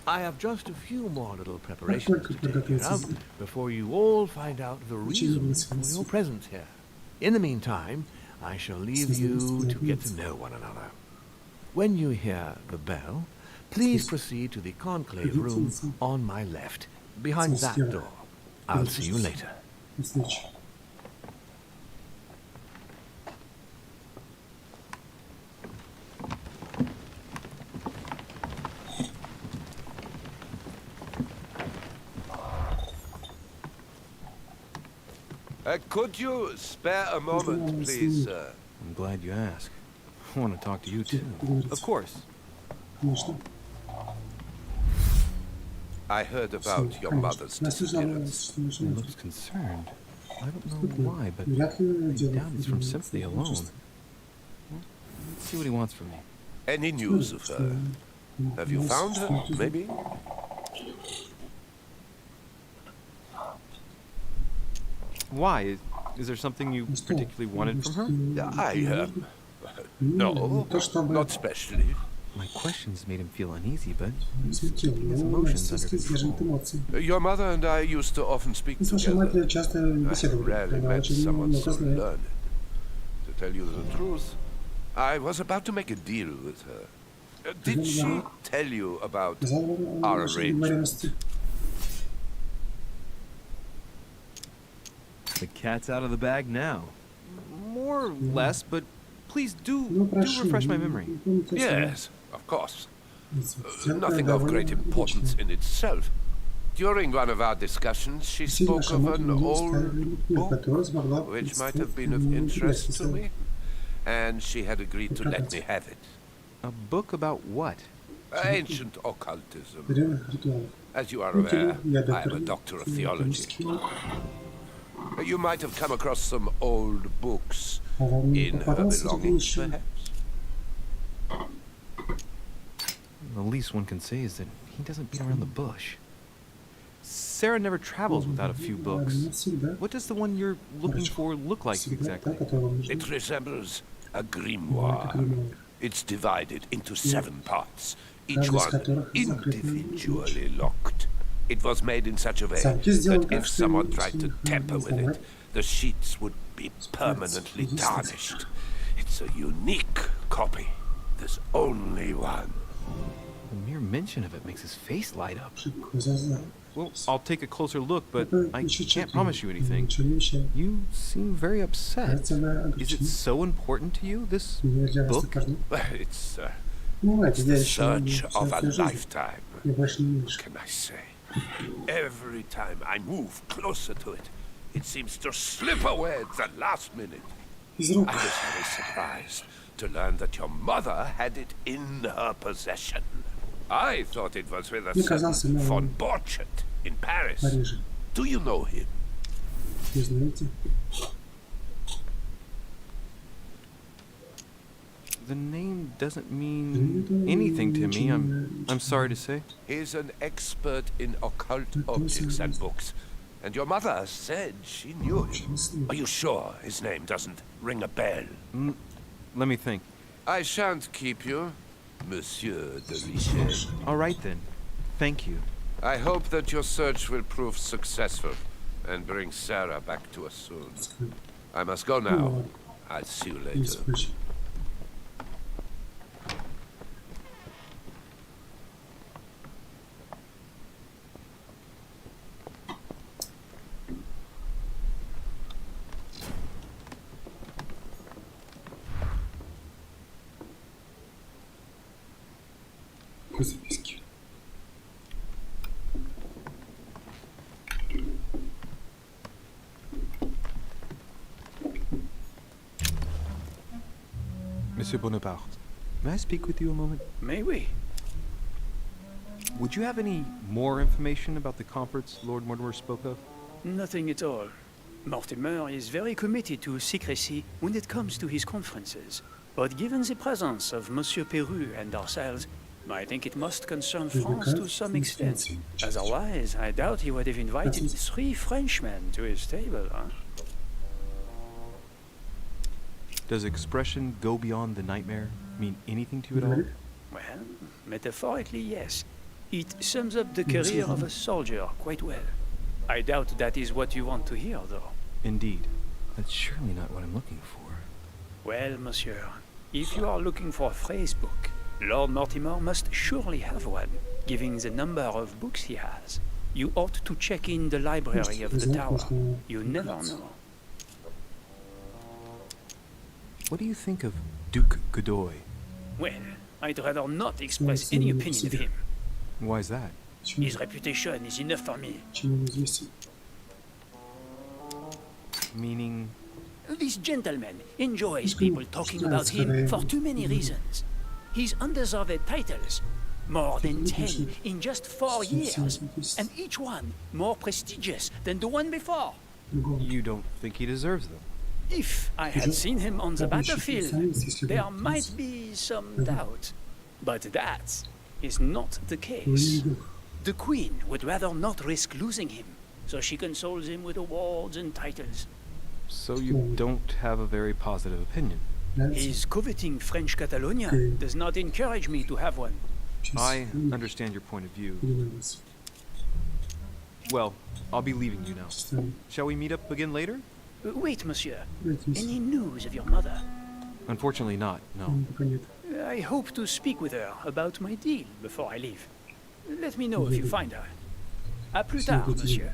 S2: I have just a few more little preparations to take care of before you all find out the reason for your presence here. In the meantime, I shall leave you to get to know one another. When you hear the bell, please proceed to the conclave room on my left, behind that door. I'll see you later.
S9: Could you spare a moment, please, sir?
S8: I'm glad you asked. I want to talk to you too. Of course.
S9: I heard about your mother's disappearance.
S8: He looks concerned. I don't know why, but I doubt it's from sympathy alone. Well, let's see what he wants from me.
S9: Any news of her? Have you found her, maybe?
S8: Why? Is there something you particularly wanted from her?
S9: No, not specially.
S8: My questions made him feel uneasy, but he's keeping his emotions under control.
S9: Your mother and I used to often speak together. I rarely met someone so learned. To tell you the truth, I was about to make a deal with her. Did she tell you about our arrangement?
S8: The cat's out of the bag now. More or less, but please do refresh my memory.
S9: Yes, of course. Nothing of great importance in itself. During one of our discussions, she spoke of an old book which might have been of interest to me, and she had agreed to let me have it.
S8: A book about what?
S9: Ancient occultism. As you are aware, I am a doctor of theology. You might have come across some old books in her belongings, perhaps?
S8: The least one can say is that he doesn't beat around the bush. Sarah never travels without a few books. What does the one you're looking for look like exactly?
S9: It resembles a grimoire. It's divided into 7 parts, each one individually locked. It was made in such a way that if someone tried to tamper with it, the sheets would be permanently tarnished. It's a unique copy. There's only one.
S8: The mere mention of it makes his face light up. Well, I'll take a closer look, but I can't promise you anything. You seem very upset. Is it so important to you, this book?
S9: It's the search of a lifetime. What can I say? Every time I move closer to it, it seems to slip away at the last minute. I was very surprised to learn that your mother had it in her possession. I thought it was with a certain von Borchardt in Paris. Do you know him?
S8: The name doesn't mean anything to me, I'm sorry to say.
S9: He's an expert in occult objects and books. And your mother said she knew him. Are you sure his name doesn't ring a bell?
S8: Let me think.
S9: I shan't keep you, Monsieur de Richet.
S8: All right then. Thank you.
S9: I hope that your search will prove successful and bring Sarah back to us soon. I must go now. I'll see you later.
S1: Записки.
S8: Monsieur Bonaparte, may I speak with you a moment?
S6: May we?
S8: Would you have any more information about the conference Lord Mortimer spoke of?
S6: Nothing at all. Mortimer is very committed to secrecy when it comes to his conferences. But given the presence of Monsieur Peru and ourselves, I think it must concern France to some extent. Otherwise, I doubt he would have invited 3 Frenchmen to his table, huh?
S8: Does expression "go beyond the nightmare" mean anything to you at all?
S6: Well, metaphorically, yes. It sums up the career of a soldier quite well. I doubt that is what you want to hear, though.
S8: Indeed. That's surely not what I'm looking for.
S6: Well, monsieur, if you are looking for a phrase book, Lord Mortimer must surely have one, given the number of books he has. You ought to check in the library of the tower. You never know.
S8: What do you think of Duke Godoy?
S6: Well, I'd rather not express any opinion of him.
S8: Why is that?
S6: His reputation is enough for me.
S8: Meaning?
S6: This gentleman enjoys people talking about him for too many reasons. His undeserved titles, more than 10 in just 4 years, and each one more prestigious than the one before.
S8: You don't think he deserves them?
S6: If I had seen him on the battlefield, there might be some doubt. But that is not the case. The Queen would rather not risk losing him, so she consoles him with awards and titles.
S8: So you don't have a very positive opinion?
S6: His coveting French Catalonia does not encourage me to have one.
S8: I understand your point of view. Well, I'll be leaving you now. Shall we meet up again later?
S6: Wait, monsieur. Any news of your mother?
S8: Unfortunately not, no.
S6: I hope to speak with her about my deal before I leave. Let me know if you find her. À plus tard, monsieur.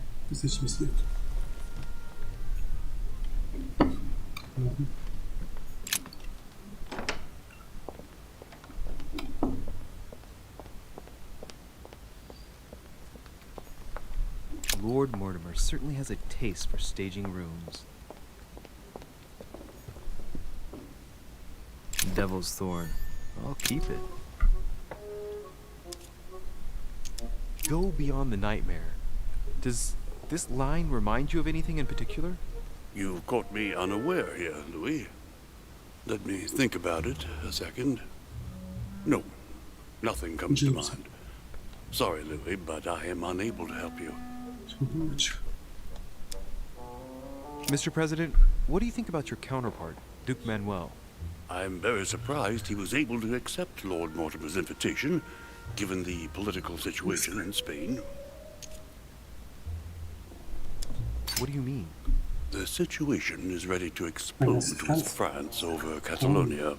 S8: Lord Mortimer certainly has a taste for staging rooms. Devil's Thorn. I'll keep it. Go beyond the nightmare. Does this line remind you of anything in particular?
S5: You caught me unaware here, Louis. Let me think about it a second. No, nothing comes to mind. Sorry, Louis, but I am unable to help you.
S8: Mr. President, what do you think about your counterpart, Duke Manuel?
S5: I'm very surprised he was able to accept Lord Mortimer's invitation, given the political situation in Spain.
S8: What do you mean?
S5: The situation is ready to explode with France over Catalonia.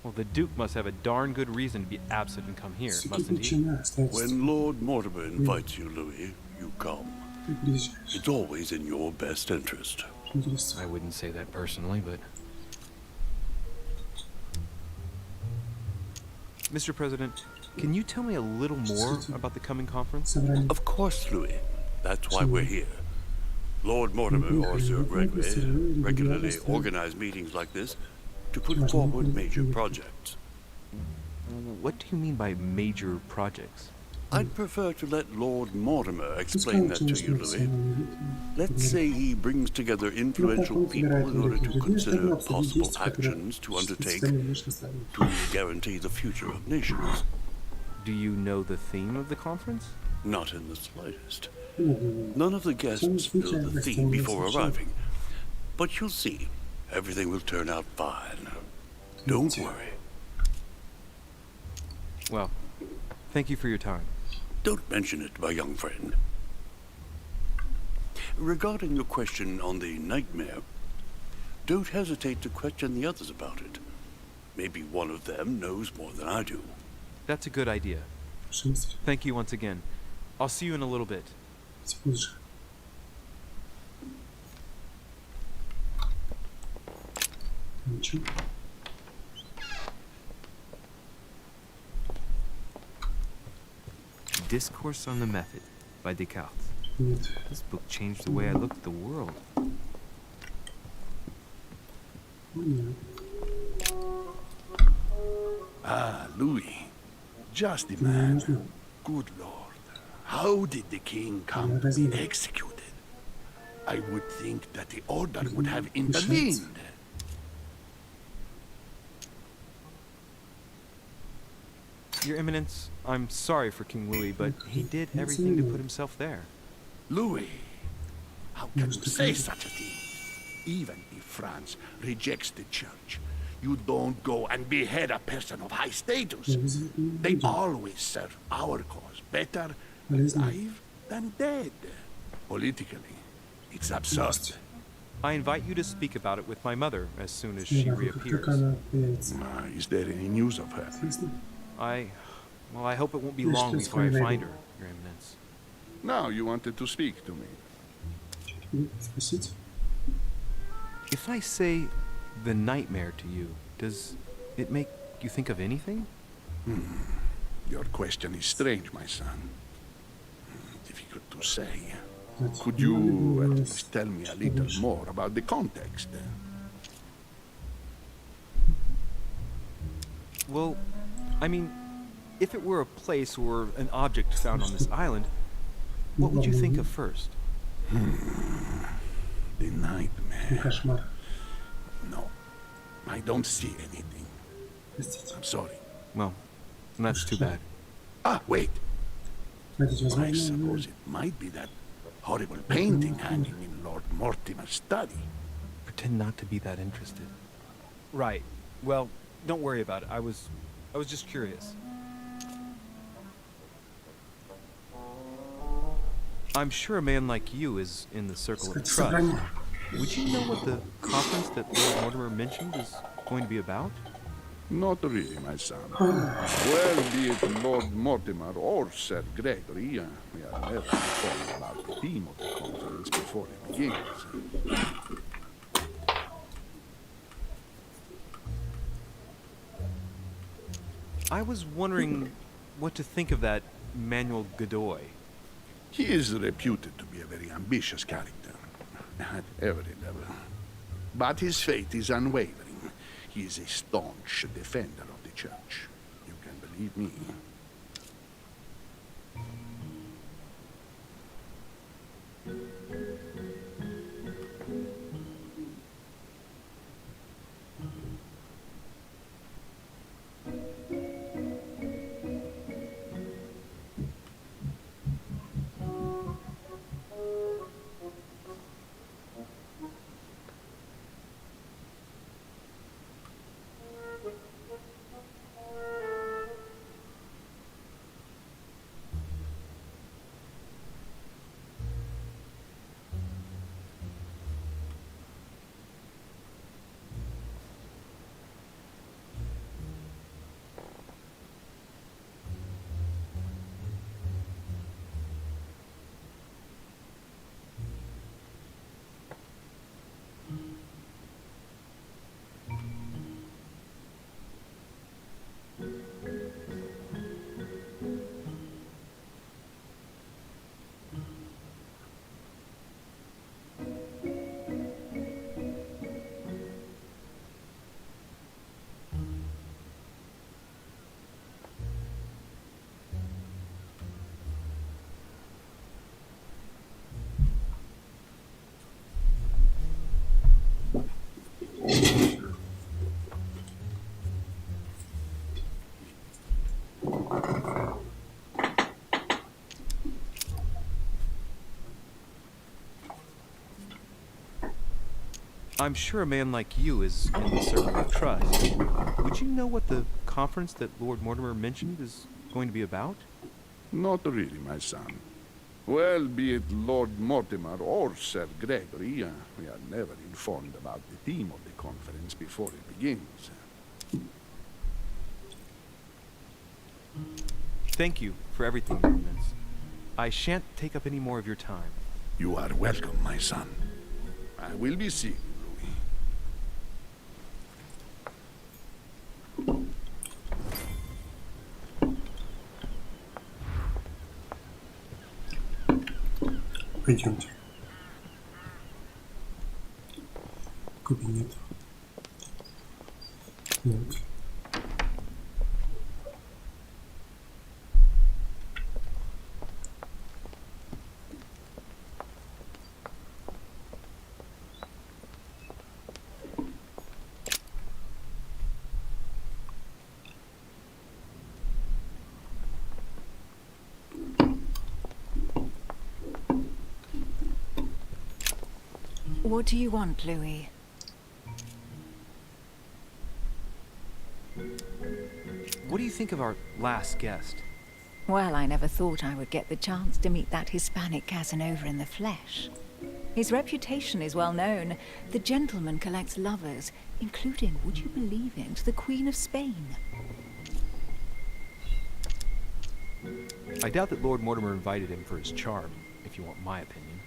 S8: Well, the Duke must have a darn good reason to be absent and come here, mustn't he?
S5: When Lord Mortimer invites you, Louis, you come. It's always in your best interest.
S10: I wouldn't say that personally, but...
S8: Mr. President, can you tell me a little more about the coming conference?
S5: Of course, Louis. That's why we're here. Lord Mortimer or Sir Gregory regularly organize meetings like this to put forward major projects.
S8: What do you mean by major projects?
S5: I'd prefer to let Lord Mortimer explain that to you, Louis. Let's say he brings together influential people in order to consider possible actions to undertake to guarantee the future of nations.
S8: Do you know the theme of the conference?
S5: Not in the slightest. None of the guests know the theme before arriving. But you'll see, everything will turn out fine. Don't worry.
S8: Well, thank you for your time.
S5: Don't mention it, my young friend. Regarding your question on the nightmare, don't hesitate to question the others about it. Maybe one of them knows more than I do.
S8: That's a good idea. Thank you once again. I'll see you in a little bit. Discourse on the Method by Descartes. This book changed the way I looked at the world.
S5: Ah, Louis. Just the man. Good Lord. How did the king come to be executed? I would think that the order would have intervened.
S8: Your Eminence, I'm sorry for King Louis, but he did everything to put himself there.
S5: Louis, how can you say such a thing? Even if France rejects the church, you don't go and behead a person of high status. They always serve our cause better alive than dead. Politically, it's absurd.
S8: I invite you to speak about it with my mother as soon as she reappears.
S5: Is there any news of her?
S8: Well, I hope it won't be long before I find her, Your Eminence.
S5: Now you wanted to speak to me.
S8: If I say the nightmare to you, does it make you think of anything?
S5: Your question is strange, my son. Difficult to say. Could you at least tell me a little more about the context?
S8: Well, I mean, if it were a place or an object found on this island, what would you think of first?
S5: The nightmare. No, I don't see anything. I'm sorry.
S8: Well, that's too bad.
S5: Ah, wait. I suppose it might be that horrible painting hanging in Lord Mortimer's study.
S8: Pretend not to be that interested. Right. Well, don't worry about it. I was just curious. I'm sure a man like you is in the circle of trust. Would you know what the conference that Lord Mortimer mentioned is going to be about?
S5: Not really, my son. Well, be it Lord Mortimer or Sir Gregory, we are never informed about the theme of the conference before it begins.
S8: I was wondering what to think of that Manuel Godoy.
S5: He is reputed to be a very ambitious character, at every level. But his faith is unwavering. He is a staunch defender of the church. You can believe me.
S8: I'm sure a man like you is in the circle of trust. Would you know what the conference that Lord Mortimer mentioned is going to be about?
S13: Not really, my son. Well, be it Lord Mortimer or Sir Gregory, we are never informed about the theme of the conference before it begins.
S8: Thank you for everything, Your Eminence. I shan't take up any more of your time.
S13: You are welcome, my son. I will be seeing you,
S1: Пойдемте. Кабинет. Нет.
S4: What do you want, Louis?
S8: What do you think of our last guest?
S4: Well, I never thought I would get the chance to meet that Hispanic Casanova in the flesh. His reputation is well known. The gentleman collects lovers, including, would you believe it, the Queen of Spain.
S8: I doubt that Lord Mortimer invited him for his charm, if you want my opinion.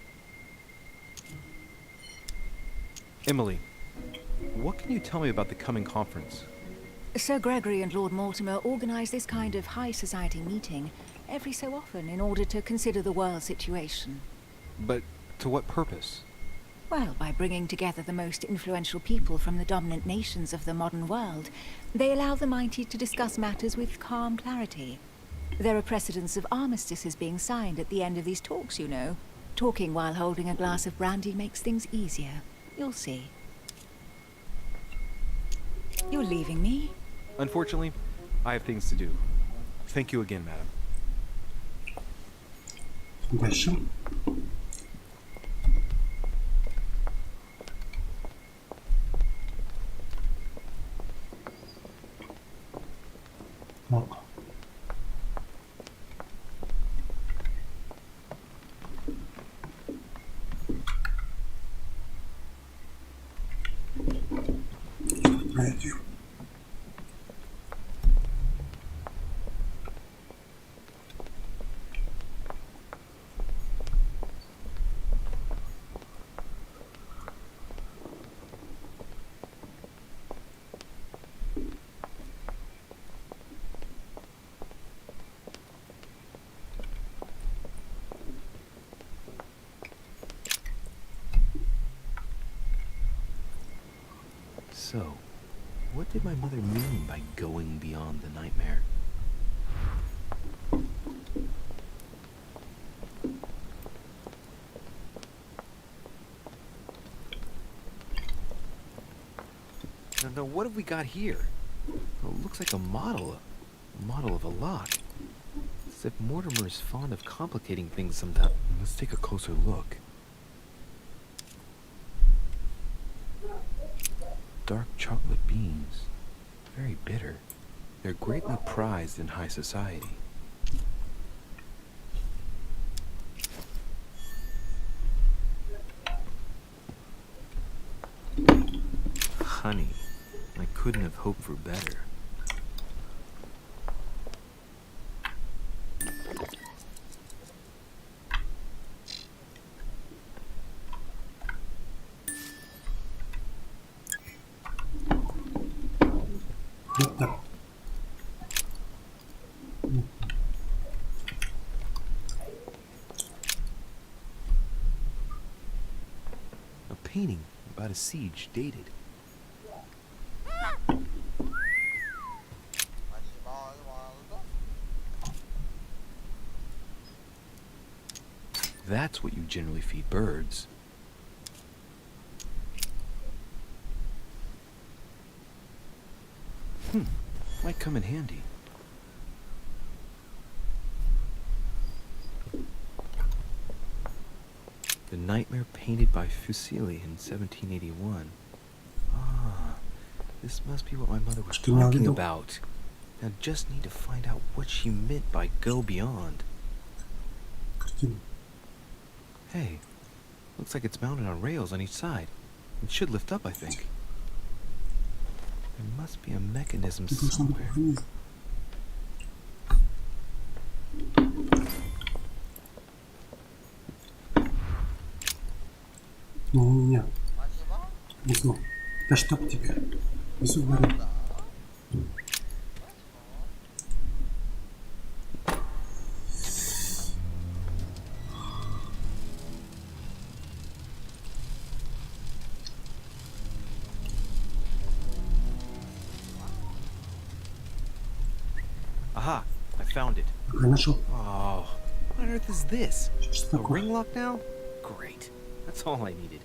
S8: Emily, what can you tell me about the coming conference?
S4: Sir Gregory and Lord Mortimer organize this kind of high society meeting every so often in order to consider the world situation.
S8: But to what purpose?
S4: Well, by bringing together the most influential people from the dominant nations of the modern world, they allow the mighty to discuss matters with calm clarity. There are precedents of armistices being signed at the end of these talks, you know. Talking while holding a glass of brandy makes things easier. You'll see. You're leaving me?
S8: Unfortunately, I have things to do. Thank you again, madam.
S1: Дальше. Так. Пройдем.
S10: So, what did my mother mean by going beyond the nightmare? Now, what have we got here? Oh, it looks like a model of a lock. As if Mortimer is fond of complicating things sometimes. Let's take a closer look. Dark chocolate beans. Very bitter. They're greatly prized in high society. Honey. I couldn't have hoped for better.
S1: Вот так.
S10: A painting about a siege dated. That's what you generally feed birds. Might come in handy. The Nightmare painted by Fuseli in 1781. Ah, this must be what my mother was talking about. Now just need to find out what she meant by go beyond. Hey, looks like it's mounted on rails on each side. It should lift up, I think. There must be a mechanism somewhere.
S1: Не-не-не. Внизу. Да чтоб тебя. Внизу говорю.
S10: Aha, I found it. Oh, what on earth is this? A ring lock now? Great. That's all I needed.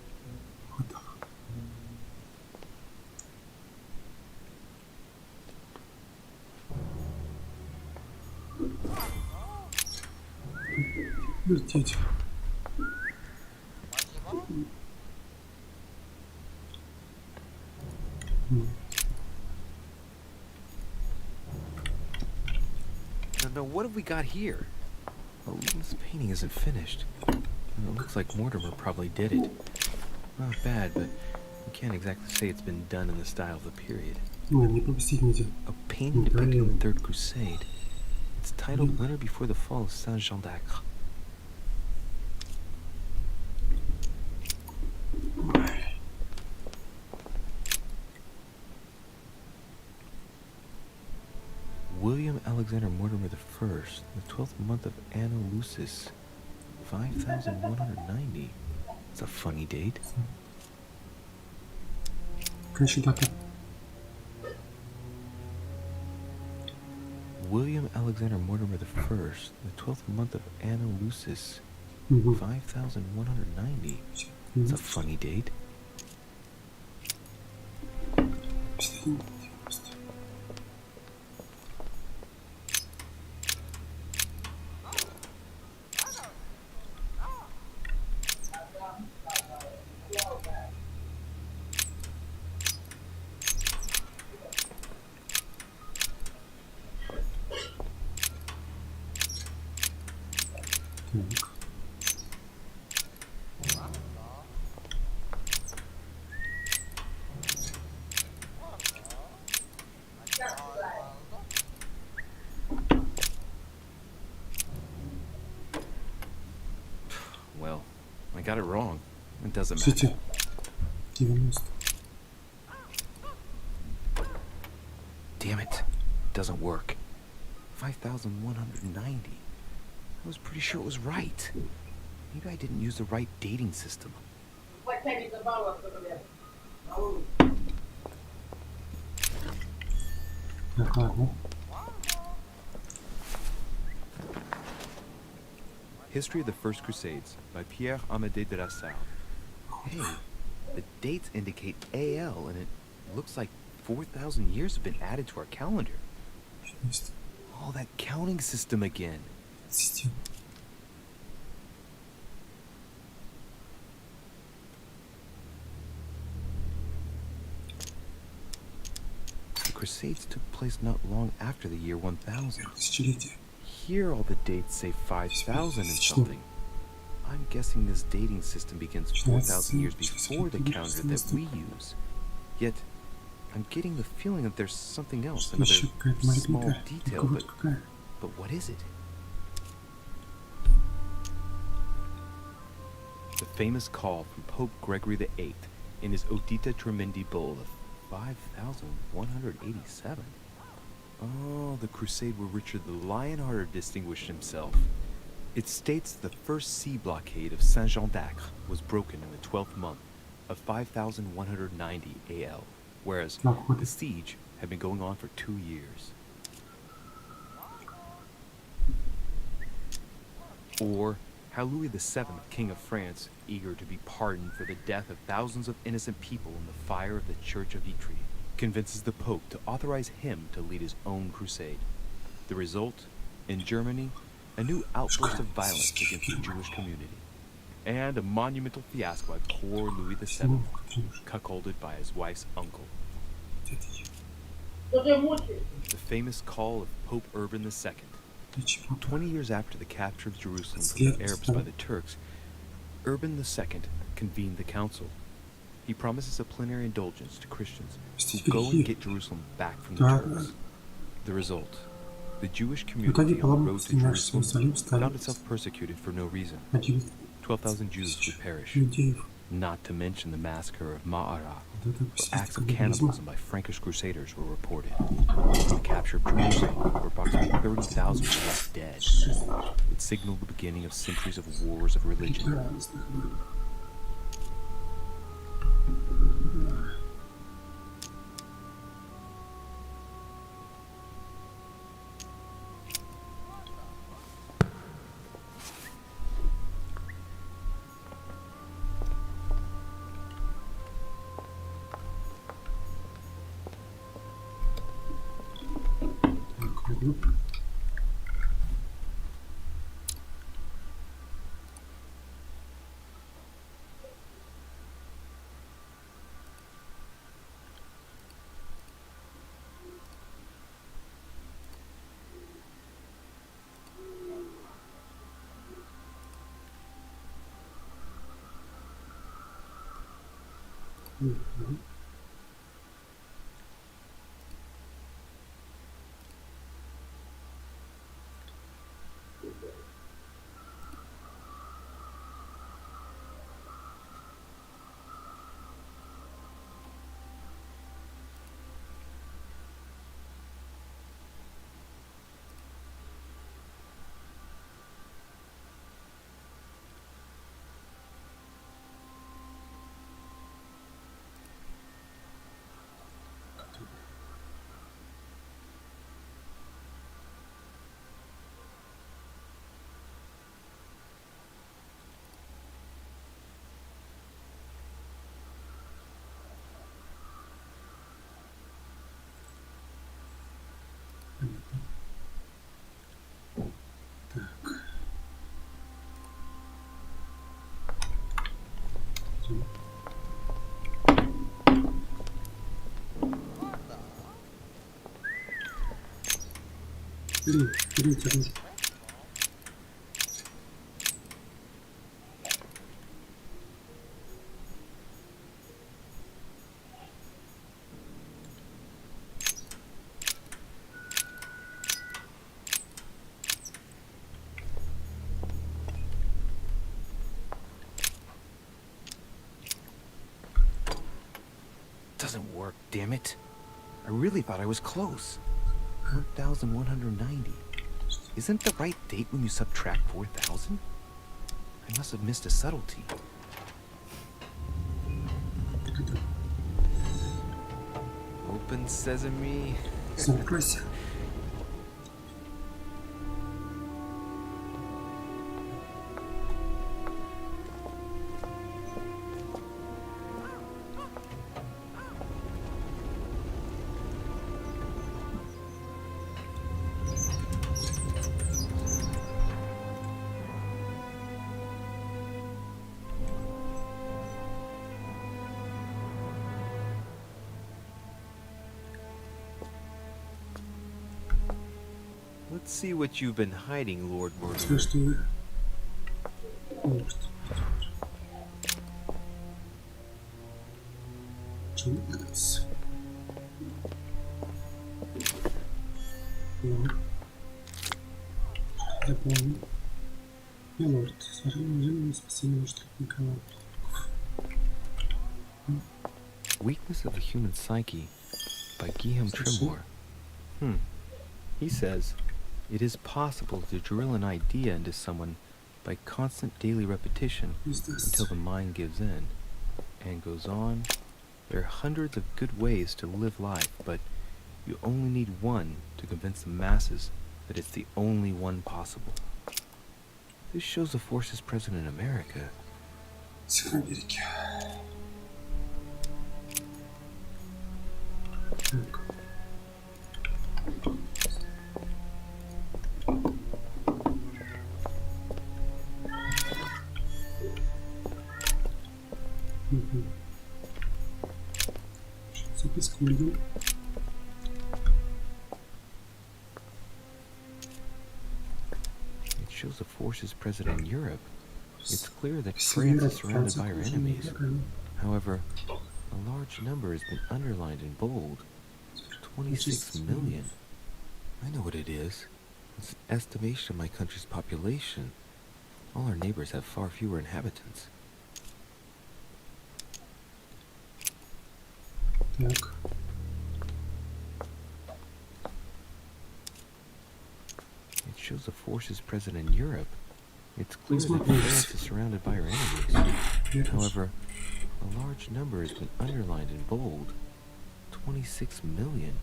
S1: Вертеть.
S10: Now, what have we got here? Well, this painting isn't finished. It looks like Mortimer probably did it. Not bad, but you can't exactly say it's been done in the style of the period. A painting depicting the Third Crusade. It's titled Winter Before the Fall of Saint-Jean d'Acre. William Alexander Mortimer I, the 12th month of Anno Lucis, 5190. It's a funny date. William Alexander Mortimer I, the 12th month of Anno Lucis, 5190. It's a funny date. Well, I got it wrong. It doesn't matter.
S1: 90.
S10: Damn it. Doesn't work. 5190. I was pretty sure it was right. Maybe I didn't use the right dating system. History of the First Crusades by Pierre Amédée de la Salle. Hey, the dates indicate AL, and it looks like 4,000 years have been added to our calendar. Oh, that counting system again. The Crusades took place not long after the year 1000. Here all the dates say 5,000 and something. I'm guessing this dating system begins 4,000 years before the calendar that we use. Yet, I'm getting the feeling that there's something else, another small detail, but what is it? The famous call from Pope Gregory VIII in his Audita Tremendi Bull of 5,187. Oh, the crusade where Richard the Lionhearted distinguished himself. It states the first sea blockade of Saint-Jean d'Acre was broken in the 12th month of 5,190 AL, whereas the siege had been going on for 2 years. Or how Louis VII, King of France, eager to be pardoned for the death of thousands of innocent people in the fire of the Church of Vitry,
S8: convinces the Pope to authorize him to lead his own crusade. The result, in Germany, a new outburst of violence against the Jewish community, and a monumental fiasco by poor Louis VII, cuckolded by his wife's uncle. The famous call of Pope Urban II. 20 years after the capture of Jerusalem from the Arabs by the Turks, Urban II convened the council. He promises a plenary indulgence to Christians who go and get Jerusalem back from the Turks. The result, the Jewish community on the road to Jerusalem found itself persecuted for no reason. 12,000 Jews would perish, not to mention the massacre of Ma'ara, where acts of cannibalism by Frankish crusaders were reported. The capture of Jerusalem, where approximately 30,000 were left dead. It signaled the beginning of centuries of wars of religion.
S1: Берите оружие.
S10: Doesn't work, damn it. I really thought I was close. 1,190. Isn't the right date when you subtract 4,000? I must have missed a subtlety. Open sesame.
S1: Закройся.
S10: Let's see what you've been hiding, Lord Murder.
S1: Слышно. Я помню. Милорд, сожалению, неожиданное спасение штрафника.
S10: Weakness of the Human Psyche by Guillaume Trimbour. He says, it is possible to drill an idea into someone by constant daily repetition until the mind gives in and goes on. There are hundreds of good ways to live life, but you only need one to convince the masses that it's the only one possible. This shows the forces present in America.
S1: Записку видим.
S10: It shows the forces present in Europe. It's clear that France is surrounded by her enemies. However, a large number has been underlined in bold. 26 million. I know what it is. It's an estimation of my country's population. All our neighbors have far fewer inhabitants.
S1: Так.
S10: It shows the forces present in Europe. It's clear that France is surrounded by her enemies. However, a large number has been underlined in bold. 26 million.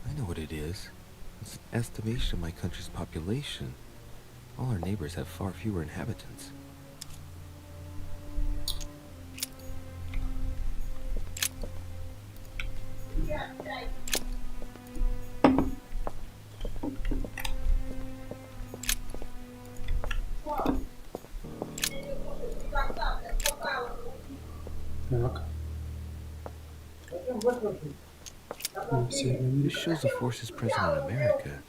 S10: I know what it is. It's an estimation of my country's population. All our neighbors have far fewer inhabitants. This shows the forces present in America.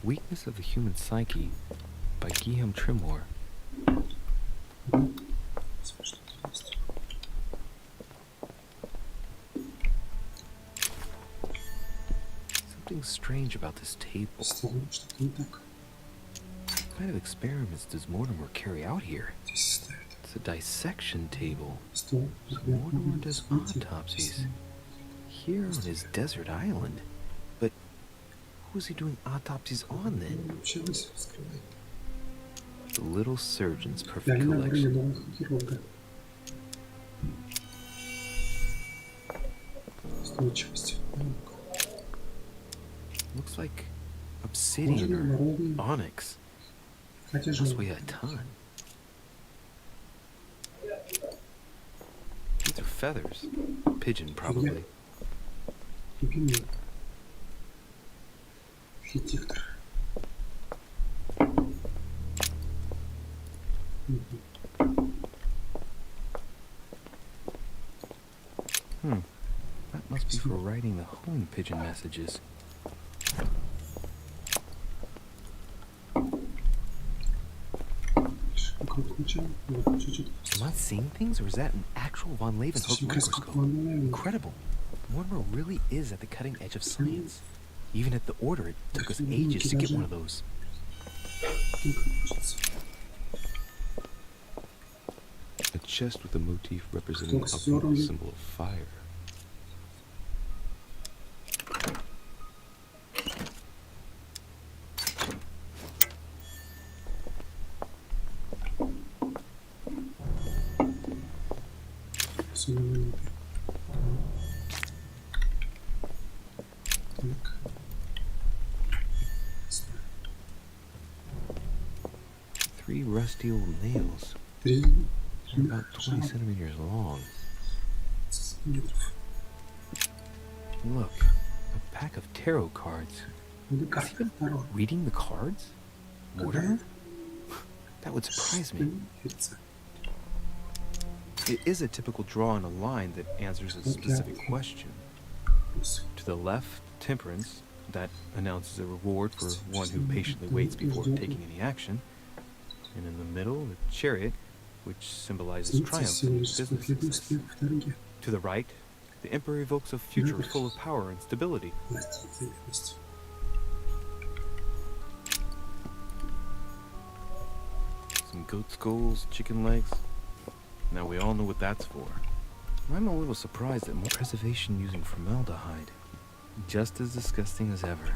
S10: Weakness of the Human Psyche by Guillaume Trimor. Something strange about this table. What kind of experiments does Mortimer carry out here? It's a dissection table. So Mortimer does autopsies here on his desert island. But who is he doing autopsies on then? The little surgeon's perfect collection. Looks like obsidian or onyx. Must weigh a ton. These are feathers. Pigeon, probably. That must be for writing the home pigeon messages. Am I seeing things, or is that an actual von Leeuwenhoek microscope? Incredible. Mortimer really is at the cutting edge of science. Even at the Order, it took us ages to get one of those. A chest with a motif representing a symbol of fire. Three rusty old nails. They're about 20 centimeters long. Look, a pack of tarot cards. Is he even reading the cards? Mortimer? That would surprise me. It is a typical draw on a line that answers a specific question. To the left, temperance, that announces a reward for one who patiently waits before taking any action. And in the middle, the chariot, which symbolizes triumph in business success. To the right, the emperor evokes a future full of power and stability. Some goat skulls, chicken legs. Now we all know what that's for. I'm a little surprised at more preservation using formaldehyde. Just as disgusting as ever.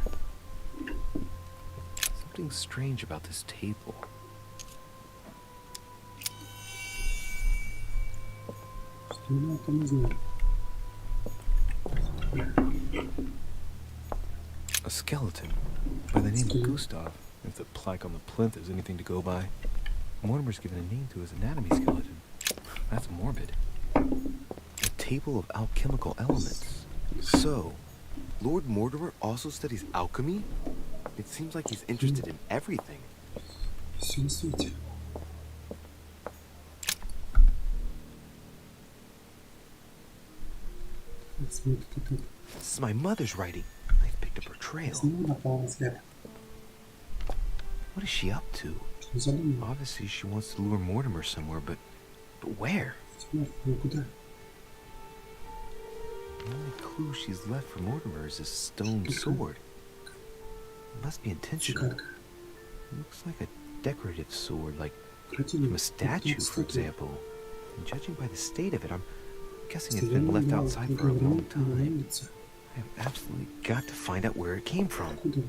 S10: Something strange about this table. A skeleton by the name of Gustav. If the plaque on the plinth is anything to go by. Mortimer's given a name to his anatomy skeleton. That's morbid. A table of alchemical elements.
S14: So, Lord Mortimer also studies alchemy? It seems like he's interested in everything. This is my mother's writing. I've picked up her trail. What is she up to? Obviously she wants to lure Mortimer somewhere, but where? The only clue she's left for Mortimer is a stone sword. It must be intentional. It looks like a decorative sword, like from a statue, for example. And judging by the state of it, I'm guessing it's been left outside for a long time. I have absolutely got to find out where it came from.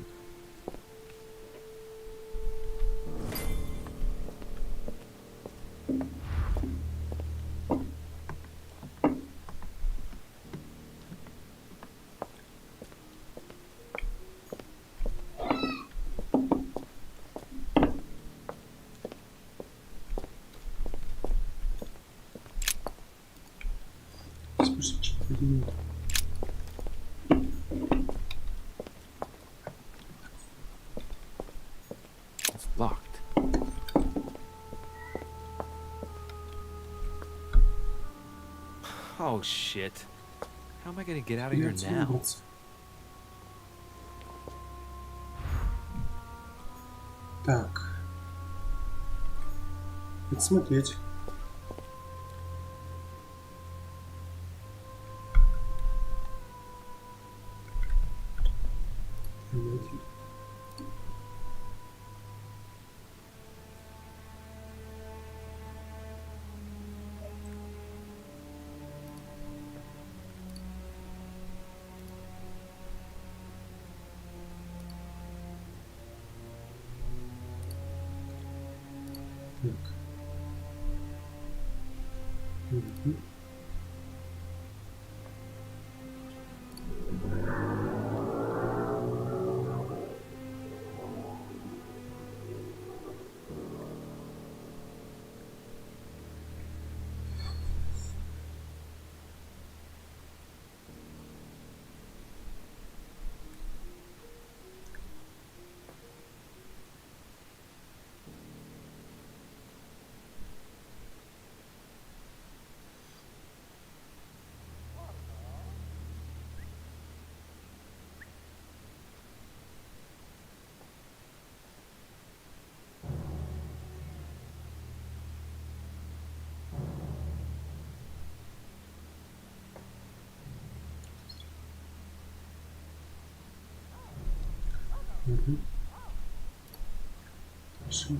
S14: It's locked.
S10: Oh shit. How am I gonna get out of here now?
S1: Так. Подсмотреть. Так. Хорошо.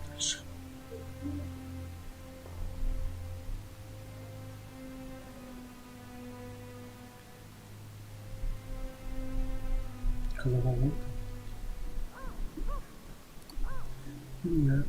S1: Дальше. Головоломка. Да.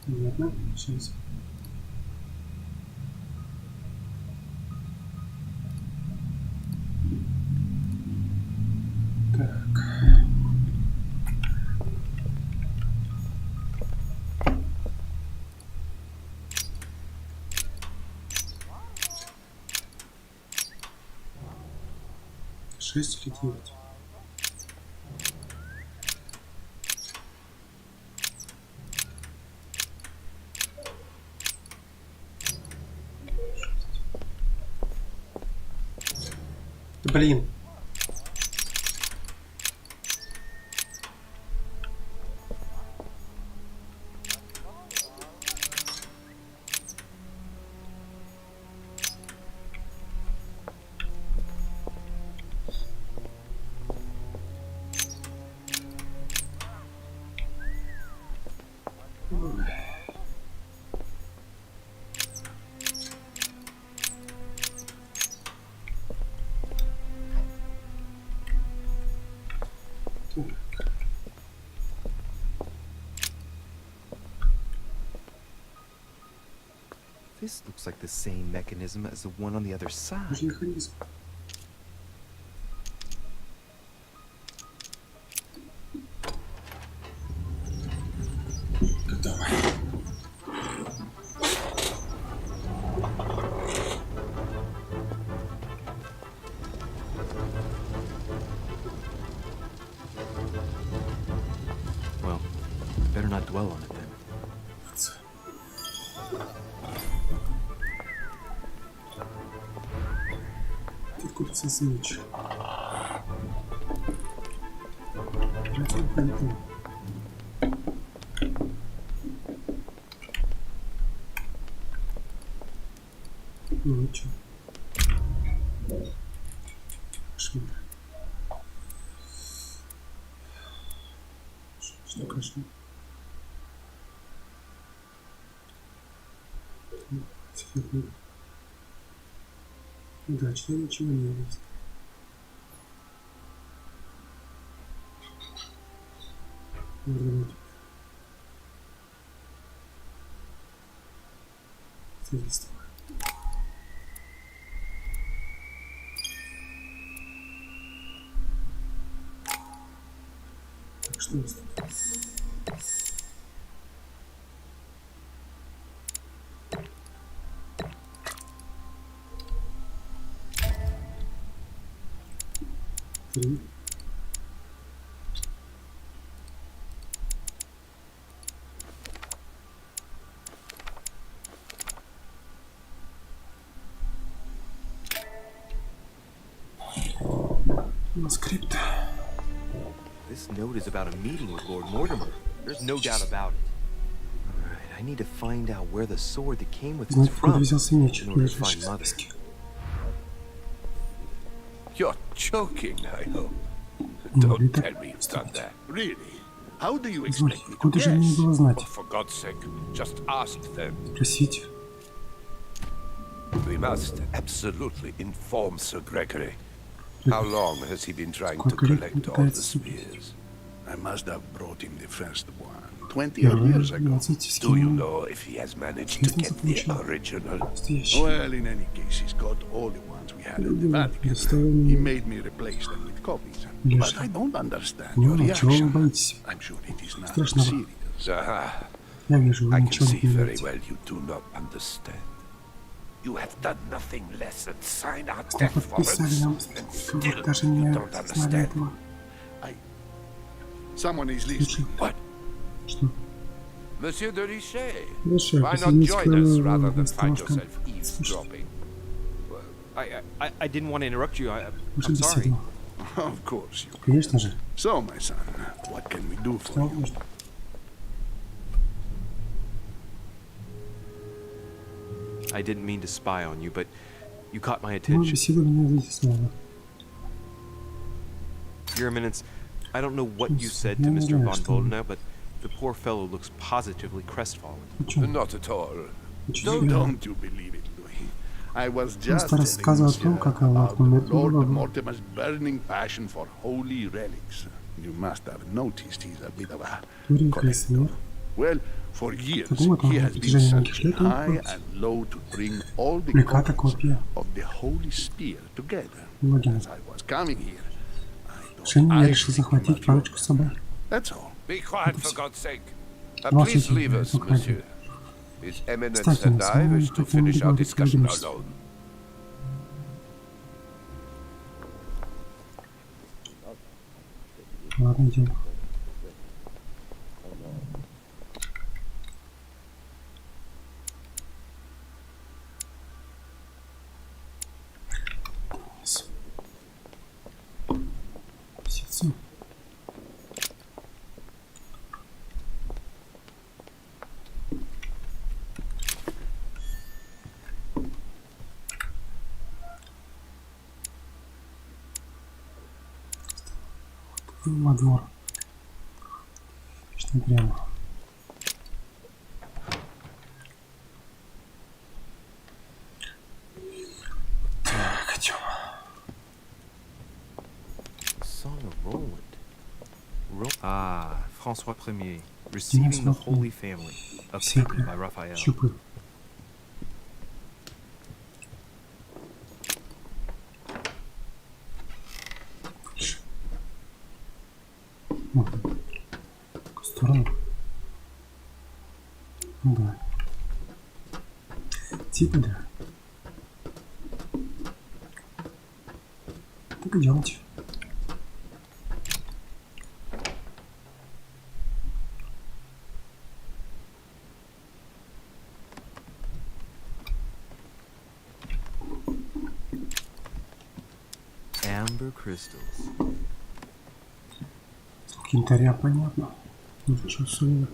S1: Понятно. Сейчас. Так. 6 или 9. Блин.
S14: This looks like the same mechanism as the one on the other side. Well, better not dwell on it then.
S1: Откуда свеч? Ну чё? Кошмар. Что кошмар? Да, что ничего не есть. Свидетельство. Так, что у нас тут? Скрипт.
S14: This note is about a meeting with Lord Mortimer. There's no doubt about it. Alright, I need to find out where the sword that came with us from in order to find Mother.
S9: You're joking, I hope. Don't tell me you've done that.
S13: Really? How do you expect me to
S1: Откуда же мне было знать?
S9: For God's sake, just ask them.
S1: Просите.
S9: We must absolutely inform Sir Gregory. How long has he been trying to collect all the spears?
S13: I must have brought him the first one 20 odd years ago.
S9: Do you know if he has managed to get the original?
S13: Well, in any case, he's got all the ones we had at the Vatican. He made me replace them with copies. But I don't understand your reaction. I'm sure it is not serious.
S9: I can see very well you do not understand. You have done nothing less than sign our death warrants, and still you don't understand.
S13: Someone is listening.
S9: What?
S1: Что?
S9: Monsieur de Richet,
S1: Richet,
S9: why not join us rather than find yourself eavesdropping?
S10: I didn't want to interrupt you. I'm sorry.
S13: Of course you
S1: Конечно же.
S13: So, my son, what can we do for you?
S10: I didn't mean to spy on you, but you caught my
S1: Ну,
S10: attention.
S1: беседа меня здесь снова.
S10: Your Eminence, I don't know what you said to Mr. von Boldena, but the poor fellow looks positively crestfallen.
S9: Not at all.
S13: Don't you believe it, Louis? I was just
S1: рассказывал о том, как
S13: about Lord Mortimer's burning passion for holy relics. You must have noticed he's a bit of a collector. Well, for years he has been searching high and low to bring all the copies of the Holy Spear together. As I was coming here,
S1: Шенни решил захватить парочку собак.
S13: That's all.
S9: Be quiet, for God's sake. Please leave us, monsieur. His Eminence and I wish to finish our discussion alone.
S1: Ладно, идем. Птица. Во двор. Что прямо. Так, идем.
S10: Song of Roland. François Ier, receiving the Holy Family of Satan by Raphael.
S1: Щупы. В какую сторону? Ну да. Типа да. Так идемте.
S10: Amber crystals.
S1: Янтаря понятно. Нужно что сумма.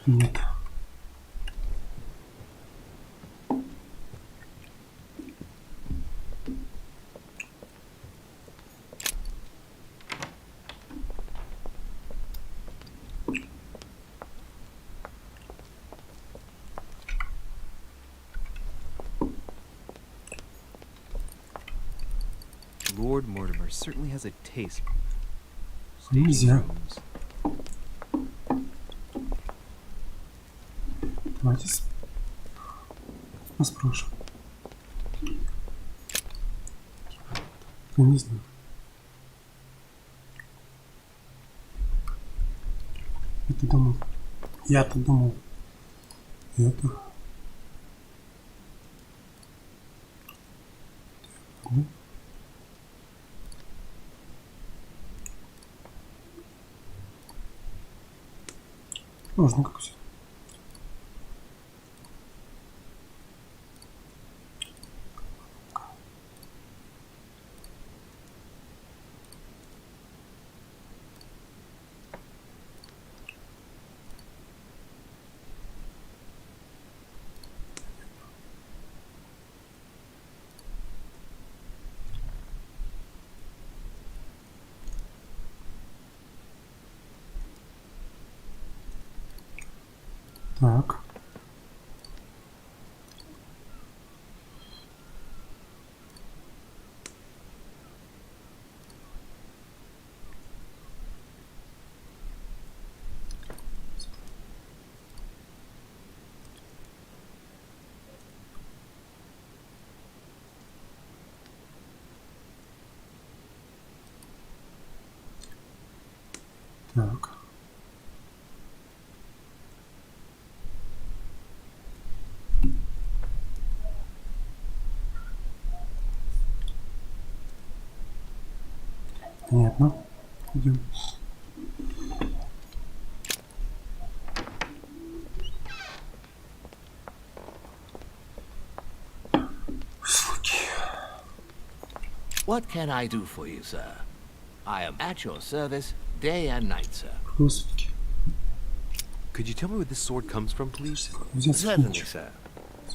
S1: Нет.
S10: Lord Mortimer certainly has a taste.
S1: Нельзя. Давайте поспрашиваем. Я не знаю. Я-то думал. Я-то думал. Это. Ну. Можно как все. Так. Так. Понятно. Идем.
S3: What can I do for you, sir? I am at your service day and night, sir.
S1: Господи.
S10: Could you tell me where this sword comes from, please?
S3: Certainly, sir.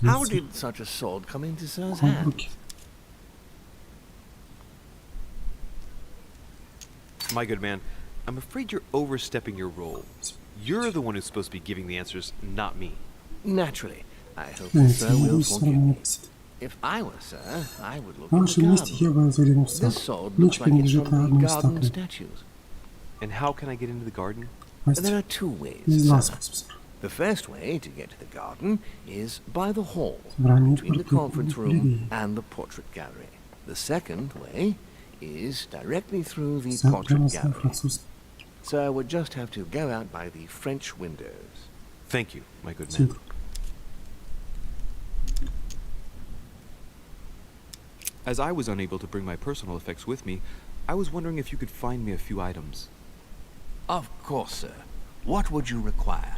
S3: How did such a sword come into sir's hands?
S10: My good man, I'm afraid you're overstepping your role. You're the one who's supposed to be giving the answers, not me.
S3: Naturally. I hope that sir will forgive me. If I were sir, I would look at the garden. This sword looks like it's from the garden statues.
S10: And how can I get into the garden?
S3: There are two ways, sir. The first way to get to the garden is by the hall, between the conference room and the portrait gallery. The second way is directly through the portrait gallery. So I would just have to go out by the French windows.
S10: Thank you, my good man. As I was unable to bring my personal effects with me, I was wondering if you could find me a few items.
S9: Of course, sir. What would you require?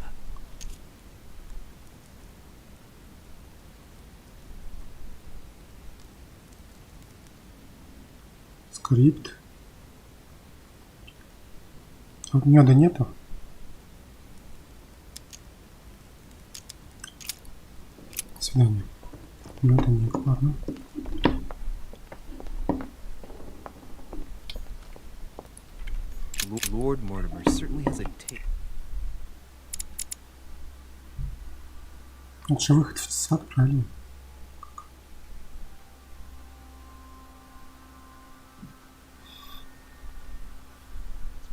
S1: Скрипт. Тут меда нету. До свидания. Меда нет, ладно.
S10: Lord Mortimer certainly has a taste.
S1: Лучше выход в сад, правильно?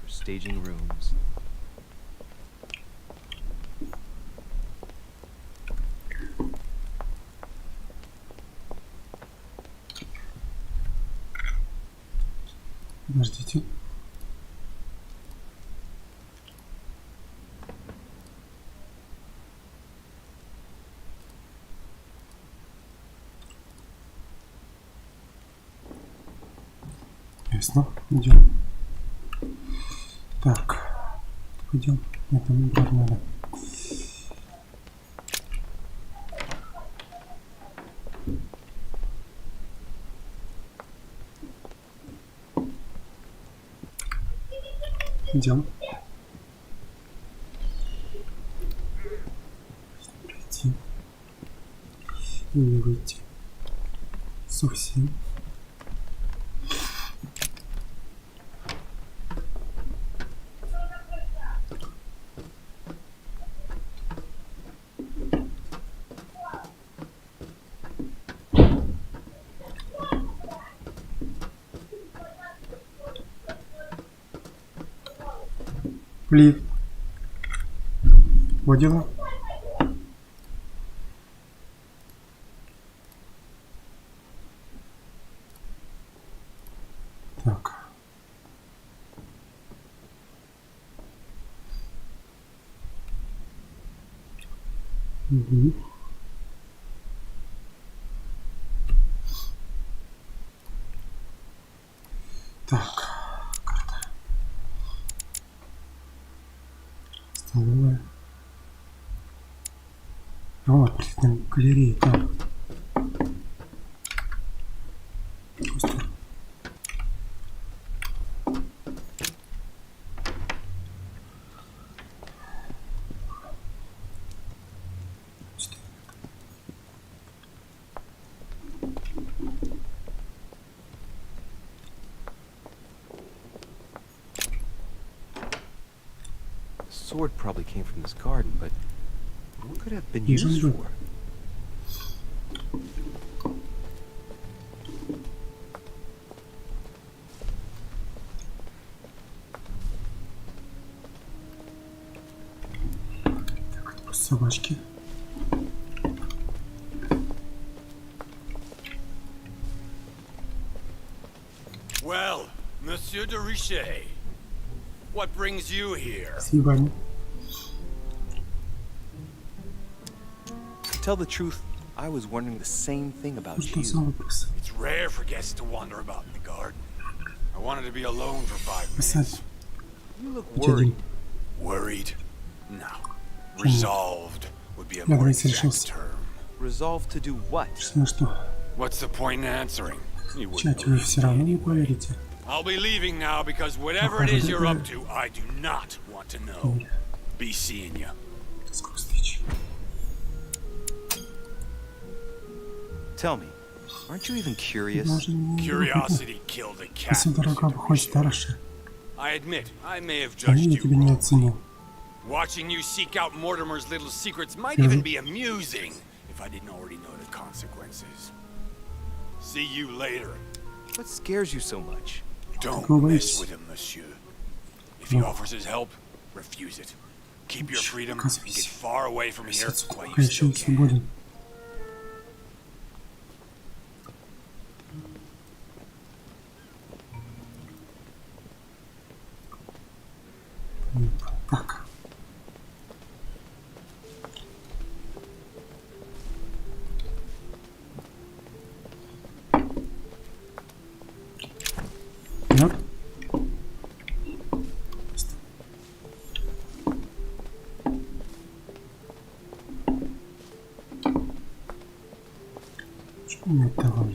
S10: For staging rooms.
S1: Подождите. Ясно, идем. Так, пойдем. Нет, там удар надо. Идем. Пройти. И не выйти. Совсем. Лифт. Вот дела. Так. Угу. Так. Столовая. Вот, портретная галерея. Так. Постер.
S10: Sword probably came from this garden, but what could it have been used for?
S1: Так, это просто собачки.
S11: Well, Monsieur de Richet, what brings you here?
S1: Спасибо.
S10: To tell the truth, I was wondering the same thing about you.
S11: It's rare for guests to wander about in the garden. I wanted to be alone for 5 minutes.
S10: You look worried.
S11: Worried? No. Resolved would be a more exact term.
S10: Resolved to do what?
S11: What's the point in answering? You
S1: Чать, вы все равно не поверите.
S11: I'll be leaving now because whatever it is you're up to, I do not want to know. Be seeing you.
S10: Tell me, aren't you even curious?
S11: Curiosity killed a cat. I admit, I may have judged you wrong. Watching you seek out Mortimer's little secrets might even be amusing if I didn't already know the consequences. See you later.
S10: What scares you so much?
S11: Don't mess with him, monsieur. If he offers his help, refuse it. Keep your freedom and get far away from here while you still can.
S1: Так. Нет. Металл.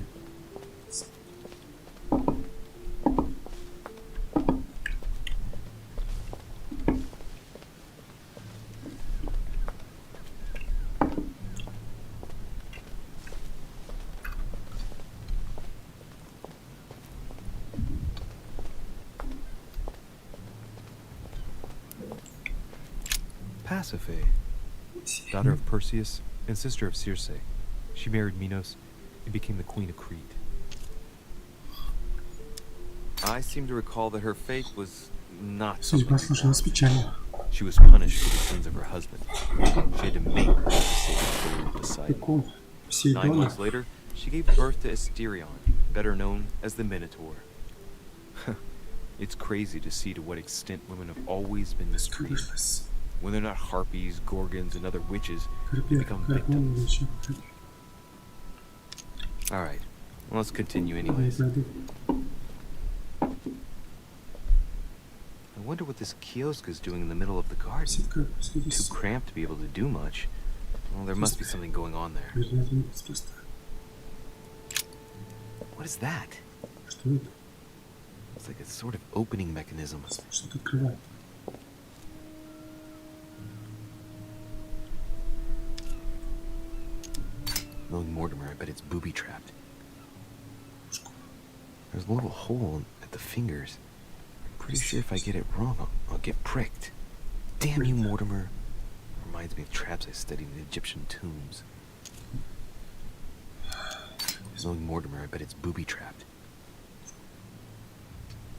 S8: Pasiphae, daughter of Perseus and sister of Circe. She married Minos and became the queen of Crete. I seem to recall that her fate was not
S1: Судьба сложилась печально.
S8: She was punished for the sins of her husband. She had to mate her to save the soul of Poseidon. 9 months later, she gave birth to Asterion, better known as the Minotaur. It's crazy to see to what extent women have always been mistreated. When they're not harpies, gorgons, and other witches, they become victims. Alright, well, let's continue anyways. I wonder what this kiosk is doing in the middle of the garden. Too cramped to be able to do much. Well, there must be something going on there. What is that? It's like a sort of opening mechanism. Knowing Mortimer, I bet it's booby-trapped. There's a little hole at the fingers. I'm pretty sure if I get it wrong, I'll get pricked. Damn you, Mortimer. Reminds me of traps I studied in Egyptian tombs. Knowing Mortimer, I bet it's booby-trapped.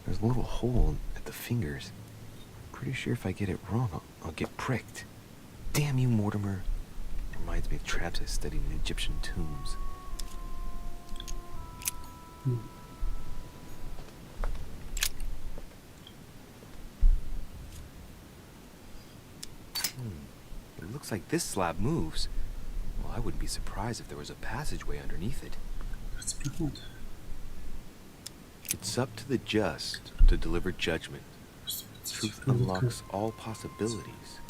S8: There's a little hole at the fingers. I'm pretty sure if I get it wrong, I'll get pricked. Damn you, Mortimer. Reminds me of traps I studied in Egyptian tombs. It looks like this slab moves. Well, I wouldn't be surprised if there was a passageway underneath it. It's up to the just to deliver judgment. Truth unlocks all possibilities.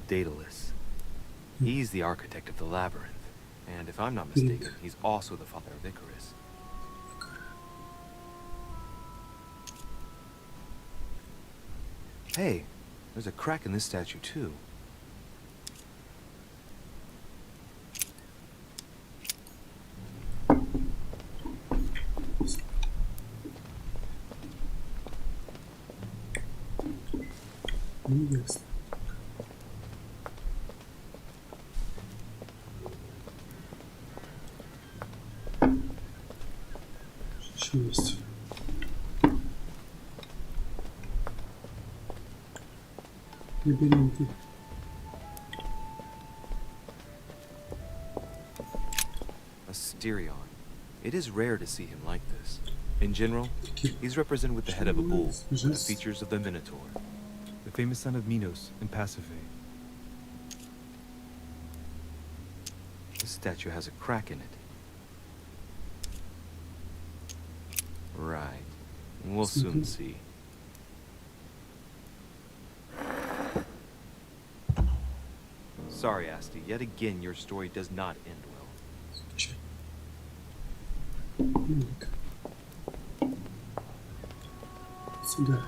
S8: Daedalus. He's the architect of the labyrinth, and if I'm not mistaken, he's also the father of Icarus. Hey, there's a crack in this statue too.
S1: Yes. Есть. Лабиринты.
S8: Asterion. It is rare to see him like this. In general, he's represented with the head of a bull, and the features of the Minotaur. The famous son of Minos and Pasiphae. This statue has a crack in it. Right. We'll soon see. Sorry, Asti. Yet again, your story does not end well.
S1: Сюда.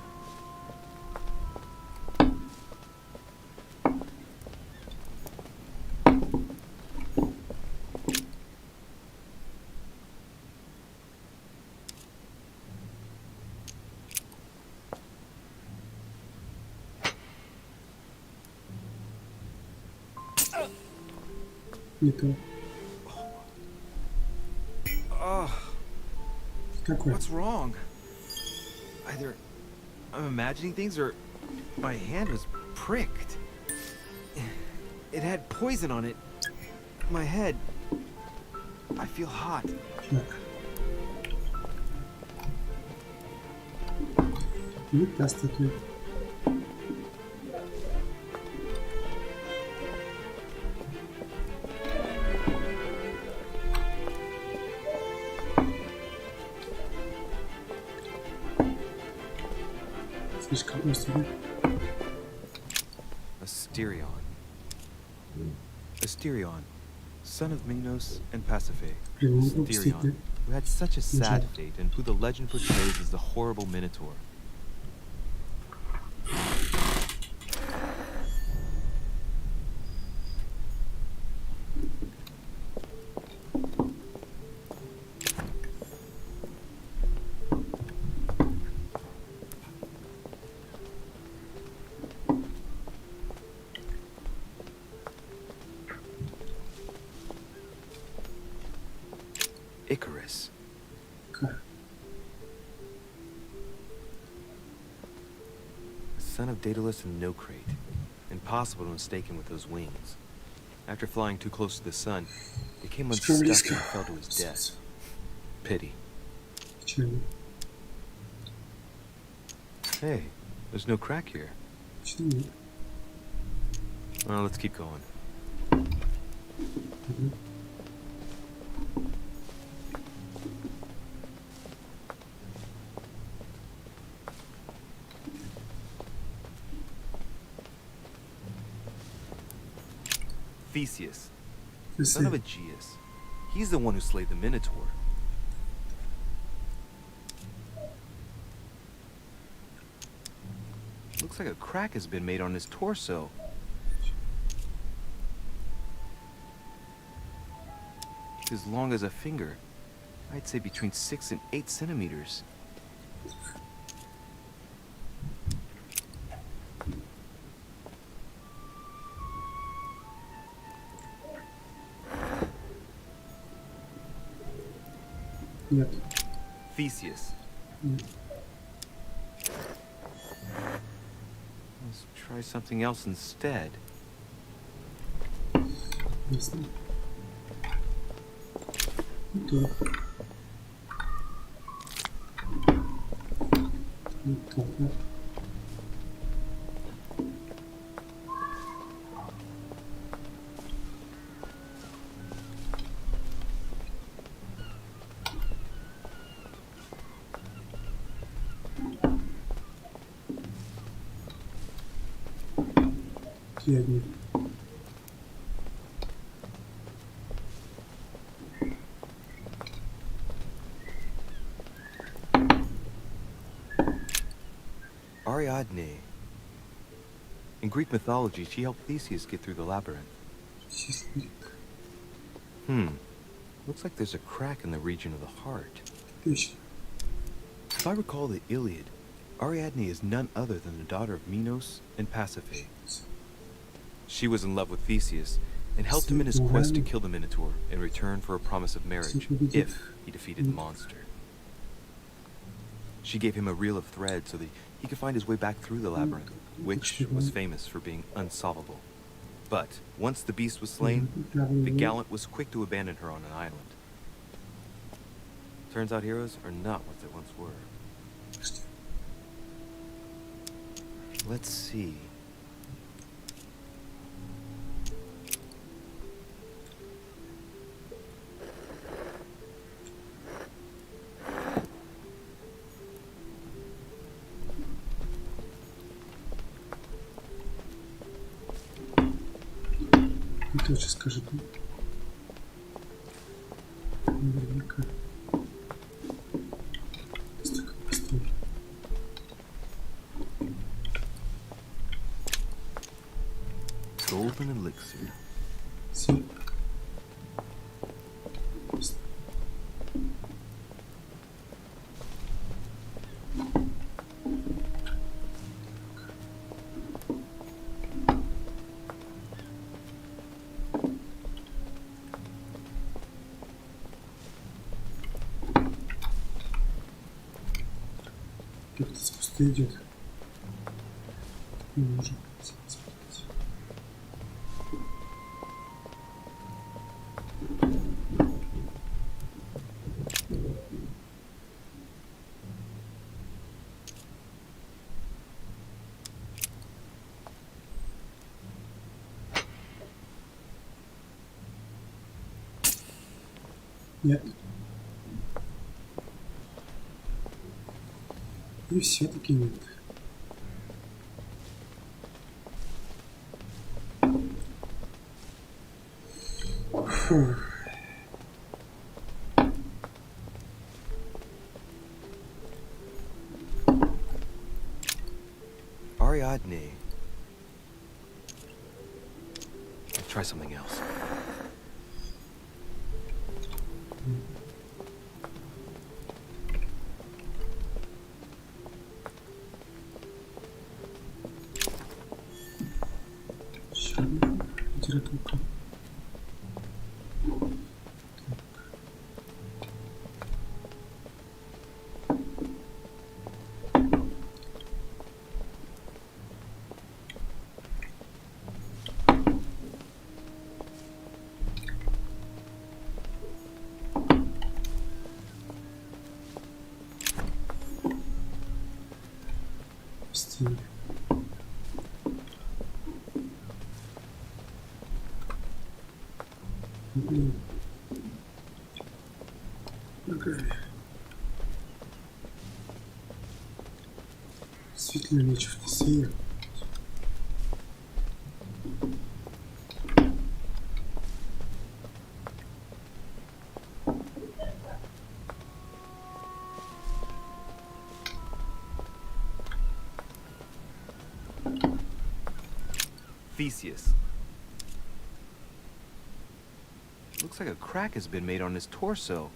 S1: Не то. Какой?
S10: What's wrong? Either I'm imagining things or my hand was pricked. It had poison on it. My head. I feel hot.
S1: Не та статуя. Слишком просто, да?
S10: Asterion, son of Minos and Pasiphae.
S1: Блин, не
S10: Asterion,
S1: пропустить,
S10: who had such a sad fate and who the legend portrays as the horrible Minotaur. Icarus. Son of Daedalus and Nocrate. Impossible to mistake him with those wings. After flying too close to the sun, he became unstuck and fell to his death. Pity. Hey, there's no crack here. Well, let's keep going. Theseus, son of Aegeus. He's the one who slayed the Minotaur. Looks like a crack has been made on his torso. It's as long as a finger. I'd say between 6 and 8 centimeters.
S1: Нет.
S10: Theseus.
S1: Нет.
S10: Let's try something else instead.
S1: Ясно. Не то. Не то, да. Одни.
S10: Ariadne. In Greek mythology, she helped Theseus get through the labyrinth. Looks like there's a crack in the region of the heart. If I recall the Iliad, Ariadne is none other than the daughter of Minos and Pasiphae. She was in love with Theseus and helped him in his quest to kill the Minotaur in return for a promise of marriage if he defeated the monster. She gave him a reel of thread so that he could find his way back through the labyrinth, which was famous for being unsolvable. But once the beast was slain, the gallant was quick to abandon her on an island. Turns out heroes are not what they once were. Let's see.
S1: Точно скажет. Наверняка. Столько постой.
S10: Golden elixir.
S1: Все. Кто-то с куста идет. Не можем смотреть. Нет. И все-таки нет. Фу.
S10: Ariadne. I'll try something else.
S1: Еще одна литературка. Стиль. Блин. Какая. Светлый меч в Тесее.
S10: Theseus. Looks like a crack has been made on his torso.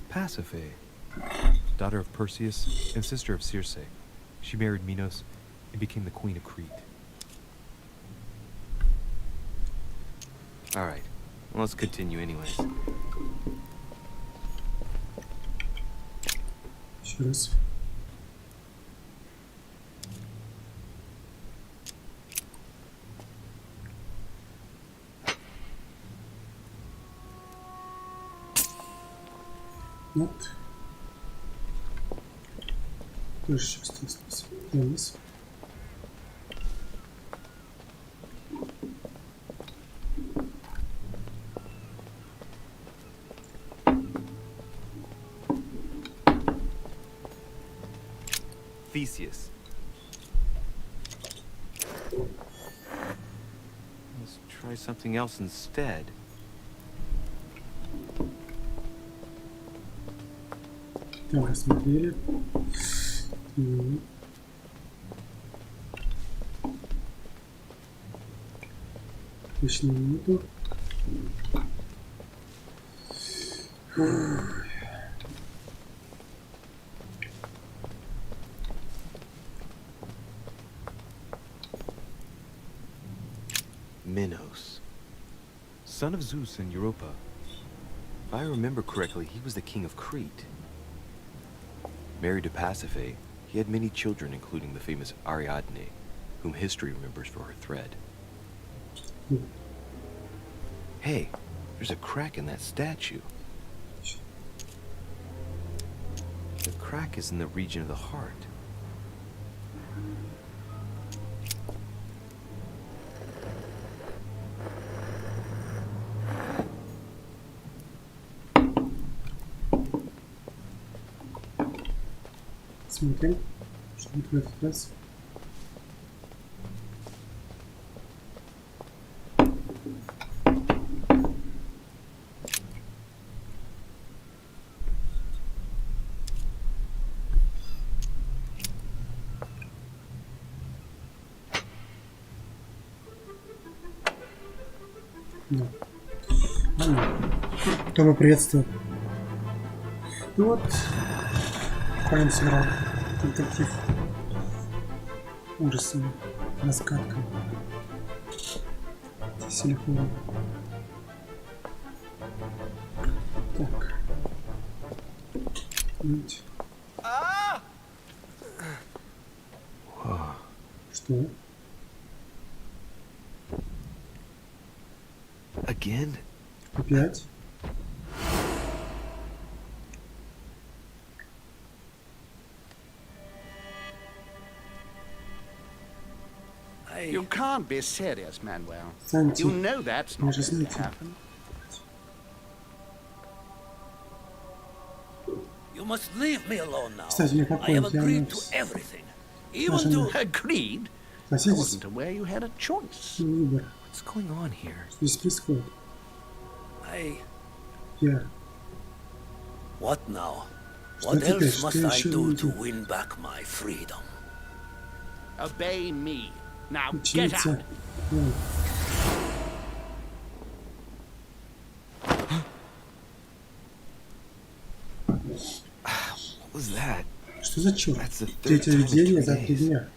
S8: Pasiphae, daughter of Perseus and sister of Circe. She married Minos and became the queen of Crete.
S10: All right, well, let's continue anyways.
S1: Еще раз. Нет. Тоже сейчас осталось. Вниз.
S10: Theseus. Let's try something else instead.
S1: Так, рассмотрели. Точно минуту.
S10: Minos, son of Zeus and Europa. If I remember correctly, he was the king of Crete. Married to Pasiphae, he had many children, including the famous Ariadne, whom history remembers for her thread. Hey, there's a crack in that statue.
S14: The crack is in the region of the heart.
S1: Смотрим, что будет в этот раз. Да. Тома, приветствую. Ну вот, парень сыграл детектив ужасами, раскатками, телефоном. Так. Что?
S14: Again?
S1: Опять?
S3: You can't be serious, Manuel.
S1: Санти,
S3: You know that's not
S1: вы же
S3: going to
S1: знаете.
S3: happen.
S12: You must leave me alone now.
S1: Кстати, мне
S12: I
S1: какой
S12: have
S1: у тебя
S12: agreed to
S1: нос?
S12: everything. Even to...
S3: Agreed? I
S1: Согласитесь?
S3: wasn't aware you had a choice.
S1: Выбор.
S14: What's going on here?
S1: Что здесь происходит? Я.
S12: What now?
S1: Что
S12: What
S1: теперь?
S12: else
S1: Что
S12: must I
S1: еще
S12: do
S1: нужно?
S12: to win back my freedom?
S3: Obey me. Now get
S1: Учиться.
S3: out.
S14: What was that?
S1: Что за черт?
S14: That's the third
S1: Третье
S14: time in
S1: видение
S14: 3
S1: за 3
S14: days.
S1: дня.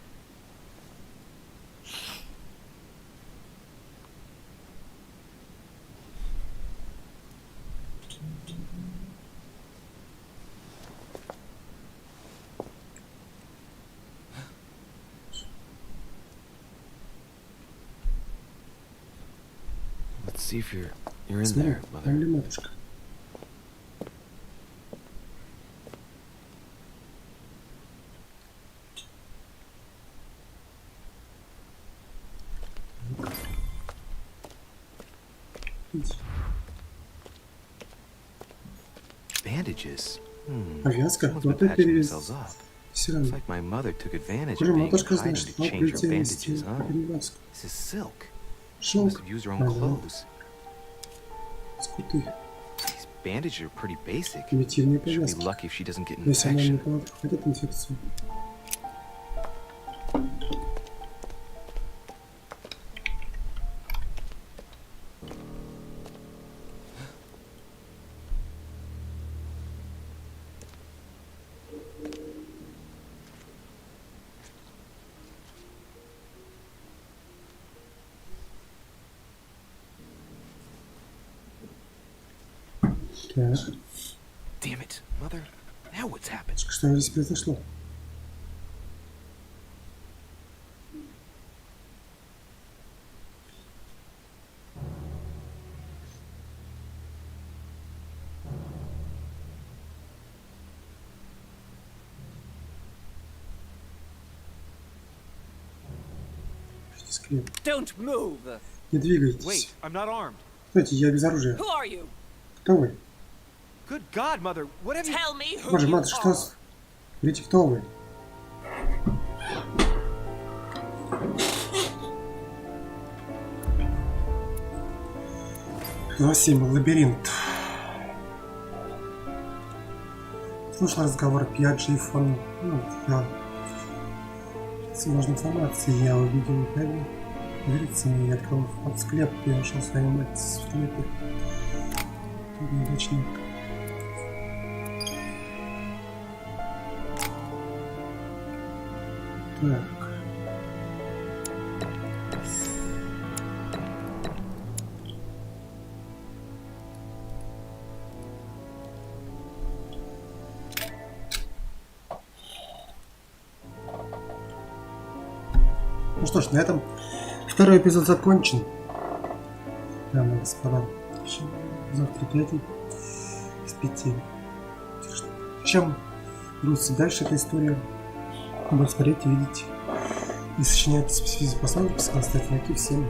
S14: Let's see if you're in
S1: Смотри,
S14: there,
S1: там
S14: Mother.
S1: ли матушка?
S14: Bandages.
S1: Повязка?
S14: Someone's
S1: Вот
S14: been
S1: это
S14: patching
S1: перевес.
S14: themselves up.
S1: Все
S14: It's
S1: равно.
S14: like my mother took advantage
S1: Уже
S14: of being in
S1: матушка
S14: hiding
S1: знает,
S14: to
S1: что
S14: change her
S1: прийти нести
S14: bandages, huh?
S1: перевязку.
S14: This is silk. She
S1: Шелк.
S14: must have used her own
S1: Ага.
S14: clothes.
S1: Скуты.
S14: These bandages are pretty basic.
S1: Примитивные
S14: She'll be
S1: повязки.
S14: lucky if she doesn't get an
S1: Если она не
S14: infection.
S1: попадет инфекцию. Так,
S14: Damn it, Mother. Now what's happened?
S1: что здесь произошло? Склеп.
S6: Don't move.
S1: Не двигайтесь.
S8: Wait, I'm not armed.
S1: Стойте, я без оружия.
S6: Who are you?
S1: Кто вы?
S8: Good God, Mother, what have you...
S6: Tell me who
S1: Боже,
S6: you
S1: матушка, что
S6: are.
S1: с... Говорите, кто вы? Глава 7. Лабиринт. Слушал разговор Пьяджи и фон... Сложной информации. Я увидел Пэви. Верится мне, я открыл вход в склеп и нашел свою мать в склепе. Неудачник. Так. Ну что ж, на этом второй эпизод закончен. Дамы и господа. Завтра 5 с 5. Чем двигаться дальше эта история. Будем смотреть и видеть. И сочинять специфические послания, ставьте лайки всем.